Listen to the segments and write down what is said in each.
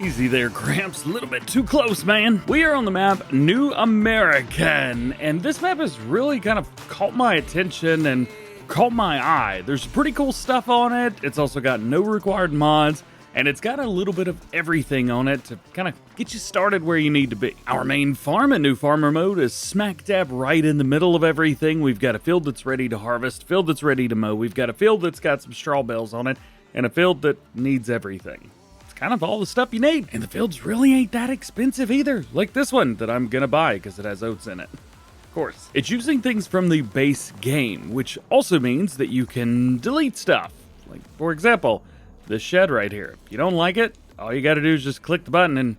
Easy there, Gramps. A little bit too close, man. We are on the map New American, and this map has really kind of caught my attention and caught my eye. There's pretty cool stuff on it. It's also got no required mods, and it's got a little bit of everything on it to kind of get you started where you need to be. Our main farm in New Farmer mode is smack dab right in the middle of everything. We've got a field that's ready to harvest, field that's ready to mow. We've got a field that's got some straw bales on it, and a field that needs everything. Kind of all the stuff you need, and the fields really ain't that expensive either, like this one that I'm gonna buy because it has oats in it. Of course, it's using things from the base game, which also means that you can delete stuff. Like, for example, this shed right here. If you don't like it, all you gotta do is just click the button and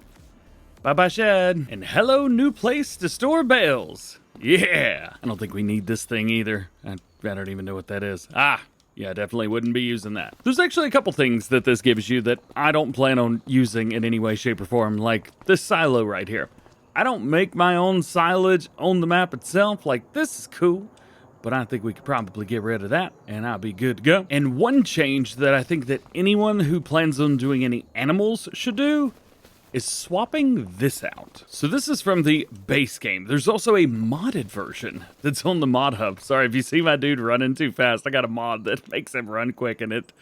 bye-bye shed. And hello, new place to store bales. Yeah, I don't think we need this thing either. I don't even know what that is. Yeah, definitely wouldn't be using that. There's actually a couple things that this gives you that I don't plan on using in any way, shape, or form, like this silo right here. I don't make my own silage on the map itself. Like, this is cool, but I think we could probably get rid of that, and I'll be good to go. And one change that I think that anyone who plans on doing any animals should do is swapping this out. So this is from the base game. There's also a modded version that's on the mod hub. Sorry if you see my dude running too fast. I got a mod that makes him run quick, and it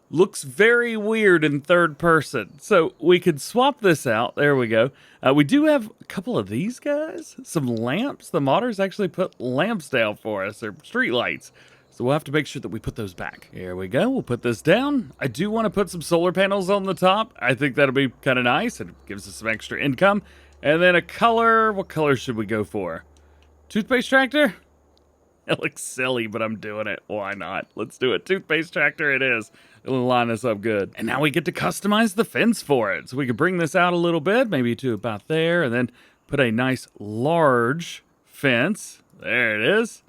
looks very weird in third person. So we could swap this out. There we go. We do have a couple of these guys. Some lamps. The modders actually put lamps down for us, or street lights. So we'll have to make sure that we put those back. Here we go. We'll put this down. I do want to put some solar panels on the top. I think that'll be kind of nice. It gives us some extra income. And then a color. What color should we go for? Toothpaste tractor? It looks silly, but I'm doing it. Why not? Let's do it. Toothpaste tractor it is. It'll line us up good. And now we get to customize the fence for it. So we can bring this out a little bit, maybe to about there, and then put a nice large fence. There it is.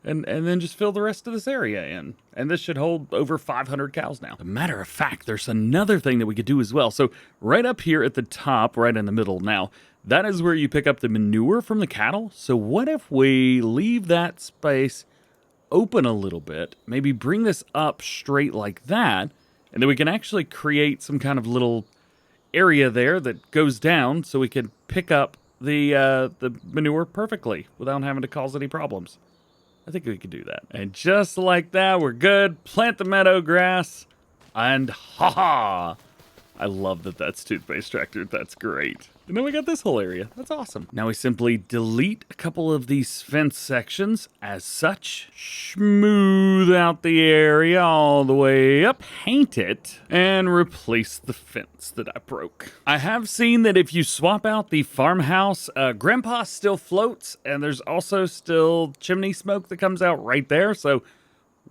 And then just fill the rest of this area in. And this should hold over 500 cows now. As a matter of fact, there's another thing that we could do as well. So right up here at the top, right in the middle now, that is where you pick up the manure from the cattle. So what if we leave that space open a little bit, maybe bring this up straight like that, and then we can actually create some kind of little area there that goes down so we can pick up the manure perfectly without having to cause any problems. I think we could do that. And just like that, we're good. Plant the meadow grass. And ha-ha! I love that that's toothpaste tractor. That's great. And then we got this whole area. That's awesome. Now we simply delete a couple of these fence sections as such. Smooth out the area all the way up. Paint it. And replace the fence that I broke. I have seen that if you swap out the farmhouse, Grandpa still floats. And there's also still chimney smoke that comes out right there. So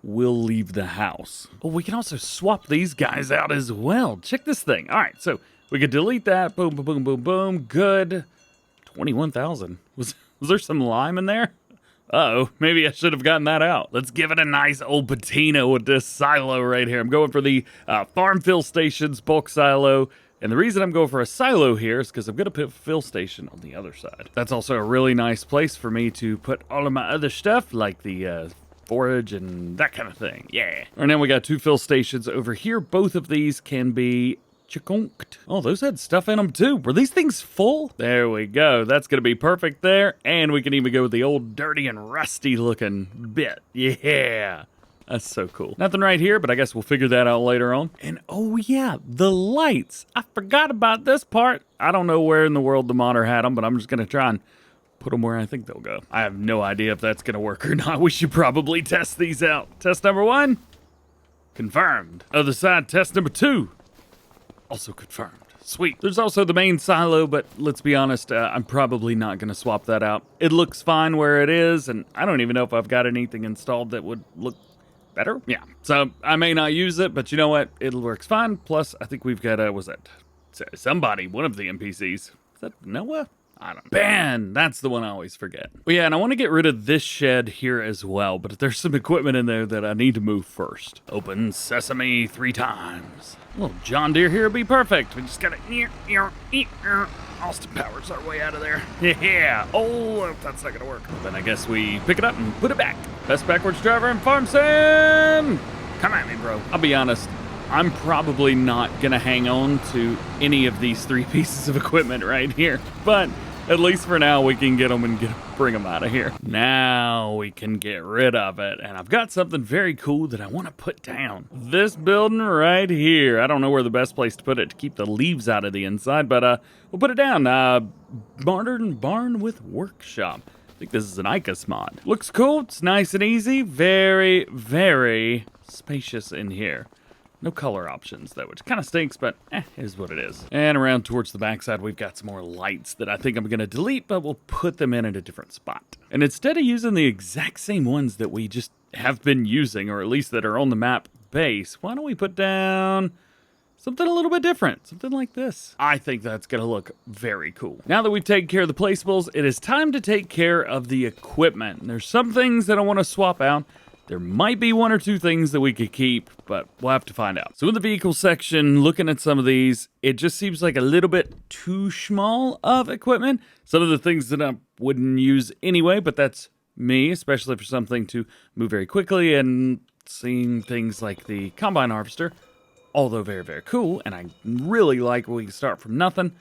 we'll leave the house. Oh, we can also swap these guys out as well. Check this thing. All right, so we could delete that. Boom, boom, boom, boom, boom. Good. 21,000. Was there some lime in there? Uh-oh, maybe I should have gotten that out. Let's give it a nice old patina with this silo right here. I'm going for the Farm Fill Stations bulk silo. And the reason I'm going for a silo here is because I'm going to put a fill station on the other side. That's also a really nice place for me to put all of my other stuff, like the forage and that kind of thing. Yeah. And then we got two fill stations over here. Both of these can be chunked. Oh, those had stuff in them too. Were these things full? There we go. That's going to be perfect there. And we can even go with the old dirty and rusty looking bit. Yeah. That's so cool. Nothing right here, but I guess we'll figure that out later on. And oh yeah, the lights. I forgot about this part. I don't know where in the world the modder had them, but I'm just going to try and put them where I think they'll go. I have no idea if that's going to work or not. We should probably test these out. Test number 1, confirmed. Other side, test number 2, also confirmed. Sweet. There's also the main silo, but let's be honest, I'm probably not going to swap that out. It looks fine where it is, and I don't even know if I've got anything installed that would look better. Yeah, so I may not use it, but you know what? It works fine. Plus, I think we've got, was that somebody, one of the NPCs? Is that Noah? I don't know. Ben, that's the one I always forget. Well, yeah, and I want to get rid of this shed here as well, but there's some equipment in there that I need to move first. Open sesame 3 times. A little John Deere here would be perfect. We just gotta Austin Powers our way out of there. Yeah. Oh, that's not gonna work. Then I guess we pick it up and put it back. Best backwards driver in Farm Sim. Come at me, bro. I'll be honest. I'm probably not going to hang on to any of these 3 pieces of equipment right here. But at least for now, we can get them and bring them out of here. Now we can get rid of it. And I've got something very cool that I want to put down. This building right here. I don't know where the best place to put it to keep the leaves out of the inside, but we'll put it down. Modern Barn with Workshop. I think this is an ICAS mod. Looks cool. It's nice and easy. Very, very spacious in here. No color options, though, which kind of stinks, but is what it is. And around towards the backside, we've got some more lights that I think I'm going to delete, but we'll put them in at a different spot. And instead of using the exact same ones that we just have been using, or at least that are on the map base, why don't we put down something a little bit different, something like this. I think that's going to look very cool. Now that we've taken care of the placeables, it is time to take care of the equipment. There's some things that I want to swap out. There might be 1 or 2 things that we could keep, but we'll have to find out. So in the vehicle section, looking at some of these, it just seems like a little bit too small of equipment. Some of the things that I wouldn't use anyway, but that's me, especially for something to move very quickly, and seeing things like the combine harvester, although very, very cool, and I really like where we can start from nothing.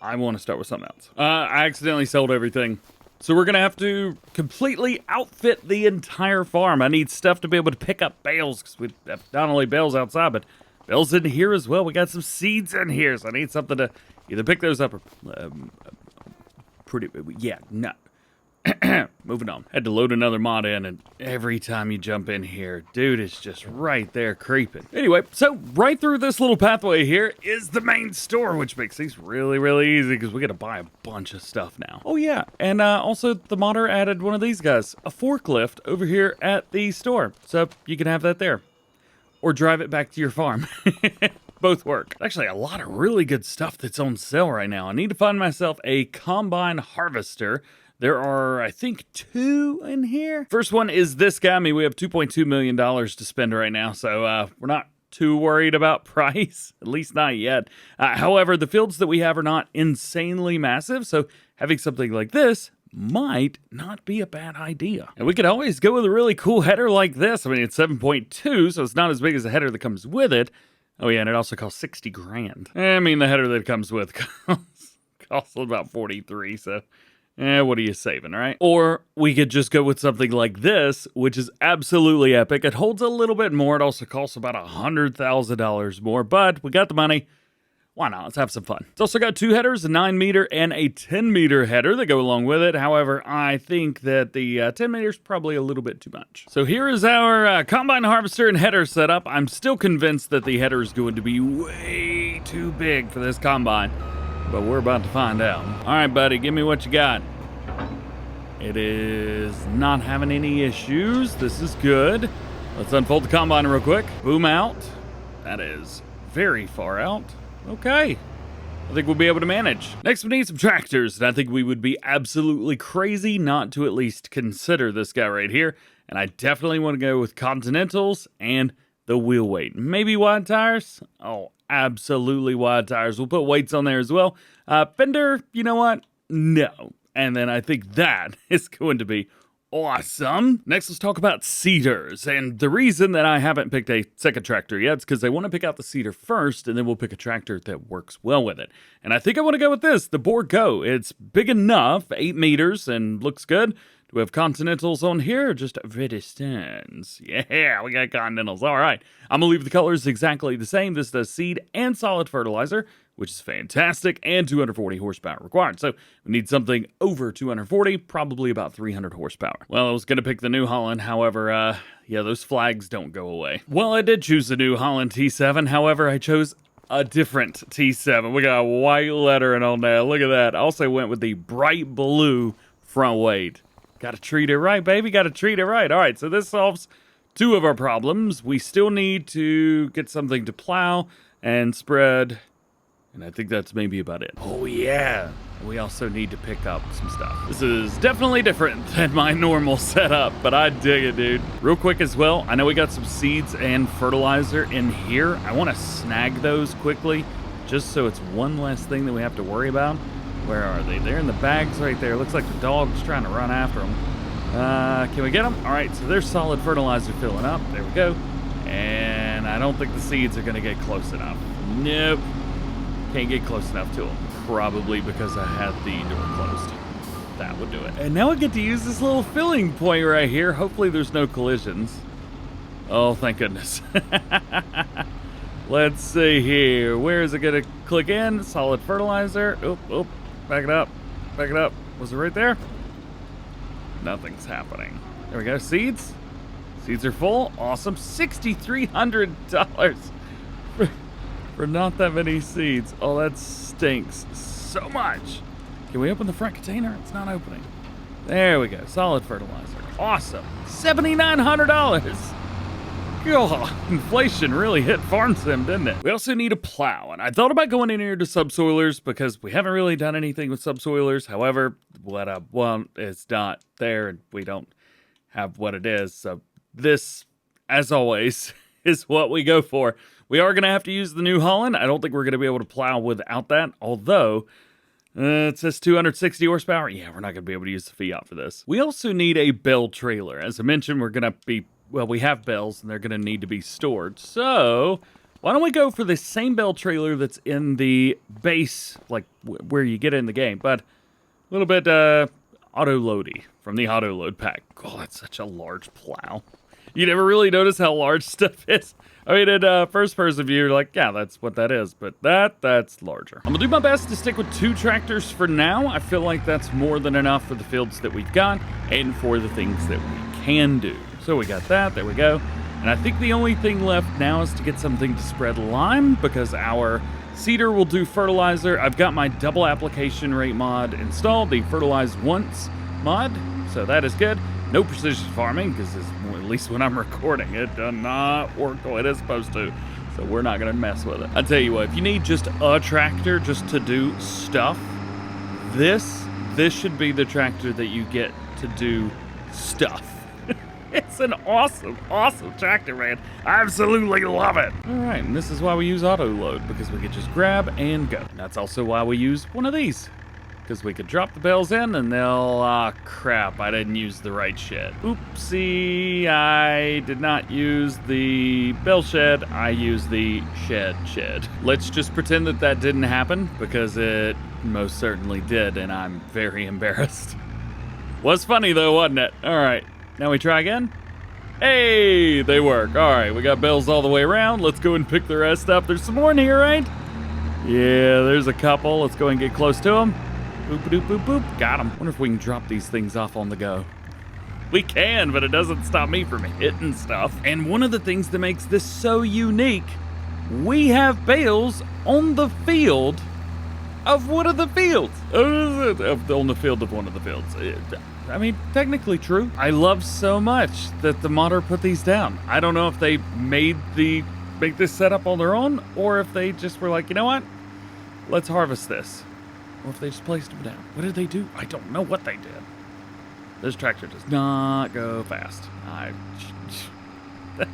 I want to start with something else. I accidentally sold everything. So we're going to have to completely outfit the entire farm. I need stuff to be able to pick up bales, because we have not only bales outside, but bales in here as well. We got some seeds in here, so I need something to either pick those up or... Moving on. Had to load another mod in, and every time you jump in here, dude, it's just right there creeping. Anyway, so right through this little pathway here is the main store, which makes things really, really easy because we got to buy a bunch of stuff now. Oh yeah, and also the modder added one of these guys, a forklift over here at the store, so you can have that there, or drive it back to your farm. Both work. Actually, a lot of really good stuff that's on sale right now. I need to find myself a combine harvester. There are, I think, 2 in here. First one is this guy. I mean, we have $2.2 million to spend right now, so we're not too worried about price, at least not yet. However, the fields that we have are not insanely massive, so having something like this might not be a bad idea. And we could always go with a really cool header like this. I mean, it's 7.2, so it's not as big as the header that comes with it. Oh yeah, and it also costs 60 grand. I mean, the header that comes with costs about 43, so... what are you saving, right? Or we could just go with something like this, which is absolutely epic. It holds a little bit more. It also costs about $100,000 more, but we got the money. Why not? Let's have some fun. It's also got 2 headers, a 9-meter and a 10-meter header that go along with it. However, I think that the 10 meters probably a little bit too much. So here is our combine harvester and header setup. I'm still convinced that the header is going to be way too big for this combine, but we're about to find out. All right, buddy, give me what you got. It is not having any issues. This is good. Let's unfold the combine real quick. Boom out. That is very far out. Okay. I think we'll be able to manage. Next, we need some tractors, and I think we would be absolutely crazy not to at least consider this guy right here. And I definitely want to go with Continentals and the wheel weight. Maybe wide tires? Oh, absolutely wide tires. We'll put weights on there as well. Fender, you know what? No. And then I think that is going to be awesome. Next, let's talk about seeders. And the reason that I haven't picked a second tractor yet is because I want to pick out the seeder first, and then we'll pick a tractor that works well with it. And I think I want to go with this, the Borgo. It's big enough, 8 meters, and looks good. Do we have Continentals on here, or just Redistans? Yeah, we got Continentals. All right. I'm going to leave the colors exactly the same. This does seed and solid fertilizer, which is fantastic, and 240 horsepower required. So we need something over 240, probably about 300 horsepower. Well, I was going to pick the New Holland. However, yeah, those flags don't go away. Well, I did choose the New Holland T7. However, I chose a different T7. We got white lettering on there. Look at that. I also went with the bright blue front weight. Got to treat it right, baby. Got to treat it right. All right, so this solves 2 of our problems. We still need to get something to plow and spread, and I think that's maybe about it. Oh, yeah. We also need to pick up some stuff. This is definitely different than my normal setup, but I dig it, dude. Real quick as well, I know we got some seeds and fertilizer in here. I want to snag those quickly, just so it's one less thing that we have to worry about. Where are they? They're in the bags right there. Looks like the dog's trying to run after them. Can we get them? All right, so there's solid fertilizer filling up. There we go. And I don't think the seeds are going to get close enough. Nope. Can't get close enough to them. Probably because I had the door closed. That would do it. And now I get to use this little filling point right here. Hopefully there's no collisions. Oh, thank goodness. Let's see here. Where is it going to click in? Solid fertilizer. Oh, back it up. Back it up. Was it right there? Nothing's happening. There we go. Seeds. Seeds are full. Awesome. $6,300 for not that many seeds. Oh, that stinks so much. Can we open the front container? It's not opening. There we go. Solid fertilizer. Awesome. $7,900. God, inflation really hit Farm Sim, didn't it? We also need a plow, and I thought about going in here to subsoilers because we haven't really done anything with subsoilers. However, what I want is not there, and we don't have what it is. So this, as always, is what we go for. We are going to have to use the New Holland. I don't think we're going to be able to plow without that, although it says 260 horsepower. Yeah, we're not going to be able to use the Fiat for this. We also need a bell trailer. As I mentioned, we're going to be... Well, we have bells, and they're going to need to be stored. So, why don't we go for the same bell trailer that's in the base, like where you get in the game, but a little bit auto-loady from the auto-load pack. Oh, that's such a large plow. You never really notice how large stuff is. I mean, in first-person view, you're like, yeah, that's what that is, but that's larger. I'm going to do my best to stick with 2 tractors for now. I feel like that's more than enough for the fields that we've got and for the things that we can do. So we got that, there we go. And I think the only thing left now is to get something to spread lime because our seeder will do fertilizer. I've got my double application rate mod installed, the fertilize once mod, so that is good. No precision farming because at least when I'm recording it does not work the way it's supposed to. So we're not gonna mess with it. I'll tell you what, if you need just a tractor just to do stuff, this should be the tractor that you get to do stuff. It's an awesome, awesome tractor, man. I absolutely love it. All right, and this is why we use auto load, because we could just grab and go. And that's also why we use one of these, because we could drop the bales in and they'll, crap, I didn't use the right shed. Oopsie, I did not use the bale shed, I used the shed. Let's just pretend that that didn't happen, because it most certainly did, and I'm very embarrassed. Was funny though, wasn't it? All right. Now we try again. Hey, they work. All right, we got bells all the way around. Let's go and pick the rest up. There's some more in here, right? Yeah, there's a couple. Let's go and get close to them. Boop, boop, boop, boop. Got them. Wonder if we can drop these things off on the go. We can, but it doesn't stop me from hitting stuff. And one of the things that makes this so unique, we have bales on the field of one of the fields. On the field of one of the fields. I mean, technically true. I love so much that the modder put these down. I don't know if they make this setup on their own, or if they just were like, you know what? Let's harvest this. Or if they just placed them down. What did they do? I don't know what they did. This tractor does not go fast.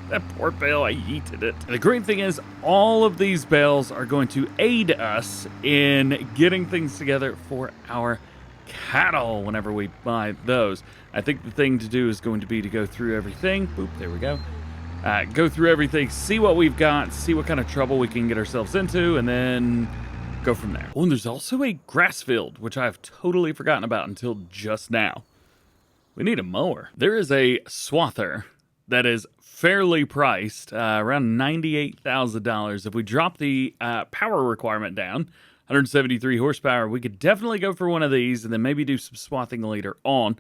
That poor bale, I yeeted it. And the great thing is, all of these bales are going to aid us in getting things together for our cattle whenever we buy those. I think the thing to do is going to be to go through everything. Boop, there we go. Go through everything, see what we've got, see what kind of trouble we can get ourselves into, and then go from there. Oh, and there's also a grass field, which I've totally forgotten about until just now. We need a mower. There is a swather that is fairly priced, around $98,000. If we drop the power requirement down, 173 horsepower, we could definitely go for one of these and then maybe do some swathing later on.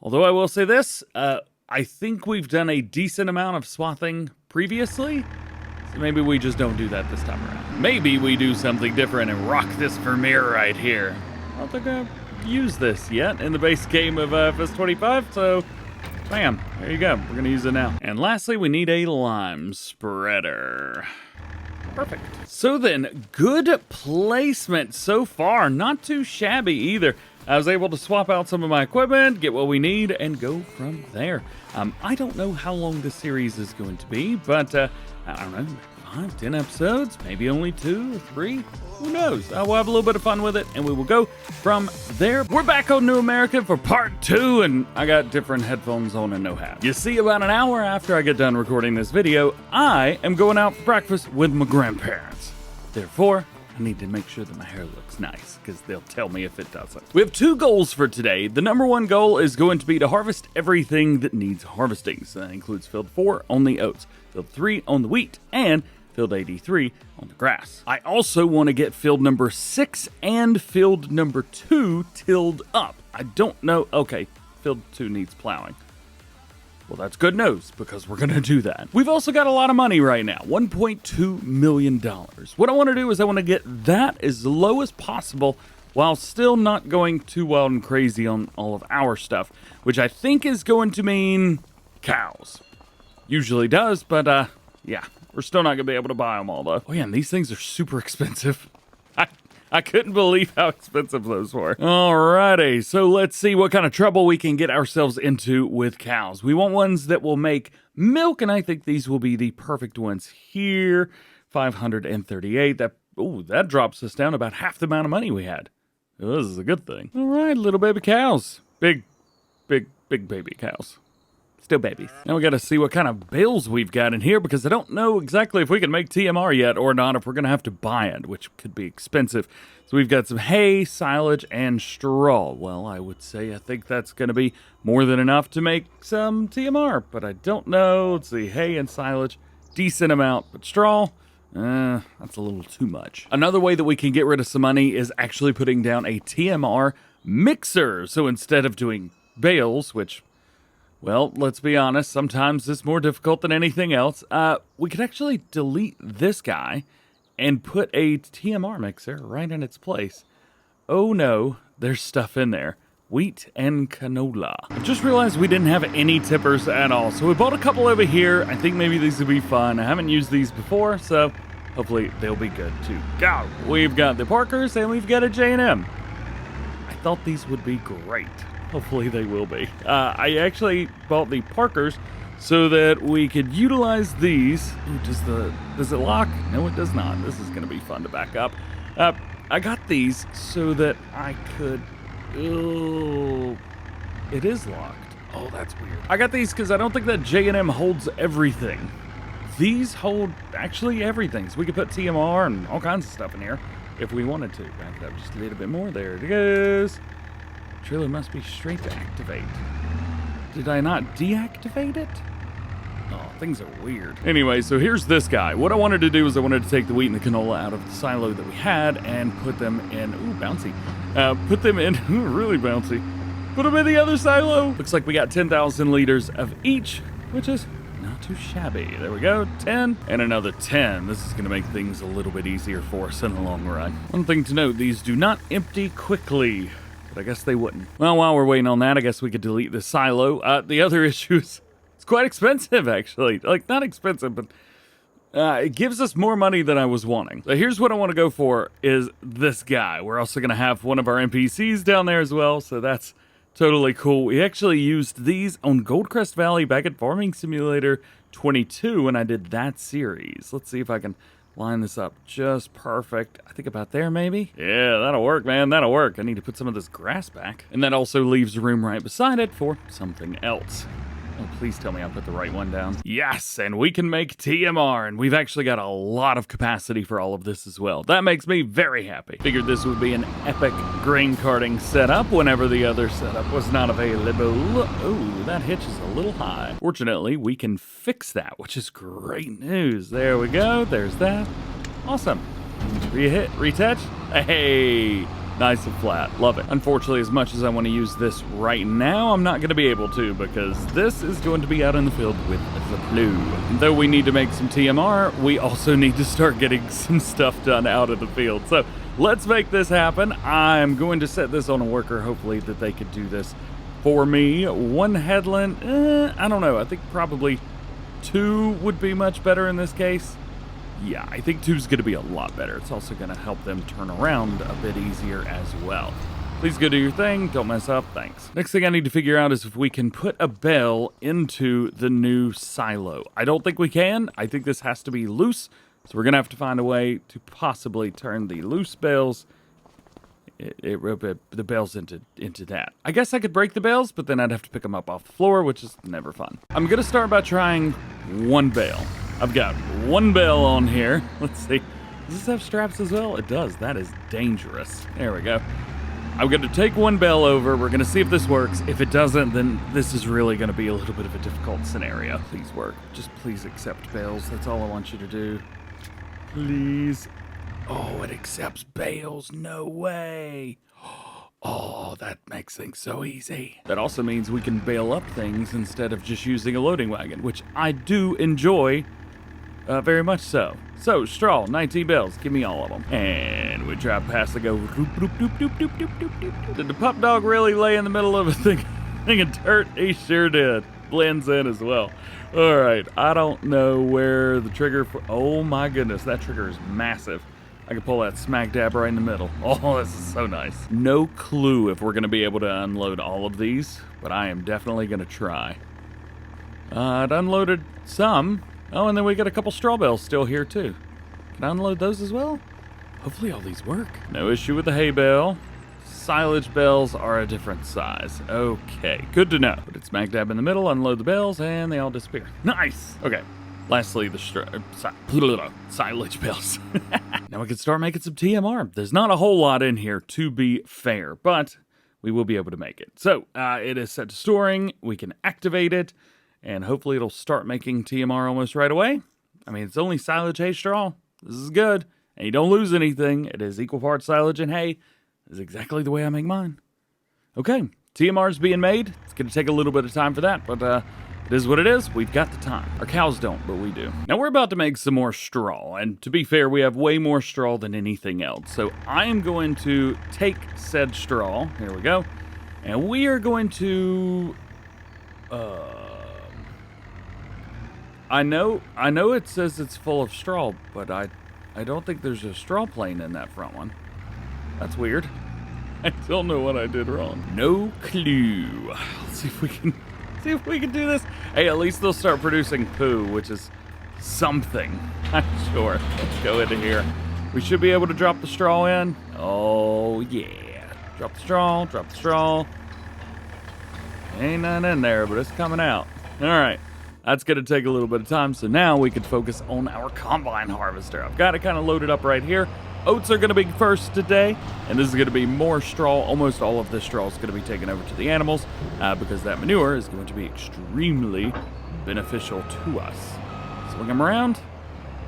Although I will say this, I think we've done a decent amount of swathing previously, so maybe we just don't do that this time around. Maybe we do something different and rock this Vermeer right here. I don't think I've used this yet in the base game of FS25, so bam, there you go. We're gonna use it now. And lastly, we need a lime spreader. Perfect. So then, good placement so far. Not too shabby either. I was able to swap out some of my equipment, get what we need, and go from there. I don't know how long this series is going to be, but I don't know, 5, 10 episodes, maybe only 2 or 3. Who knows? We'll have a little bit of fun with it, and we will go from there. We're back on New America for part 2, and I got different headphones on and no hat. You see, about an hour after I get done recording this video, I am going out for breakfast with my grandparents. Therefore, I need to make sure that my hair looks nice, because they'll tell me if it doesn't. We have 2 goals for today. The number 1 goal is going to be to harvest everything that needs harvesting. So that includes field 4 on the oats, field 3 on the wheat, and field 83 on the grass. I also want to get field number 6 and field number 2 tilled up. I don't know. Okay, field 2 needs plowing. Well, that's good news, because we're going to do that. We've also got a lot of money right now, $1.2 million. What I want to do is I want to get that as low as possible while still not going too wild and crazy on all of our stuff, which I think is going to mean cows. Usually does, but yeah, we're still not going to be able to buy them all, though. Oh, yeah, and these things are super expensive. I couldn't believe how expensive those were. Alrighty, so let's see what kind of trouble we can get ourselves into with cows. We want ones that will make milk, and I think these will be the perfect ones here. 538. That drops us down about half the amount of money we had. This is a good thing. All right, little baby cows. Big baby cows. Still babies. Now we got to see what kind of bales we've got in here, because I don't know exactly if we can make TMR yet or not, if we're going to have to buy it, which could be expensive. So we've got some hay, silage, and straw. Well, I would say I think that's going to be more than enough to make some TMR, but I don't know. Let's see, hay and silage, decent amount, but straw, that's a little too much. Another way that we can get rid of some money is actually putting down a TMR mixer. So instead of doing bales, which, well, let's be honest, sometimes it's more difficult than anything else. We could actually delete this guy and put a TMR mixer right in its place. Oh no, there's stuff in there. Wheat and canola. I just realized we didn't have any tippers at all, so we bought a couple over here. I think maybe these would be fun. I haven't used these before, so hopefully they'll be good too. Go! We've got the Parkers and we've got a J&M. I thought these would be great. Hopefully they will be. I actually bought the Parkers so that we could utilize these. Ooh, does it lock? No, it does not. This is going to be fun to back up. I got these so that I could... Oh, it is locked. Oh, that's weird. I got these because I don't think that J&M holds everything. These hold actually everything. So we could put TMR and all kinds of stuff in here if we wanted to. Back it up just a little bit more. There it goes. Trailer must be straight to activate. Did I not deactivate it? Oh, things are weird. Anyway, so here's this guy. What I wanted to do is I wanted to take the wheat and the canola out of the silo that we had and put them in, ooh, bouncy. Put them in, ooh, really bouncy. Put them in the other silo. Looks like we got 10,000 liters of each, which is not too shabby. There we go, 10 and another 10. This is gonna make things a little bit easier for us in the long run. One thing to note, these do not empty quickly. But I guess they wouldn't. Well, while we're waiting on that, I guess we could delete the silo. The other issue is it's quite expensive, actually. Like, not expensive, but it gives us more money than I was wanting. So here's what I want to go for is this guy. We're also going to have one of our NPCs down there as well, so that's totally cool. We actually used these on Goldcrest Valley back at Farming Simulator 22 when I did that series. Let's see if I can line this up just perfect. I think about there, maybe? Yeah, that'll work, man. That'll work. I need to put some of this grass back. And that also leaves room right beside it for something else. Oh, please tell me I put the right one down. Yes, and we can make TMR, and we've actually got a lot of capacity for all of this as well. That makes me very happy. Figured this would be an epic grain carting setup whenever the other setup was not available. Oh, that hitch is a little high. Fortunately, we can fix that, which is great news. There we go. There's that. Awesome. Retouch. Hey. Nice and flat. Love it. Unfortunately, as much as I want to use this right now, I'm not going to be able to because this is going to be out in the field with the plow. And though we need to make some TMR, we also need to start getting some stuff done out of the field. So let's make this happen. I'm going to set this on a worker, hopefully that they could do this for me. One headland, I don't know. I think probably 2 would be much better in this case. Yeah, I think 2's going to be a lot better. It's also going to help them turn around a bit easier as well. Please go do your thing. Don't mess up. Thanks. Next thing I need to figure out is if we can put a bell into the new silo. I don't think we can. I think this has to be loose So we're going to have to find a way to possibly turn the loose bales, the bales into that. I guess I could break the bales, but then I'd have to pick them up off the floor, which is never fun. I'm going to start by trying one bale. I've got one bale on here. Let's see. Does this have straps as well? It does. That is dangerous. There we go. I'm going to take one bale over. We're going to see if this works. If it doesn't, then this is really going to be a little bit of a difficult scenario. Please work. Just please accept bales. That's all I want you to do. Please. Oh, it accepts bales. No way. Oh, that makes things so easy. That also means we can bale up things instead of just using a loading wagon, which I do enjoy very much so. So, straw, 19 bales. Give me all of them. And we drive past the go. Did the pup dog really lay in the middle of a thing of dirt? He sure did. Blends in as well. All right. I don't know where the trigger for... Oh, my goodness. That trigger is massive. I can pull that smack dab right in the middle. Oh, this is so nice. No clue if we're going to be able to unload all of these, but I am definitely going to try. It unloaded some. Oh, and then we got a couple straw bales still here, too. Can I unload those as well? Hopefully all these work. No issue with the hay bale. Silage bales are a different size. Okay, good to know. Put it smack dab in the middle, unload the bales, and they all disappear. Nice! Okay, lastly, the silage bales. Now we can start making some TMR. There's not a whole lot in here, to be fair, but we will be able to make it. So, it is set to storing. We can activate it. And hopefully it'll start making TMR almost right away. I mean, it's only silage, hay, straw. This is good. And you don't lose anything. It is equal parts silage and hay. This is exactly the way I make mine. Okay, TMR is being made. It's going to take a little bit of time for that, but it is what it is. We've got the time. Our cows don't, but we do. Now we're about to make some more straw. And to be fair, we have way more straw than anything else. So I am going to take said straw. Here we go. And we are going to... I know it says it's full of straw, but I don't think there's a straw plane in that front one. That's weird. I don't know what I did wrong. No clue. Let's see if we can do this. Hey, at least they'll start producing poo, which is something. I'm sure. Let's go into here. We should be able to drop the straw in. Oh yeah. Drop the straw, drop the straw. Ain't none in there, but it's coming out. All right. That's going to take a little bit of time, so now we can focus on our combine harvester. I've got it kind of loaded up right here. Oats are going to be first today, and this is going to be more straw. Almost all of this straw is going to be taken over to the animals because that manure is going to be extremely beneficial to us. Swing them around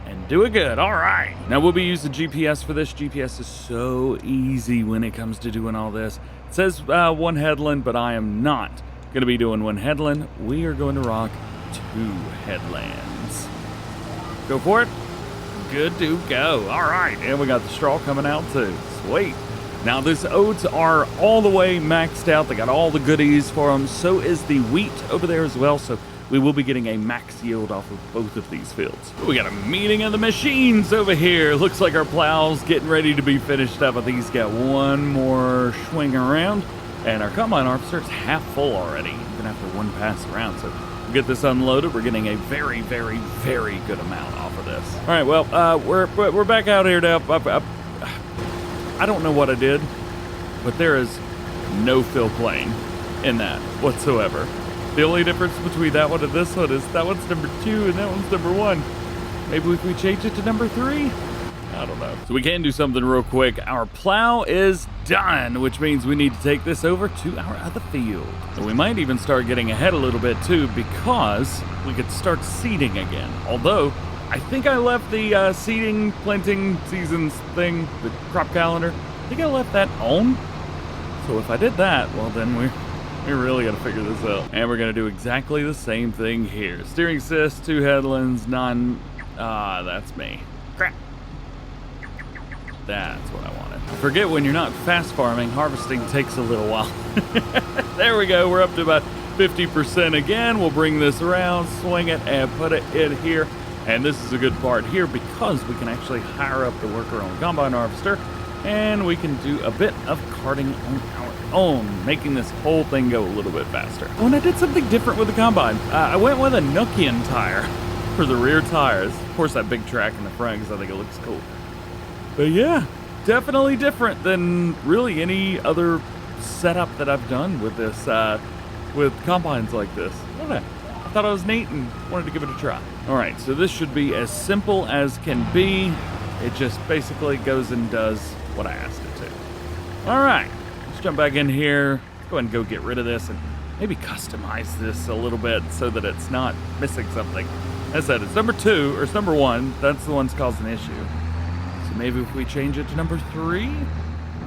and do it good. All right. Now we'll be using GPS for this. GPS is so easy when it comes to doing all this. It says one headland, but I am not going to be doing one headland. We are going to rock 2 headlands. Go for it. Good to go. All right, and we got the straw coming out too. Sweet. Now these oats are all the way maxed out. They got all the goodies for them. So is the wheat over there as well. So we will be getting a max yield off of both of these fields. We got a meeting of the machines over here. Looks like our plow's getting ready to be finished up. I think he's got one more swing around. And our combine harvester is half full already, even after one pass around. So get this unloaded. We're getting a very, very, very good amount off of this. All right, well, we're back out here now. I don't know what I did, but there is no fill plane in that whatsoever. The only difference between that one and this one is that one's number 2 and that one's number 1. Maybe if we change it to number 3? I don't know. So we can do something real quick. Our plow is done, which means we need to take this over to our other field. And we might even start getting ahead a little bit too, because we could start seeding again. Although, I think I left the seeding, planting seasons thing, the crop calendar, I think I left that on. So if I did that, well then we really gotta figure this out. And we're gonna do exactly the same thing here. Steering assist, 2 headlands, none. That's me. Crap. That's what I wanted. Forget when you're not fast farming, harvesting takes a little while. There we go. We're up to about 50% again. We'll bring this around, swing it, and put it in here. And this is a good part here because we can actually hire up the worker on the combine harvester, and we can do a bit of carting on our own, making this whole thing go a little bit faster. Oh, and I did something different with the combine. I went with a Nokian tire. for the rear tires. Of course, that big track in the front because I think it looks cool. But yeah, definitely different than really any other setup that I've done with this, with combines like this. I thought it was neat and wanted to give it a try. All right, so this should be as simple as can be. It just basically goes and does what I asked it to. All right, let's jump back in here. Let's go ahead and go get rid of this and maybe customize this a little bit so that it's not missing something. As I said, it's number 2, or it's number 1. That's the one that's causing the issue. So maybe if we change it to number 3,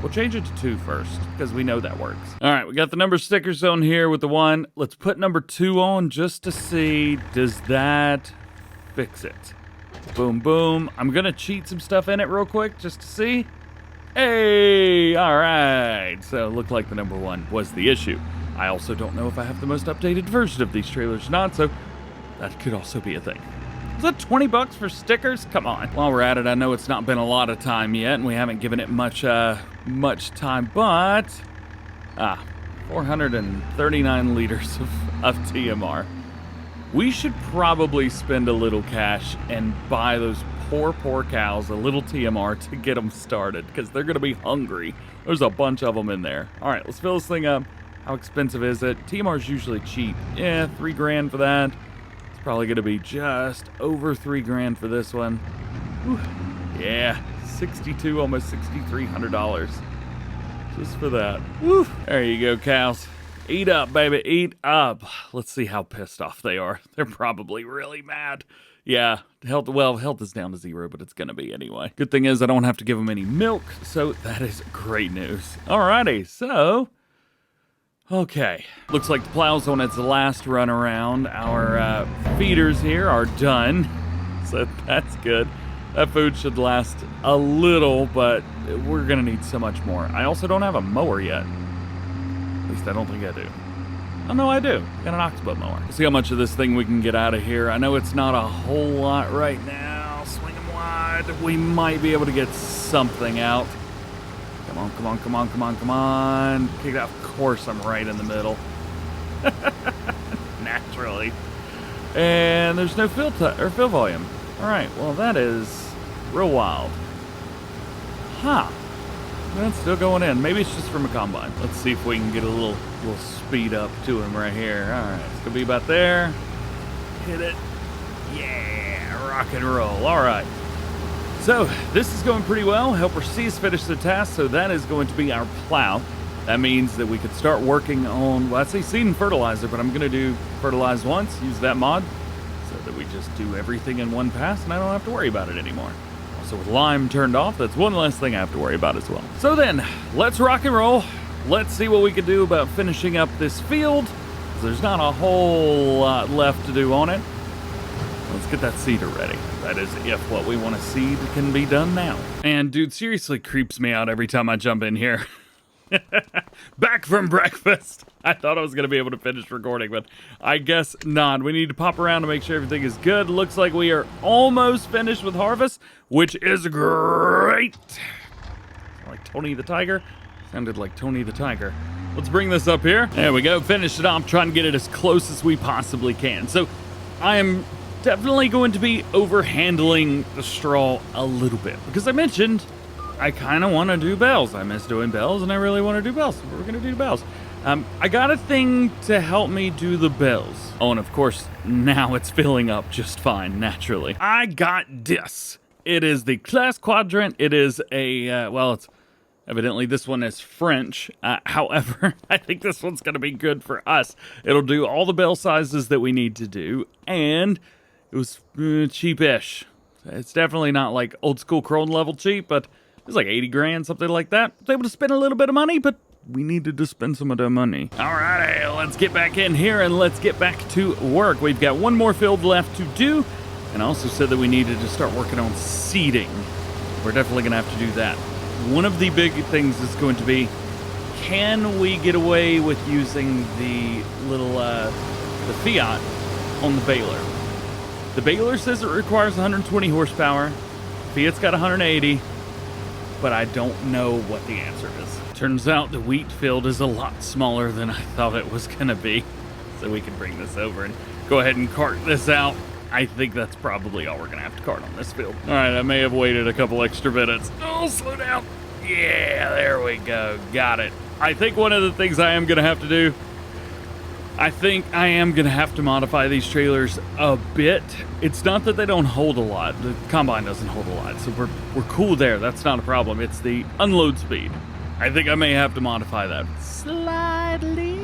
we'll change it to 2 first, because we know that works. All right, we got the number stickers on here with the 1. Let's put number 2 on just to see, does that fix it? Boom, boom. I'm gonna cheat some stuff in it real quick just to see. Hey, all right. So it looked like the number 1 was the issue. I also don't know if I have the most updated version of these trailers or not, so that could also be a thing. Is that 20 bucks for stickers? Come on. While we're at it, I know it's not been a lot of time yet, and we haven't given it much time, but 439 liters of TMR. We should probably spend a little cash and buy those poor cows a little TMR to get them started, because they're gonna be hungry. There's a bunch of them in there. All right, let's fill this thing up. How expensive is it? TMR is usually cheap. Yeah, $3 grand for that. It's probably gonna be just over $3 grand for this one. Whew. Yeah, $6,200, almost $6,300 just for that. Woo. There you go, cows. Eat up, baby, eat up. Let's see how pissed off they are. They're probably really mad. Yeah, health is down to 0, but it's gonna be anyway. Good thing is I don't have to give them any milk, so that is great news. Alrighty, so, okay. Looks like the plow's on its last run around. Our feeders here are done, so that's good. That food should last a little, but we're gonna need so much more. I also don't have a mower yet. At least I don't think I do. Oh, no, I do. Got an ox butt mower. Let's see how much of this thing we can get out of here. I know it's not a whole lot right now. Swing them wide. We might be able to get something out. Come on, come on, come on, come on, come on. Kick it out. Of course, I'm right in the middle. Naturally. And there's no fill volume. All right, well, that is real wild. Huh. That's still going in. Maybe it's just from a combine. Let's see if we can get a little speed up to him right here. All right, it's gonna be about there. Hit it. Yeah, rock and roll. All right. So this is going pretty well. Helper C has finished the task, so that is going to be our plow. That means that we could start working on, well, I'd say seed and fertilizer, but I'm gonna do fertilize once, use that mod, so that we just do everything in one pass and I don't have to worry about it anymore. So with lime turned off, that's one less thing I have to worry about as well. So then, let's rock and roll. Let's see what we can do about finishing up this field. There's not a whole lot left to do on it. Let's get that seeder ready. That is if what we want to seed can be done now. And dude, seriously creeps me out every time I jump in here. Back from breakfast. I thought I was going to be able to finish recording, but I guess not. We need to pop around to make sure everything is good. Looks like we are almost finished with harvest, which is great. Like Tony the Tiger? Sounded like Tony the Tiger. Let's bring this up here. There we go. Finish it off. Trying to get it as close as we possibly can. So I am definitely going to be over-handling the straw a little bit, because I mentioned I kind of want to do bells. I miss doing bells, and I really want to do bells. So we're going to do bells. I got a thing to help me do the bells. Oh, and of course, now it's filling up just fine, naturally. I got this. It is the class quadrant. It is a, well, it's evidently this one is French. However, I think this one's going to be good for us. It'll do all the bell sizes that we need to do, and it was cheapish. It's definitely not like old school Crone level cheap, but it was like 80 grand, something like that. I was able to spend a little bit of money, but we needed to spend some of that money. All right, let's get back in here and let's get back to work. We've got one more field left to do, and I also said that we needed to start working on seeding. We're definitely gonna have to do that. One of the big things is going to be, can we get away with using the little, the Fiat on the baler? The baler says it requires 120 horsepower. Fiat's got 180, but I don't know what the answer is. Turns out the wheat field is a lot smaller than I thought it was gonna be. So we can bring this over and go ahead and cart this out. I think that's probably all we're going to have to cart on this field. All right, I may have waited a couple extra minutes. Oh, slow down. Yeah, there we go. Got it. I think one of the things I am going to have to do, I think I am going to have to modify these trailers a bit. It's not that they don't hold a lot. The combine doesn't hold a lot, so we're cool there. That's not a problem. It's the unload speed. I think I may have to modify that slightly.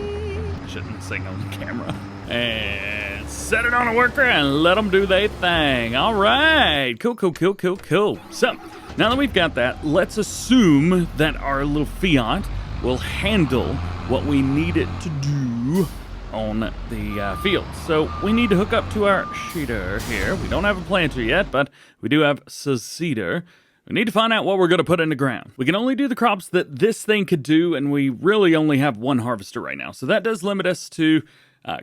Shouldn't sing on the camera. And set it on a worker and let them do their thing. All right. Cool. So, now that we've got that, let's assume that our little Fiat will handle what we need it to do on the field. So we need to hook up to our sheeter here. We don't have a planter yet, but we do have seeder. We need to find out what we're going to put in the ground. We can only do the crops that this thing could do, and we really only have one harvester right now. So that does limit us to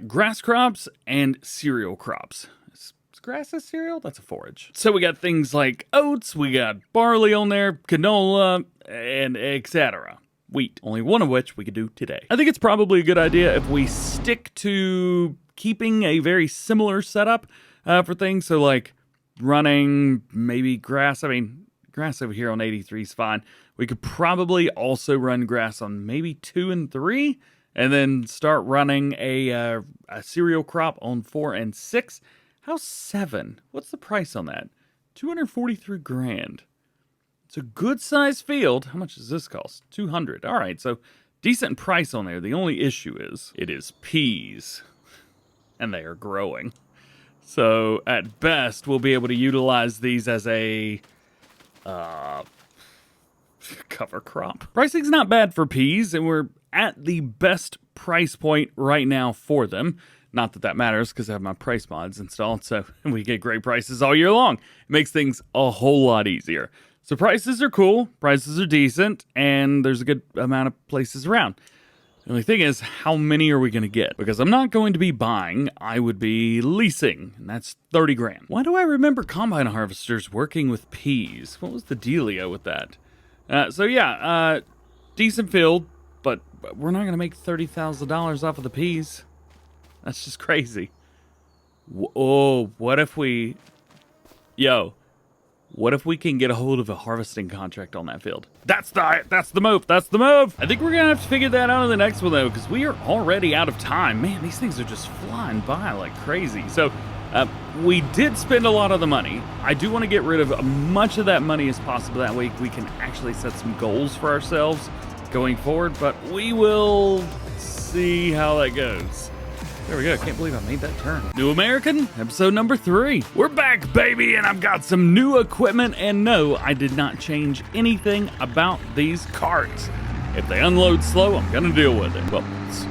grass crops and cereal crops. Is grass a cereal? That's a forage. So we got things like oats, we got barley on there, canola, and etc. Wheat, only one of which we could do today. I think it's probably a good idea if we stick to keeping a very similar setup for things. So like running maybe grass. I mean, grass over here on 83 is fine. We could probably also run grass on maybe 2 and 3, and then start running a cereal crop on 4 and 6. How's 7? What's the price on that? 243 grand. It's a good-sized field. How much does this cost? 200. All right, so decent price on there. The only issue is it is peas, and they are growing. So at best, we'll be able to utilize these as a cover crop. Pricing's not bad for peas, and we're at the best price point right now for them. Not that that matters because I have my price mods installed, so we get great prices all year long. It makes things a whole lot easier. So prices are cool, prices are decent, and there's a good amount of places around. The only thing is, how many are we going to get? Because I'm not going to be buying, I would be leasing, and that's 30 grand. Why do I remember combine harvesters working with peas? What was the dealio with that? So yeah, decent field, but we're not going to make $30,000 off of the peas. That's just crazy. Oh, what if we... What if we can get a hold of a harvesting contract on that field? That's the move. That's the move. I think we're going to have to figure that out in the next one, though, because we are already out of time. Man, these things are just flying by like crazy. So we did spend a lot of the money. I do want to get rid of as much of that money as possible. That way we can actually set some goals for ourselves going forward, but we will see how that goes. There we go. I can't believe I made that turn. New American, episode number 3. We're back, baby, and I've got some new equipment, and no, I did not change anything about these carts. If they unload slow, I'm gonna deal with it. Well,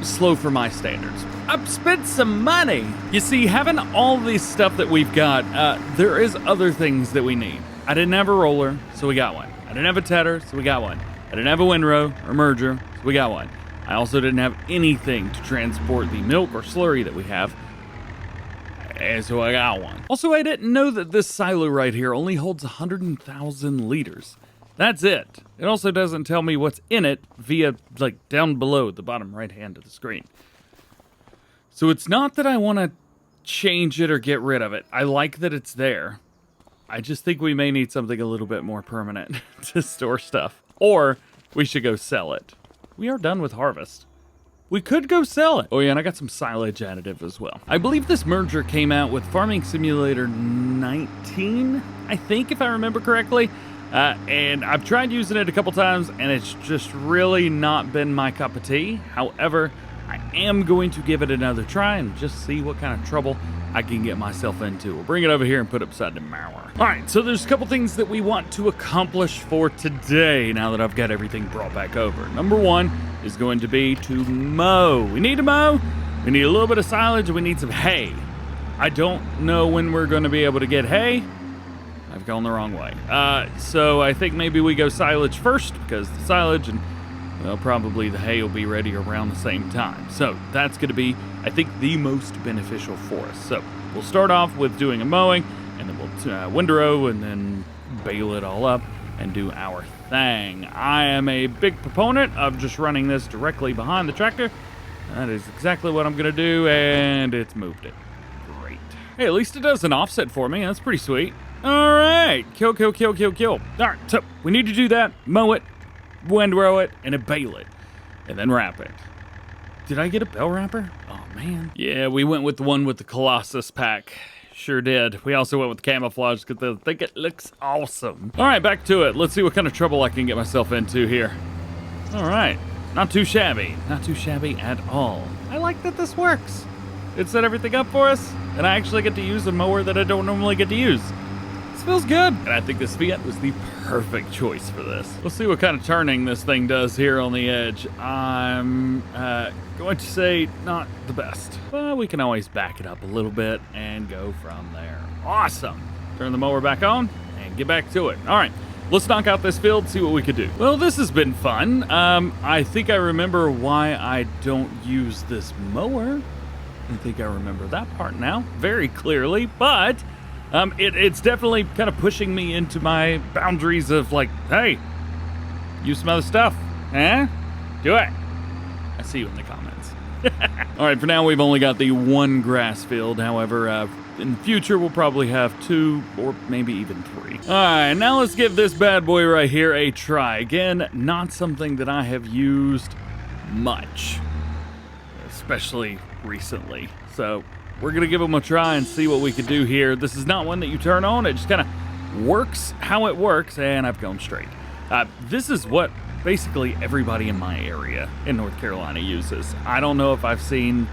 slow for my standards. I've spent some money. You see, having all this stuff that we've got, there is other things that we need. I didn't have a roller, so we got one. I didn't have a tedder, so we got one. I didn't have a windrow or merger, so we got one. I also didn't have anything to transport the milk or slurry that we have, and so I got one. Also, I didn't know that this silo right here only holds 100,000 liters. That's it. It also doesn't tell me what's in it via, like, down below at the bottom right hand of the screen. So it's not that I want to change it or get rid of it. I like that it's there. I just think we may need something a little bit more permanent to store stuff. Or we should go sell it. We are done with harvest. We could go sell it. Oh yeah, and I got some silage additive as well. I believe this merger came out with Farming Simulator 19, I think, if I remember correctly. And I've tried using it a couple times, and it's just really not been my cup of tea. However, I am going to give it another try and just see what kind of trouble I can get myself into. We'll bring it over here and put it beside the mower. All right, so there's a couple things that we want to accomplish for today now that I've got everything brought back over. Number 1 is going to be to mow. We need to mow. We need a little bit of silage, and we need some hay. I don't know when we're going to be able to get hay. I've gone the wrong way. So I think maybe we go silage first, because the silage and, well, probably the hay will be ready around the same time. So that's going to be, I think, the most beneficial for us. So we'll start off with doing a mowing, and then we'll windrow and then bale it all up and do our thing. I am a big proponent of just running this directly behind the tractor. That is exactly what I'm going to do, and it's moved it. Great. Hey, at least it does an offset for me. That's pretty sweet. All right, kill. All right, so we need to do that, mow it, windrow it, and then bale it, and then wrap it. Did I get a bale wrapper? Oh, man. Yeah, we went with the one with the Colossus pack. Sure did. We also went with camouflage because I think it looks awesome. All right, back to it. Let's see what kind of trouble I can get myself into here. All right, not too shabby. Not too shabby at all. I like that this works. It set everything up for us, and I actually get to use a mower that I don't normally get to use. This feels good. And I think this Fiat was the perfect choice for this. Let's see what kind of turning this thing does here on the edge. I'm going to say not the best, but we can always back it up a little bit and go from there. Awesome. Turn the mower back on and get back to it. All right, let's knock out this field, see what we could do. Well, this has been fun. I think I remember why I don't use this mower. I think I remember that part now very clearly, but it's definitely kind of pushing me into my boundaries of like, hey, use some other stuff, eh? Do it. I see you in the comments. All right, for now, we've only got the one grass field. However, in the future, we'll probably have 2 or maybe even 3. All right, now let's give this bad boy right here a try. Again, not something that I have used much, especially recently. So we're gonna give them a try and see what we can do here. This is not one that you turn on. It just kind of works how it works, and I've gone straight. This is what basically everybody in my area in North Carolina uses. I don't know if I've seen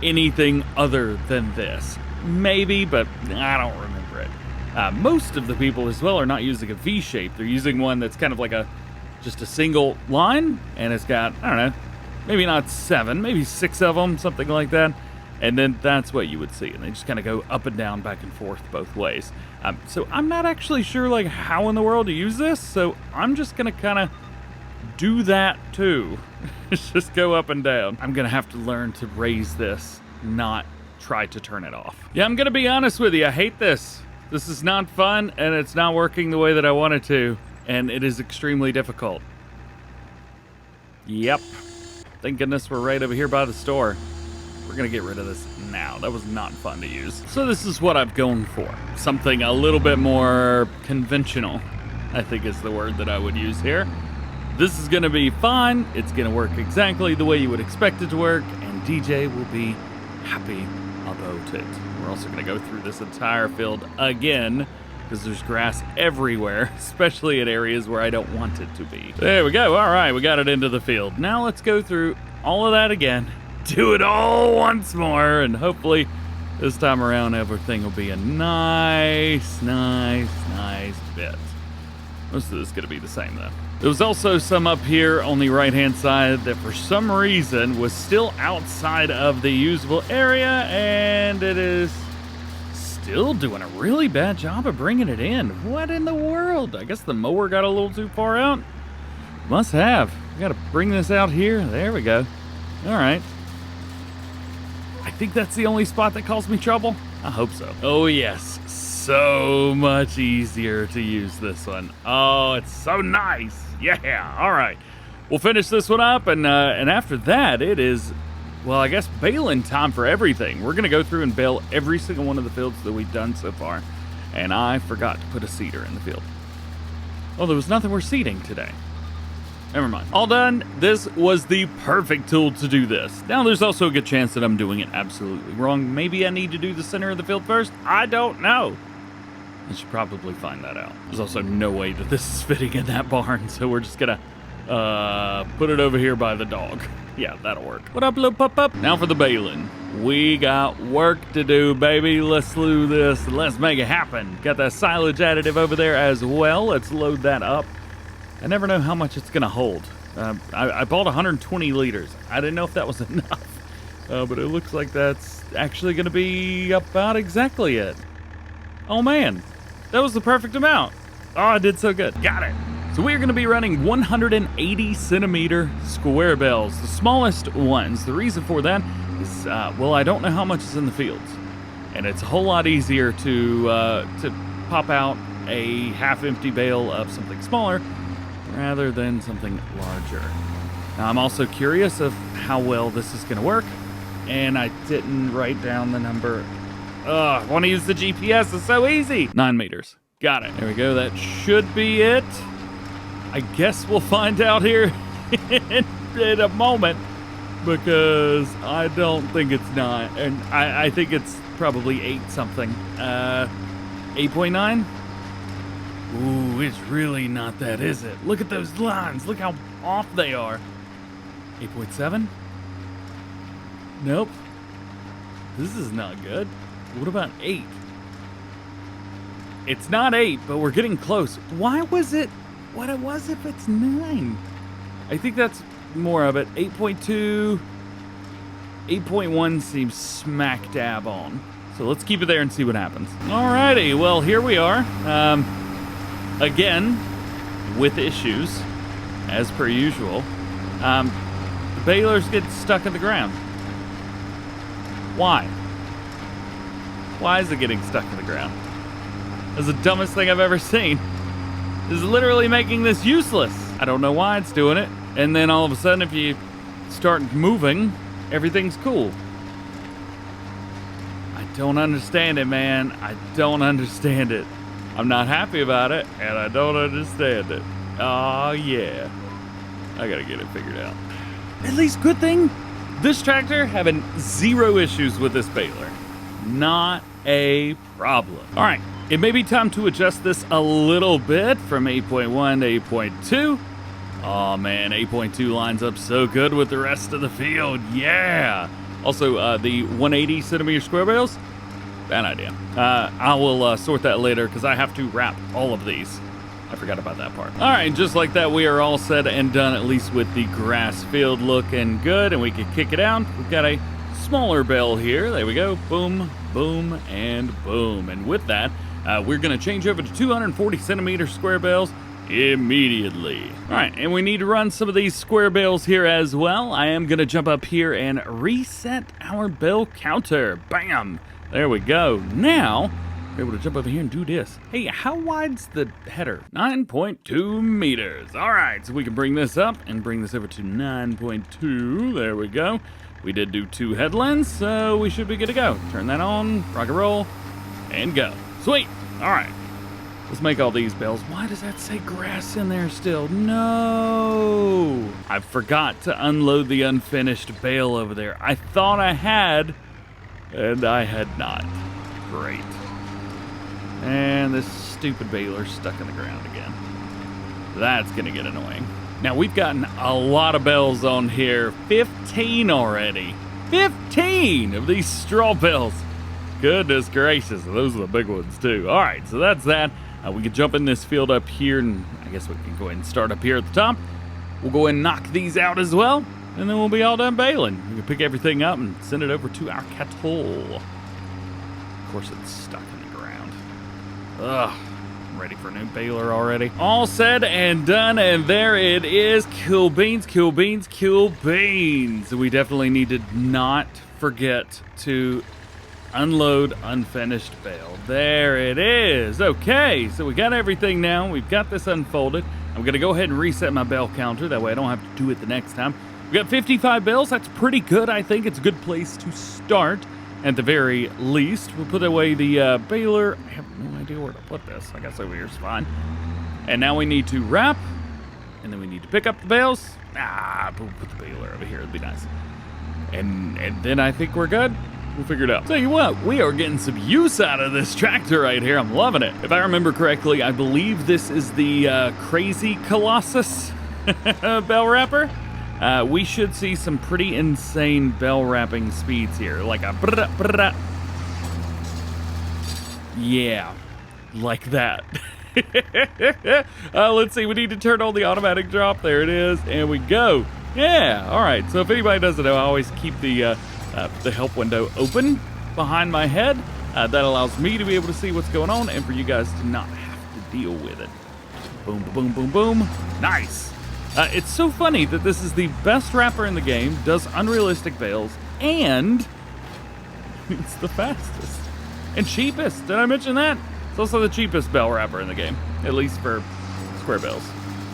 anything other than this. Maybe, but I don't remember it. Most of the people as well are not using a V shape. They're using one that's kind of like just a single line, and it's got, I don't know, maybe not 7, maybe 6 of them, something like that. And then that's what you would see. And they just kind of go up and down, back and forth both ways. So I'm not actually sure like how in the world to use this. So I'm just going to kind of do that too. Just go up and down. I'm going to have to learn to raise this, not try to turn it off. Yeah, I'm going to be honest with you. I hate this. This is not fun, and it's not working the way that I want it to. And it is extremely difficult. Yep. Thank goodness we're right over here by the store. We're gonna get rid of this now. That was not fun to use. So this is what I've gone for. Something a little bit more conventional, I think is the word that I would use here. This is gonna be fine. It's gonna work exactly the way you would expect it to work, and DJ will be happy about it. We're also gonna go through this entire field again, because there's grass everywhere, especially in areas where I don't want it to be. There we go. All right, we got it into the field. Now let's go through all of that again, do it all once more, and hopefully this time around everything will be a nice bit. Most of this is going to be the same though. There was also some up here on the right-hand side that for some reason was still outside of the usable area, and it is still doing a really bad job of bringing it in. What in the world? I guess the mower got a little too far out. Must have. We gotta bring this out here. There we go. All right. I think that's the only spot that caused me trouble. I hope so. Oh yes, so much easier to use this one. Oh, it's so nice. Yeah, all right. We'll finish this one up, and after that, it is, well, I guess baling time for everything. We're gonna go through and bale every single one of the fields that we've done so far. And I forgot to put a seeder in the field. Oh, there was nothing we're seeding today. Never mind. All done. This was the perfect tool to do this. Now, there's also a good chance that I'm doing it absolutely wrong. Maybe I need to do the center of the field first. I don't know. I should probably find that out. There's also no way that this is fitting in that barn, so we're just gonna put it over here by the dog. Yeah, that'll work. What up, little pup? Now for the baling. We got work to do, baby. Let's do this. Let's make it happen. Got that silage additive over there as well. Let's load that up. I never know how much it's going to hold. I bought 120 liters. I didn't know if that was enough. But it looks like that's actually going to be about exactly it. Oh, man. That was the perfect amount. Oh, I did so good. Got it. So we are going to be running 180 centimeter square bales, the smallest ones. The reason for that is, well, I don't know how much is in the fields. And it's a whole lot easier to pop out a half-empty bale of something smaller rather than something larger. Now, I'm also curious of how well this is going to work, and I didn't write down the number I want to use the GPS. It's so easy. 9 meters. Got it. There we go. That should be it. I guess we'll find out here in a moment, because I don't think it's 9. And I think it's probably 8 something. 8.9? Ooh, it's really not that, is it? Look at those lines. Look how off they are. 8.7? Nope. This is not good. What about 8? It's not 8, but we're getting close. Why was it what it was if it's 9? I think that's more of it. 8.2, 8.1 seems smack dab on. So let's keep it there and see what happens. Alrighty, well, here we are. Again, with issues, as per usual. The balers get stuck in the ground. Why? Why is it getting stuck in the ground? That's the dumbest thing I've ever seen. This is literally making this useless. I don't know why it's doing it. And then all of a sudden, if you start moving, everything's cool. I don't understand it, man. I don't understand it. I'm not happy about it, and I don't understand it. Oh, yeah. I gotta get it figured out. At least, good thing, this tractor having 0 issues with this baler. Not a problem. All right, it may be time to adjust this a little bit from 8.1 to 8.2. Oh man, 8.2 lines up so good with the rest of the field. Yeah. Also, the 180 centimeter square bales, bad idea. I will sort that later because I have to wrap all of these. I forgot about that part. All right, just like that, we are all set and done, at least with the grass field looking good, and we can kick it out. We've got a smaller bale here. There we go. Boom, boom, and boom. And with that, we're going to change over to 240 centimeter square bales immediately. All right, and we need to run some of these square bales here as well. I am going to jump up here and reset our bale counter. Bam! There we go. Now, we're able to jump over here and do this. Hey, how wide's the header? 9.2 meters. All right, so we can bring this up and bring this over to 9.2. There we go. We did do 2 headlands, so we should be good to go. Turn that on, rock and roll, and go. Sweet. All right. Let's make all these bales. Why does that say grass in there still? No! I forgot to unload the unfinished bale over there. I thought I had, and I had not. Great. And this stupid baler's stuck in the ground again. That's gonna get annoying. Now, we've gotten a lot of bales on here. 15 already. 15 of these straw bales. Goodness gracious, those are the big ones too. All right, so that's that. We can jump in this field up here, and I guess we can go ahead and start up here at the top. We'll go ahead and knock these out as well, and then we'll be all done baling. We can pick everything up and send it over to our cattle. Of course, it's stuck in the ground. Ugh, I'm ready for a new baler already. All said and done, and there it is. Kill beans, kill beans, kill beans. We definitely need to not forget to unload unfinished bale. There it is. Okay, so we got everything now. We've got this unfolded. I'm going to go ahead and reset my bale counter. That way I don't have to do it the next time. We got 55 bales. That's pretty good, I think. It's a good place to start at the very least. We'll put away the baler. I have no idea where to put this. I guess over here is fine. And now we need to wrap, and then we need to pick up the bales. We'll put the baler over here. It'd be nice. And then I think we're good. We'll figure it out. Tell you what, we are getting some use out of this tractor right here. I'm loving it. If I remember correctly, I believe this is the Crazy Colossus bell wrapper. We should see some pretty insane bell wrapping speeds here. Like a brrrr, brrrr. Yeah, like that. Let's see, we need to turn on the automatic drop. There it is, and we go. Yeah, all right. So if anybody doesn't know, I always keep the help window open behind my head. That allows me to be able to see what's going on and for you guys to not have to deal with it. Boom, boom, boom, boom. Nice. It's so funny that this is the best wrapper in the game, does unrealistic bales, and it's the fastest and cheapest. Did I mention that? It's also the cheapest bell wrapper in the game, at least for square bales.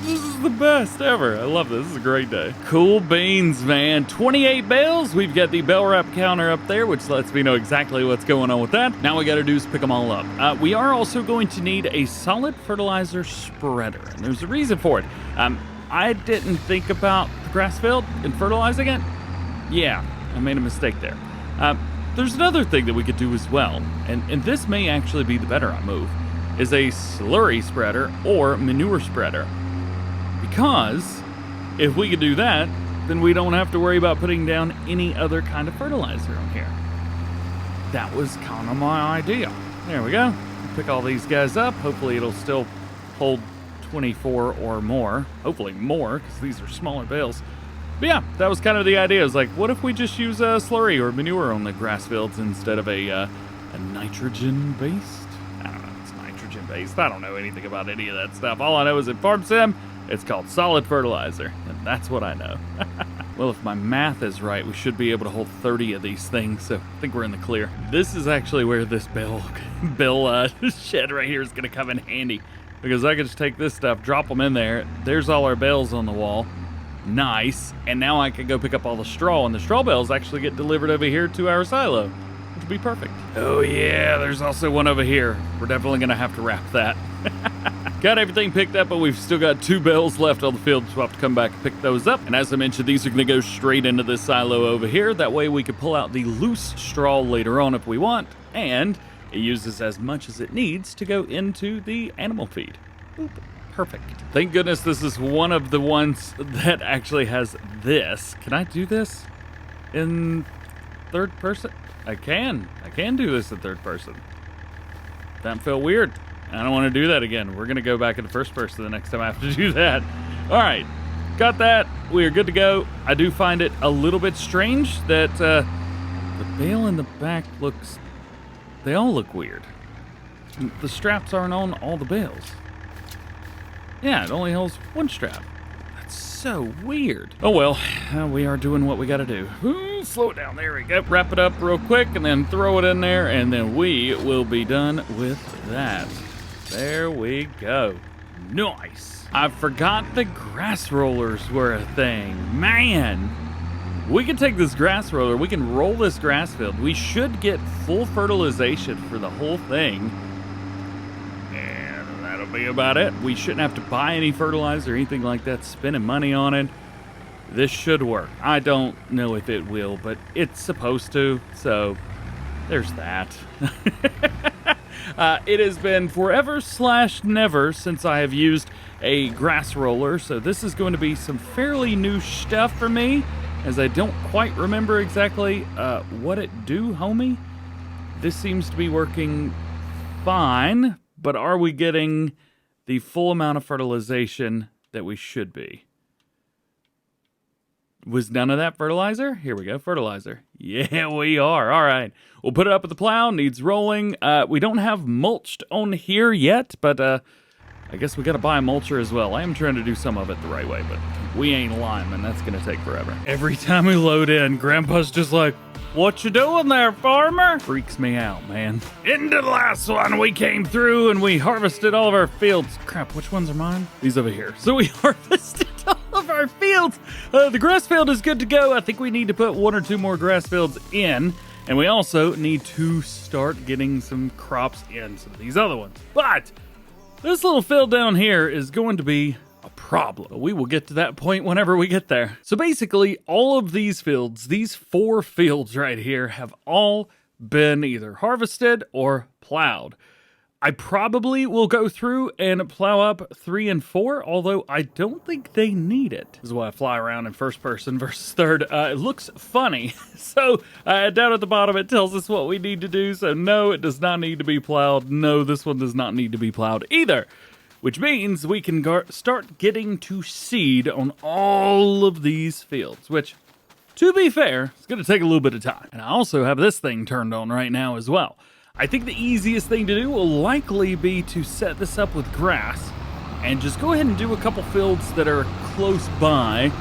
This is the best ever. I love this. This is a great day. Cool beans, man. 28 bales. We've got the bale wrap counter up there, which lets me know exactly what's going on with that. Now we got to do is pick them all up. We are also going to need a solid fertilizer spreader, and there's a reason for it. I didn't think about the grass field and fertilizing it. Yeah, I made a mistake there. There's another thing that we could do as well, and this may actually be the better move, is a slurry spreader or manure spreader. Because if we could do that, then we don't have to worry about putting down any other kind of fertilizer on here. That was kind of my idea. There we go. Pick all these guys up. Hopefully it'll still hold 24 or more. Hopefully more, because these are smaller bales. But yeah, that was kind of the idea. It was like, what if we just use a slurry or manure on the grass fields instead of a nitrogen-based? I don't know, it's nitrogen-based. I don't know anything about any of that stuff. All I know is in Farm Sim, it's called solid fertilizer, and that's what I know. Well, if my math is right, we should be able to hold 30 of these things, so I think we're in the clear. This is actually where this bale shed right here is going to come in handy, because I can just take this stuff, drop them in there. There's all our bales on the wall. Nice. And now I can go pick up all the straw, and the straw bales actually get delivered over here to our silo, which would be perfect. Oh yeah, there's also one over here. We're definitely going to have to wrap that. Got everything picked up, but we've still got 2 bales left on the field, so we'll have to come back and pick those up. And as I mentioned, these are going to go straight into this silo over here. That way we can pull out the loose straw later on if we want, and it uses as much as it needs to go into the animal feed. Oop. Perfect. Thank goodness this is one of the ones that actually has this. Can I do this in third person? I can do this in third person. That felt weird. I don't want to do that again. We're going to go back into first person the next time I have to do that. All right. Got that. We are good to go. I do find it a little bit strange that the bale in the back looks... They all look weird. The straps aren't on all the bales. Yeah, it only holds one strap. That's so weird. Oh well, we are doing what we gotta do. Ooh, slow it down, there we go. Wrap it up real quick and then throw it in there, and then we will be done with that. There we go. Nice. I forgot the grass rollers were a thing. Man, we can take this grass roller, we can roll this grass field. We should get full fertilization for the whole thing. Be about it. We shouldn't have to buy any fertilizer or anything like that, spending money on it. This should work. I don't know if it will, but it's supposed to, so there's that. It has been forever/never since I have used a grass roller, so this is going to be some fairly new stuff for me, as I don't quite remember exactly what it do, homie. This seems to be working fine. But are we getting the full amount of fertilization that we should be? Was none of that fertilizer? Here we go, fertilizer. Yeah, we are. All right. We'll put it up at the plow. Needs rolling. We don't have mulched on here yet, but I guess we got to buy a mulcher as well. I am trying to do some of it the right way, but we ain't linemen. That's going to take forever. Every time we load in, Grandpa's just like, "What you doing there, farmer?" Freaks me out, man. Into the last one, we came through and we harvested all of our fields. Crap, which ones are mine? These over here. So we harvested all of our fields. The grass field is good to go. I think we need to put 1 or 2 more grass fields in. And we also need to start getting some crops in some of these other ones. But this little field down here is going to be a problem. We will get to that point whenever we get there. So basically, all of these fields, these 4 fields right here, have all been either harvested or plowed. I probably will go through and plow up 3 and 4, although I don't think they need it. This is why I fly around in first person versus third. It looks funny. So down at the bottom, it tells us what we need to do. So no, it does not need to be plowed. No, this one does not need to be plowed either. Which means we can start getting to seed on all of these fields, which, to be fair, it's going to take a little bit of time. And I also have this thing turned on right now as well. I think the easiest thing to do will likely be to set this up with grass and just go ahead and do a couple fields that are close by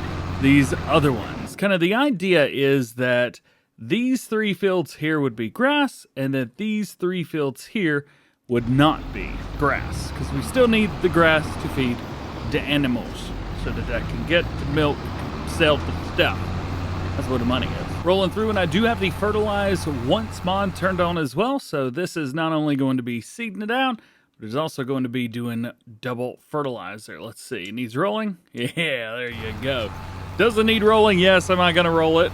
these other ones. Kind of the idea is that these 3 fields here would be grass, and that these 3 fields here would not be grass, because we still need the grass to feed the animals so that I can get the milk, sell the stuff. That's what the money is. Rolling through, and I do have the fertilize once mod turned on as well. So this is not only going to be seeding it out, but it's also going to be doing double fertilizer. Let's see, it needs rolling. Yeah, there you go. Does it need rolling? Yes. Am I going to roll it?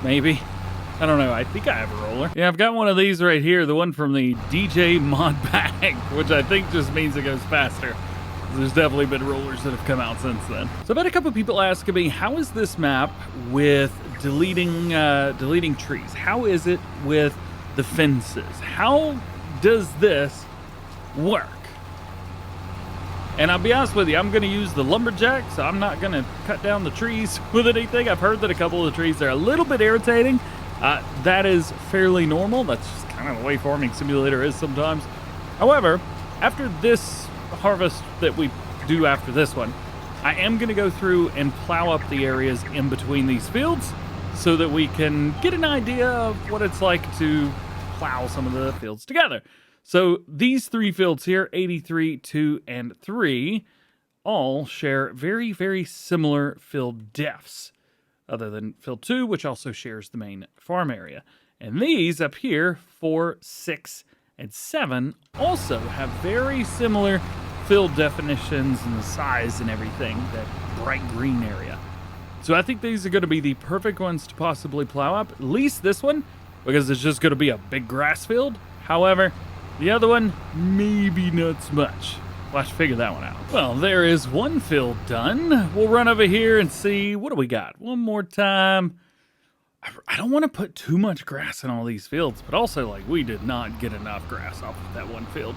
Maybe. I don't know. I think I have a roller. Yeah, I've got one of these right here, the one from the DJ mod pack, which I think just means it goes faster. There's definitely been rollers that have come out since then. So I've had a couple people asking me, how is this map with deleting trees? How is it with the fences? How does this work? And I'll be honest with you, I'm going to use the lumberjack, so I'm not going to cut down the trees with anything. I've heard that a couple of the trees are a little bit irritating. That is fairly normal. That's just kind of the way Farming Simulator is sometimes. However, after this harvest that we do after this one, I am going to go through and plow up the areas in between these fields so that we can get an idea of what it's like to plow some of the fields together. So these three fields here, 83, 2, and 3, all share very, very similar field depths, other than field 2, which also shares the main farm area. And these up here, 4, 6, and 7, also have very similar field definitions and the size and everything, that bright green area. So I think these are going to be the perfect ones to possibly plow up, at least this one, because it's just going to be a big grass field. However, the other one, maybe not so much. We'll have to figure that one out. Well, there is one field done. We'll run over here and see, what do we got? One more time. I don't want to put too much grass in all these fields, but also, like, we did not get enough grass off of that one field.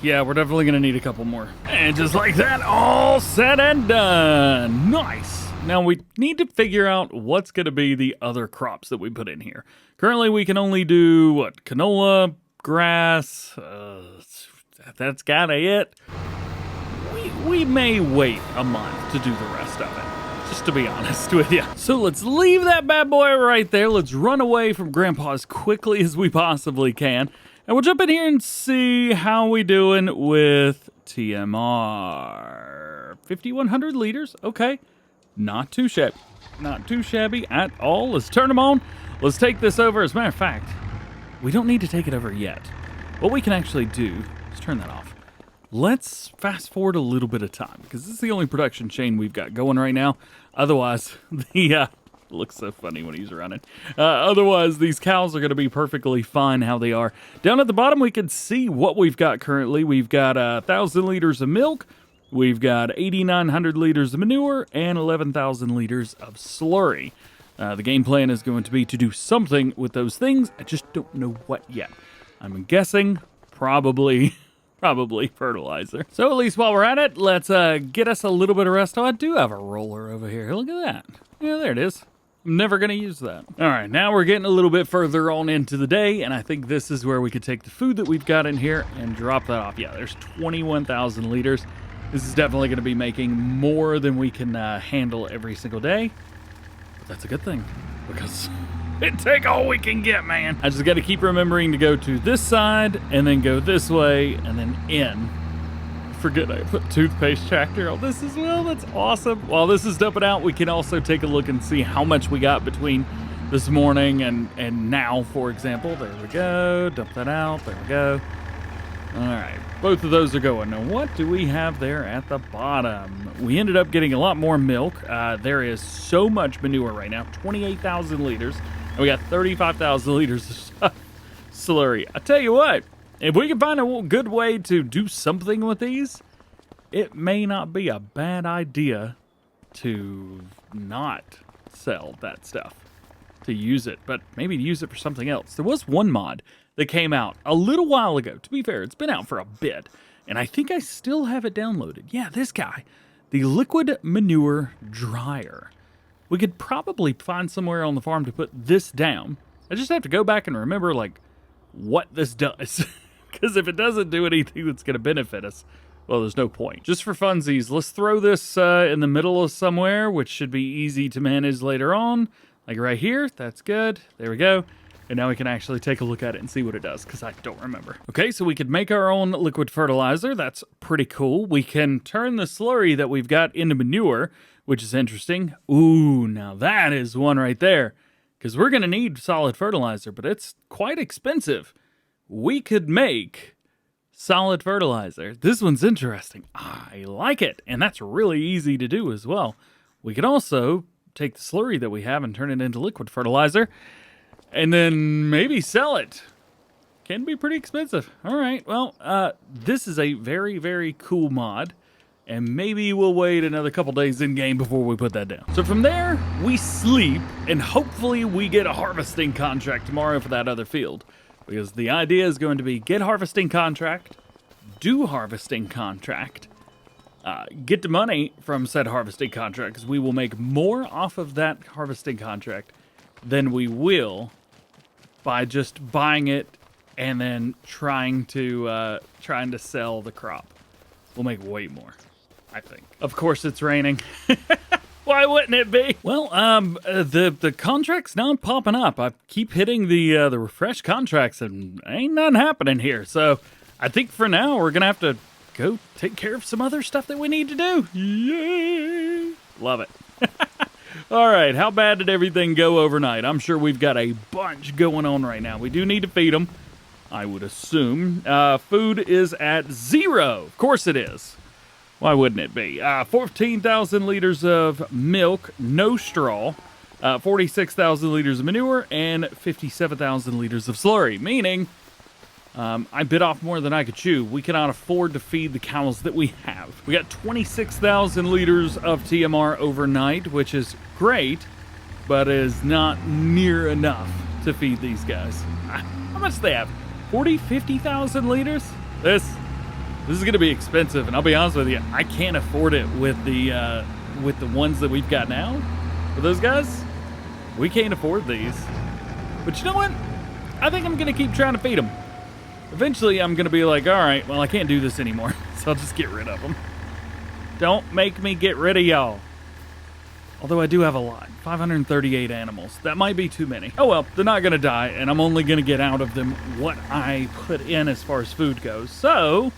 Yeah, we're definitely going to need a couple more. And just like that, all said and done. Nice. Now we need to figure out what's going to be the other crops that we put in here. Currently, we can only do, what, canola, grass, that's kind of it. We may wait a month to do the rest of it, just to be honest with you. So let's leave that bad boy right there. Let's run away from Grandpa as quickly as we possibly can. And we'll jump in here and see how we doing with TMR. 5,100 liters, okay. Not too shabby. Not too shabby at all. Let's turn them on. Let's take this over. As a matter of fact, we don't need to take it over yet. What we can actually do, let's turn that off. Let's fast forward a little bit of time, because this is the only production chain we've got going right now. Otherwise, the looks so funny when he's running. Otherwise, these cows are going to be perfectly fine how they are. Down at the bottom, we can see what we've got currently. We've got 1,000 liters of milk. We've got 8,900 liters of manure and 11,000 liters of slurry. The game plan is going to be to do something with those things. I just don't know what yet. I'm guessing probably fertilizer. So at least while we're at it, let's get us a little bit of rest. Oh, I do have a roller over here. Look at that. Yeah, there it is. I'm never going to use that. All right, now we're getting a little bit further on into the day, and I think this is where we could take the food that we've got in here and drop that off. Yeah, there's 21,000 liters. This is definitely going to be making more than we can handle every single day. But that's a good thing, because it take all we can get, man. I just got to keep remembering to go to this side, and then go this way, and then in. Forget I put toothpaste tractor on this as well. That's awesome. While this is dumping out, we can also take a look and see how much we got between this morning and now, for example. There we go. Dump that out. There we go. All right. Both of those are going. Now, what do we have there at the bottom? We ended up getting a lot more milk. There is so much manure right now. 28,000 liters. And we got 35,000 liters of slurry. I tell you what. If we can find a good way to do something with these, it may not be a bad idea to not sell that stuff, to use it, but maybe to use it for something else. There was one mod that came out a little while ago. To be fair, it's been out for a bit, and I think I still have it downloaded. Yeah, this guy, the liquid manure dryer. We could probably find somewhere on the farm to put this down. I just have to go back and remember, like, what this does. Because if it doesn't do anything that's going to benefit us, well, there's no point. Just for funsies, let's throw this in the middle of somewhere, which should be easy to manage later on. Like right here, that's good. There we go. And now we can actually take a look at it and see what it does, because I don't remember. Okay, so we could make our own liquid fertilizer. That's pretty cool. We can turn the slurry that we've got into manure, which is interesting. Ooh, now that is one right there. Because we're going to need solid fertilizer, but it's quite expensive. We could make solid fertilizer. This one's interesting. I like it. And that's really easy to do as well. We could also take the slurry that we have and turn it into liquid fertilizer. And then maybe sell it. Can be pretty expensive. All right, well, this is a very, very cool mod. And maybe we'll wait another couple days in game before we put that down. So from there, we sleep, and hopefully we get a harvesting contract tomorrow for that other field. Because the idea is going to be get harvesting contract, do harvesting contract, get the money from said harvesting contract, because we will make more off of that harvesting contract than we will by just buying it and then trying to sell the crop. We'll make way more, I think. Of course it's raining. Why wouldn't it be? Well, the contract's not popping up. I keep hitting the refresh contracts and ain't nothing happening here. So I think for now we're gonna have to go take care of some other stuff that we need to do. Yay! Love it. All right, how bad did everything go overnight? I'm sure we've got a bunch going on right now. We do need to feed them, I would assume. Food is at 0. Of course it is. Why wouldn't it be? 14,000 liters of milk, no straw, 46,000 liters of manure, and 57,000 liters of slurry. Meaning, I bit off more than I could chew. We cannot afford to feed the cows that we have. We got 26,000 liters of TMR overnight, which is great, but is not near enough to feed these guys. How much do they have? 40, 50,000 liters? This is going to be expensive, and I'll be honest with you, I can't afford it with the ones that we've got now. For those guys, we can't afford these. But you know what? I think I'm going to keep trying to feed them. Eventually, I'm going to be like, all right, well, I can't do this anymore, so I'll just get rid of them. Don't make me get rid of y'all. Although I do have a lot, 538 animals. That might be too many. Oh well, they're not going to die, and I'm only going to get out of them what I put in as far as food goes. So,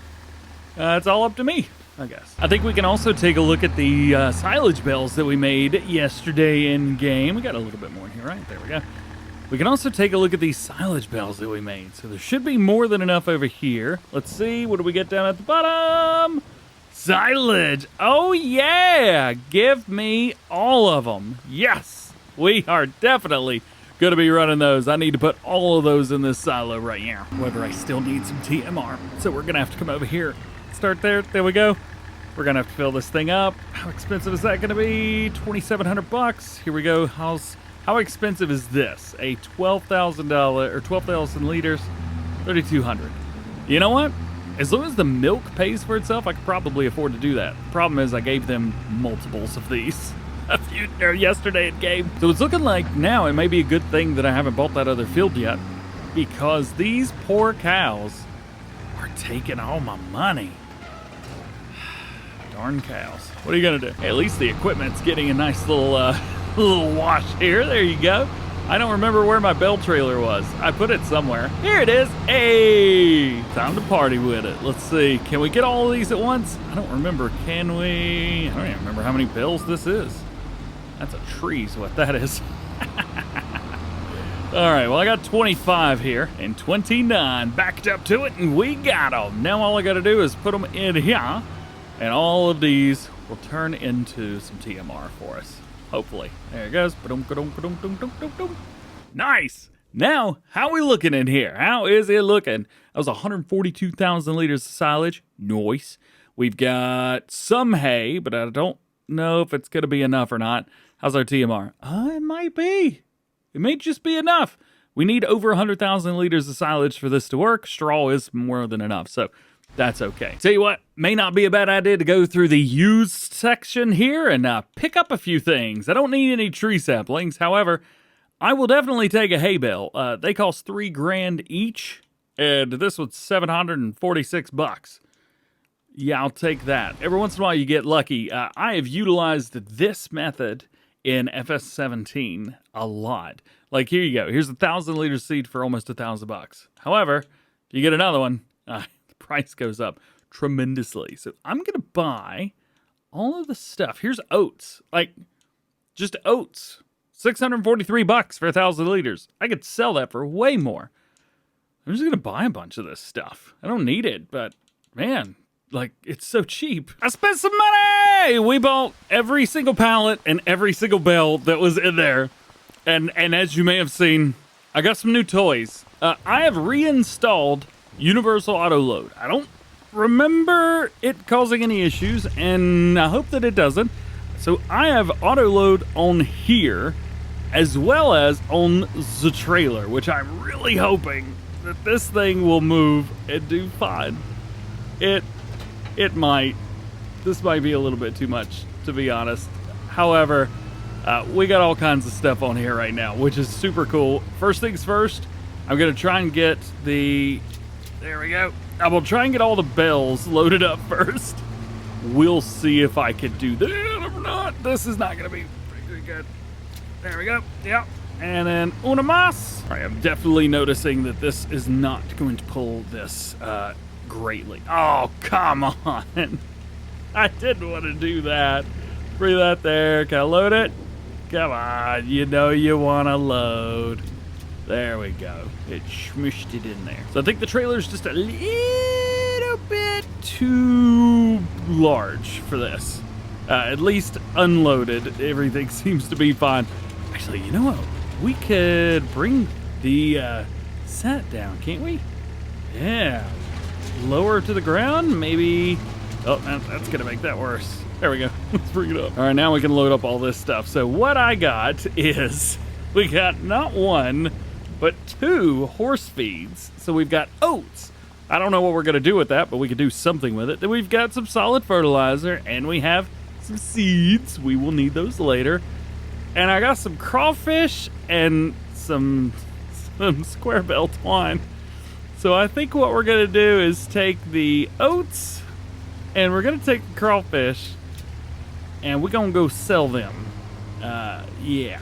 it's all up to me, I guess. I think we can also take a look at the silage bales that we made yesterday in game. We got a little bit more in here, right? There we go. We can also take a look at these silage bales that we made. So there should be more than enough over here. Let's see, what do we get down at the bottom? Silage. Oh yeah, give me all of them. Yes, we are definitely going to be running those. I need to put all of those in this silo right now. However, I still need some TMR. So we're going to have to come over here. Start there. There we go. We're going to have to fill this thing up. How expensive is that going to be? 2,700 bucks. Here we go. How expensive is this? A $12,000 or 12,000 liters, 3,200. You know what? As long as the milk pays for itself, I could probably afford to do that. The problem is I gave them multiples of these yesterday in game. So it's looking like now it may be a good thing that I haven't bought that other field yet, because these poor cows are taking all my money. Darn cows. What are you gonna do? Hey, at least the equipment's getting a nice little wash here. There you go. I don't remember where my bell trailer was. I put it somewhere. Here it is. Hey, time to party with it. Let's see. Can we get all of these at once? I don't remember. Can we? I don't even remember how many bells this is. That's a tree is what that is. All right, well, I got 25 here and 29 backed up to it, and we got them. Now all I got to do is put them in here, and all of these will turn into some TMR for us. Hopefully. There it goes. Nice. Now, how are we looking in here? How is it looking? That was 142,000 liters of silage. Nice. We've got some hay, but I don't know if it's going to be enough or not. How's our TMR? It might be. It may just be enough. We need over 100,000 liters of silage for this to work. Straw is more than enough, so that's okay. Tell you what, may not be a bad idea to go through the used section here and pick up a few things. I don't need any tree saplings. However, I will definitely take a hay bale. They cost $3,000 each, and this was 746 bucks. Yeah, I'll take that. Every once in a while you get lucky. I have utilized this method in FS17 a lot. Like, here you go. Here's a 1,000-liter seed for almost $1,000. However, if you get another one, the price goes up tremendously. So I'm going to buy all of the stuff. Here's oats. Like, just oats. $643 for 1,000 liters. I could sell that for way more. I'm just going to buy a bunch of this stuff. I don't need it, but man, like, it's so cheap. I spent some money! We bought every single pallet and every single bale that was in there. And as you may have seen, I got some new toys. I have reinstalled Universal Auto Load. I don't remember it causing any issues, and I hope that it doesn't. So I have auto load on here, as well as on the trailer, which I'm really hoping that this thing will move and do fine. It might. This might be a little bit too much, to be honest. However, we got all kinds of stuff on here right now, which is super cool. First things first, I'm going to try and get the... There we go. I will try and get all the bells loaded up first. We'll see if I can do that or not. This is not going to be very good. There we go. Yep. And then una más. All right, I'm definitely noticing that this is not going to pull this greatly. Oh, come on. I didn't want to do that. Bring that there. Can I load it? Come on. You know you want to load. There we go. It smushed it in there. So I think the trailer's just a little bit too large for this. At least unloaded, everything seems to be fine. Actually, you know what? We could bring the set down, can't we? Yeah. Lower to the ground, maybe. Oh, that's gonna make that worse. There we go. Let's bring it up. All right, now we can load up all this stuff. So what I got is, we got not one, but 2 horse feeds. So we've got oats. I don't know what we're gonna do with that, but we could do something with it. Then we've got some solid fertilizer, and we have some seeds. We will need those later. And I got some crawfish and some square bell twine. So I think what we're gonna do is take the oats, and we're gonna take the crawfish, and we're gonna go sell them. Yeah.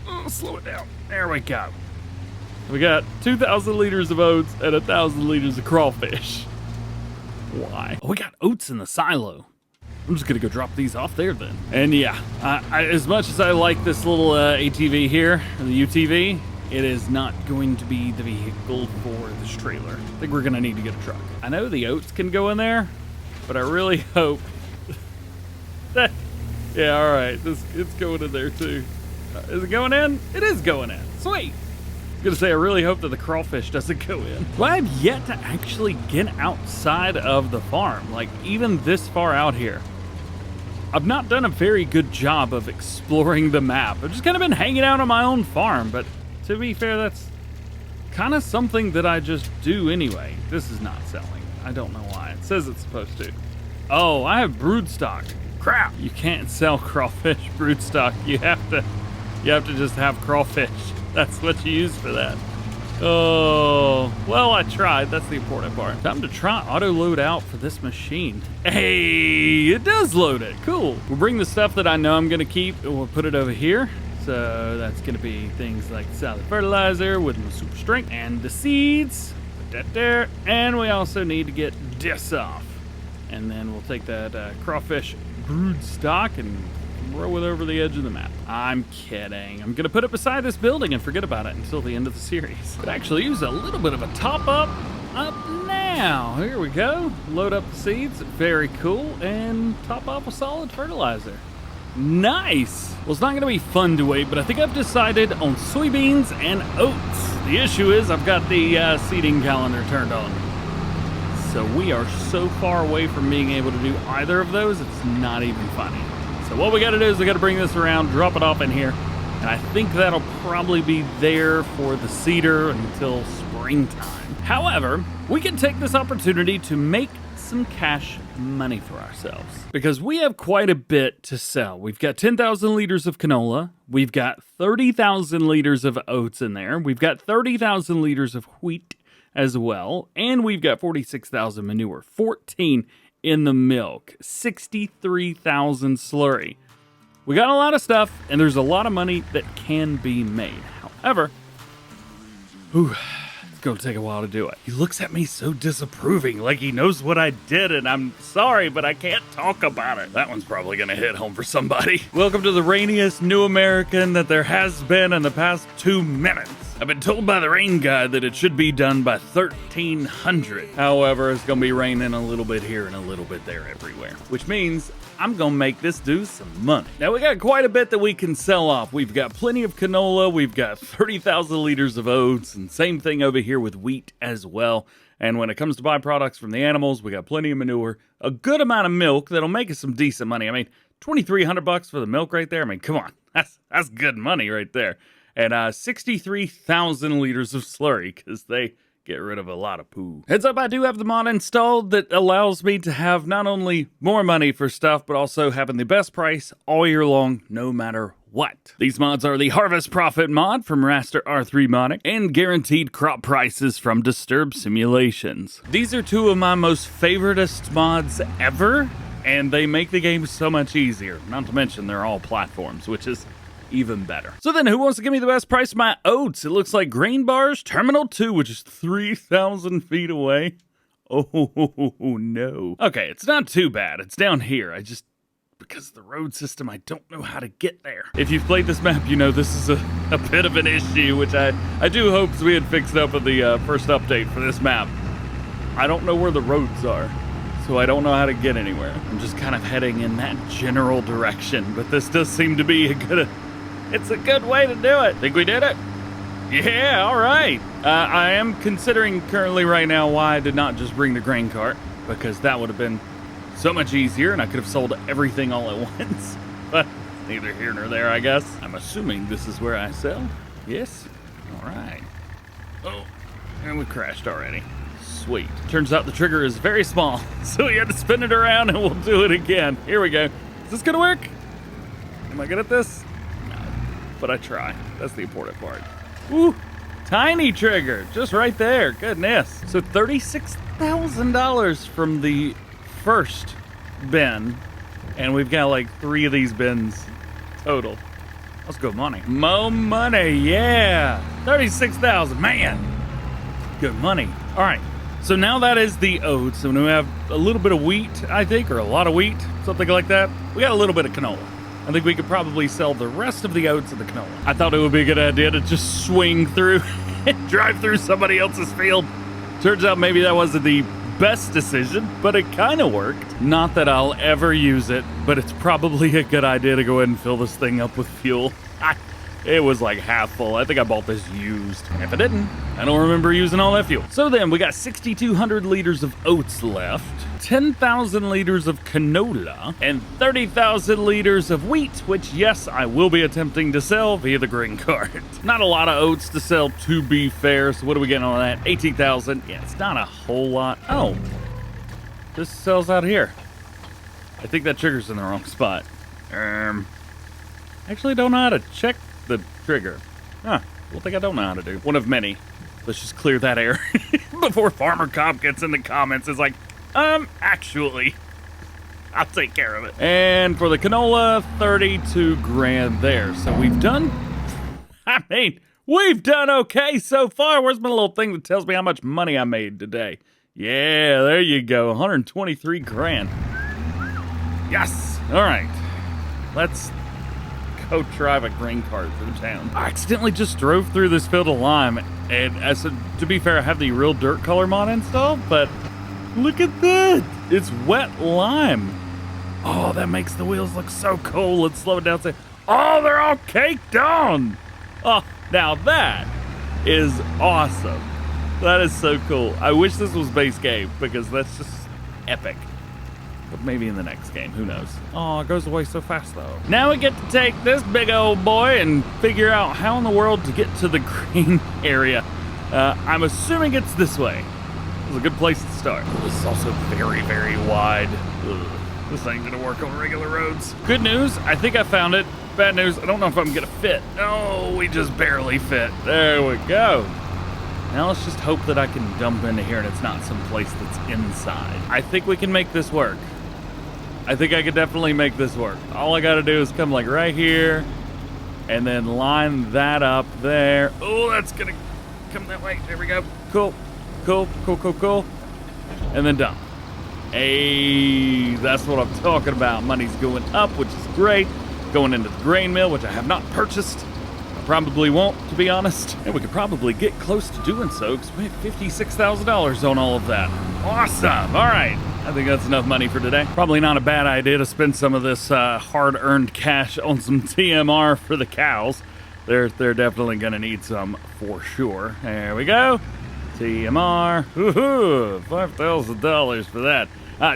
Oh, slow it down. There we go. We got 2,000 liters of oats and 1,000 liters of crawfish. Why? Oh, we got oats in the silo. I'm just gonna go drop these off there then. And yeah, as much as I like this little ATV here, or the UTV, it is not going to be the vehicle for this trailer. I think we're gonna need to get a truck. I know the oats can go in there, but I really hope that, yeah, all right, it's going in there too. Is it going in? It is going in. Sweet. I was gonna say, I really hope that the crawfish doesn't go in. Well, I have yet to actually get outside of the farm, like even this far out here. I've not done a very good job of exploring the map. I've just kind of been hanging out on my own farm, but to be fair, that's kind of something that I just do anyway. This is not selling. I don't know why. It says it's supposed to. Oh, I have brood stock. Crap! You can't sell crawfish brood stock. You have to just have crawfish. That's what you use for that. Oh, well, I tried. That's the important part. Time to try auto load out for this machine. Hey, it does load it. Cool. We'll bring the stuff that I know I'm going to keep and we'll put it over here. So that's going to be things like solid fertilizer with my super strength and the seeds. Put that there. And we also need to get this off. And then we'll take that crawfish brood stock and throw it over the edge of the map. I'm kidding. I'm going to put it beside this building and forget about it until the end of the series. Could actually use a little bit of a top up now. Here we go. Load up the seeds. Very cool. And top off with solid fertilizer. Nice. Well, it's not going to be fun to wait, but I think I've decided on soybeans and oats. The issue is I've got the seeding calendar turned on. So we are so far away from being able to do either of those, it's not even funny. So what we got to do is we got to bring this around, drop it off in here, and I think that'll probably be there for the cedar until springtime. However, we can take this opportunity to make some cash money for ourselves because we have quite a bit to sell. We've got 10,000 liters of canola. We've got 30,000 liters of oats in there. We've got 30,000 liters of wheat as well. And we've got 46,000 manure, 14 in the milk, 63,000 slurry. We got a lot of stuff, and there's a lot of money that can be made. However, it's gonna take a while to do it. He looks at me so disapproving, like he knows what I did, and I'm sorry, but I can't talk about it. That one's probably gonna hit home for somebody. Welcome to the rainiest New American that there has been in the past 2 minutes. I've been told by the rain guy that it should be done by 1300. However, it's gonna be raining a little bit here and a little bit there everywhere, which means I'm gonna make this do some money. Now we got quite a bit that we can sell off. We've got plenty of canola, we've got 30,000 liters of oats, and same thing over here with wheat as well. And when it comes to byproducts from the animals, we got plenty of manure, a good amount of milk that'll make us some decent money. I mean, $2,300 for the milk right there. I mean, come on, that's good money right there. And 63,000 liters of slurry, because they get rid of a lot of poo. Heads up, I do have the mod installed that allows me to have not only more money for stuff, but also having the best price all year long, no matter what. These mods are the Harvest Profit mod from Raster R3 Modding and Guaranteed Crop Prices from Disturb Simulations. These are two of my most favoritist mods ever, and they make the game so much easier. Not to mention they're all platforms, which is even better. So then who wants to give me the best price of my oats? It looks like Grain Bars Terminal 2, which is 3,000 feet away. Oh no. Okay, it's not too bad. It's down here. Because of the road system, I don't know how to get there. If you've played this map, you know this is a bit of an issue, which I do hope we had fixed up in the first update for this map. I don't know where the roads are, so I don't know how to get anywhere. I'm just kind of heading in that general direction, but this does seem to be it's a good way to do it. Think we did it? Yeah, all right. I am considering currently right now why I did not just bring the grain cart, because that would have been so much easier and I could have sold everything all at once. But neither here nor there, I guess. I'm assuming this is where I sell. Yes? All right. Oh, and we crashed already. Sweet. Turns out the trigger is very small, so we had to spin it around and we'll do it again. Here we go. Is this gonna work? Am I good at this? But I try. That's the important part. Ooh, tiny trigger, just right there. Goodness. So $36,000 from the first bin, and we've got like 3 of these bins total. Let's go money. Mo money, yeah. 36,000, man. Good money. All right. So now that is the oats, and we have a little bit of wheat, I think, or a lot of wheat, something like that. We got a little bit of canola. I think we could probably sell the rest of the oats and the canola. I thought it would be a good idea to just swing through and drive through somebody else's field. Turns out maybe that wasn't the best decision, but it kind of worked. Not that I'll ever use it, but it's probably a good idea to go ahead and fill this thing up with fuel. It was like half full. I think I bought this used. If I didn't, I don't remember using all that fuel. So then we got 6,200 liters of oats left, 10,000 liters of canola, and 30,000 liters of wheat, which, yes, I will be attempting to sell via the grain cart. Not a lot of oats to sell, to be fair, so what are we getting on that? 18,000. Yeah, it's not a whole lot. Oh, this sells out here. I think that trigger's in the wrong spot. Actually don't know how to check the trigger. Huh, one thing I don't know how to do. One of many. Let's just clear that air before Farmer Cop gets in the comments. It's like, actually, I'll take care of it. And for the canola, 32 grand there. So we've done, we've done okay so far. Where's my little thing that tells me how much money I made today? Yeah, there you go, 123 grand. Yes, all right. Let's go drive a grain cart through town. I accidentally just drove through this field of lime, and to be fair, I have the real dirt color mod installed, but look at that. It's wet lime. Oh, that makes the wheels look so cool. Let's slow it down and say, oh, they're all caked on. Oh, now that is awesome. That is so cool. I wish this was base game because that's just epic. But maybe in the next game, who knows? Oh, it goes away so fast though. Now we get to take this big old boy and figure out how in the world to get to the green area. I'm assuming it's this way. It's a good place to start. This is also very, very wide. Ugh. This ain't gonna work on regular roads. Good news, I think I found it. Bad news, I don't know if I'm gonna fit. No, we just barely fit. There we go. Now let's just hope that I can dump into here and it's not some place that's inside. I think we can make this work. I think I could definitely make this work. All I gotta do is come like right here and then line that up there. Oh, that's gonna come that way. There we go. Cool. And then done. Hey, that's what I'm talking about. Money's going up, which is great. Going into the grain mill, which I have not purchased. I probably won't, to be honest. And we could probably get close to doing so because we have $56,000 on all of that. Awesome. All right. I think that's enough money for today. Probably not a bad idea to spend some of this hard-earned cash on some TMR for the cows. They're definitely going to need some for sure. There we go. TMR. Woohoo! $5,000 for that.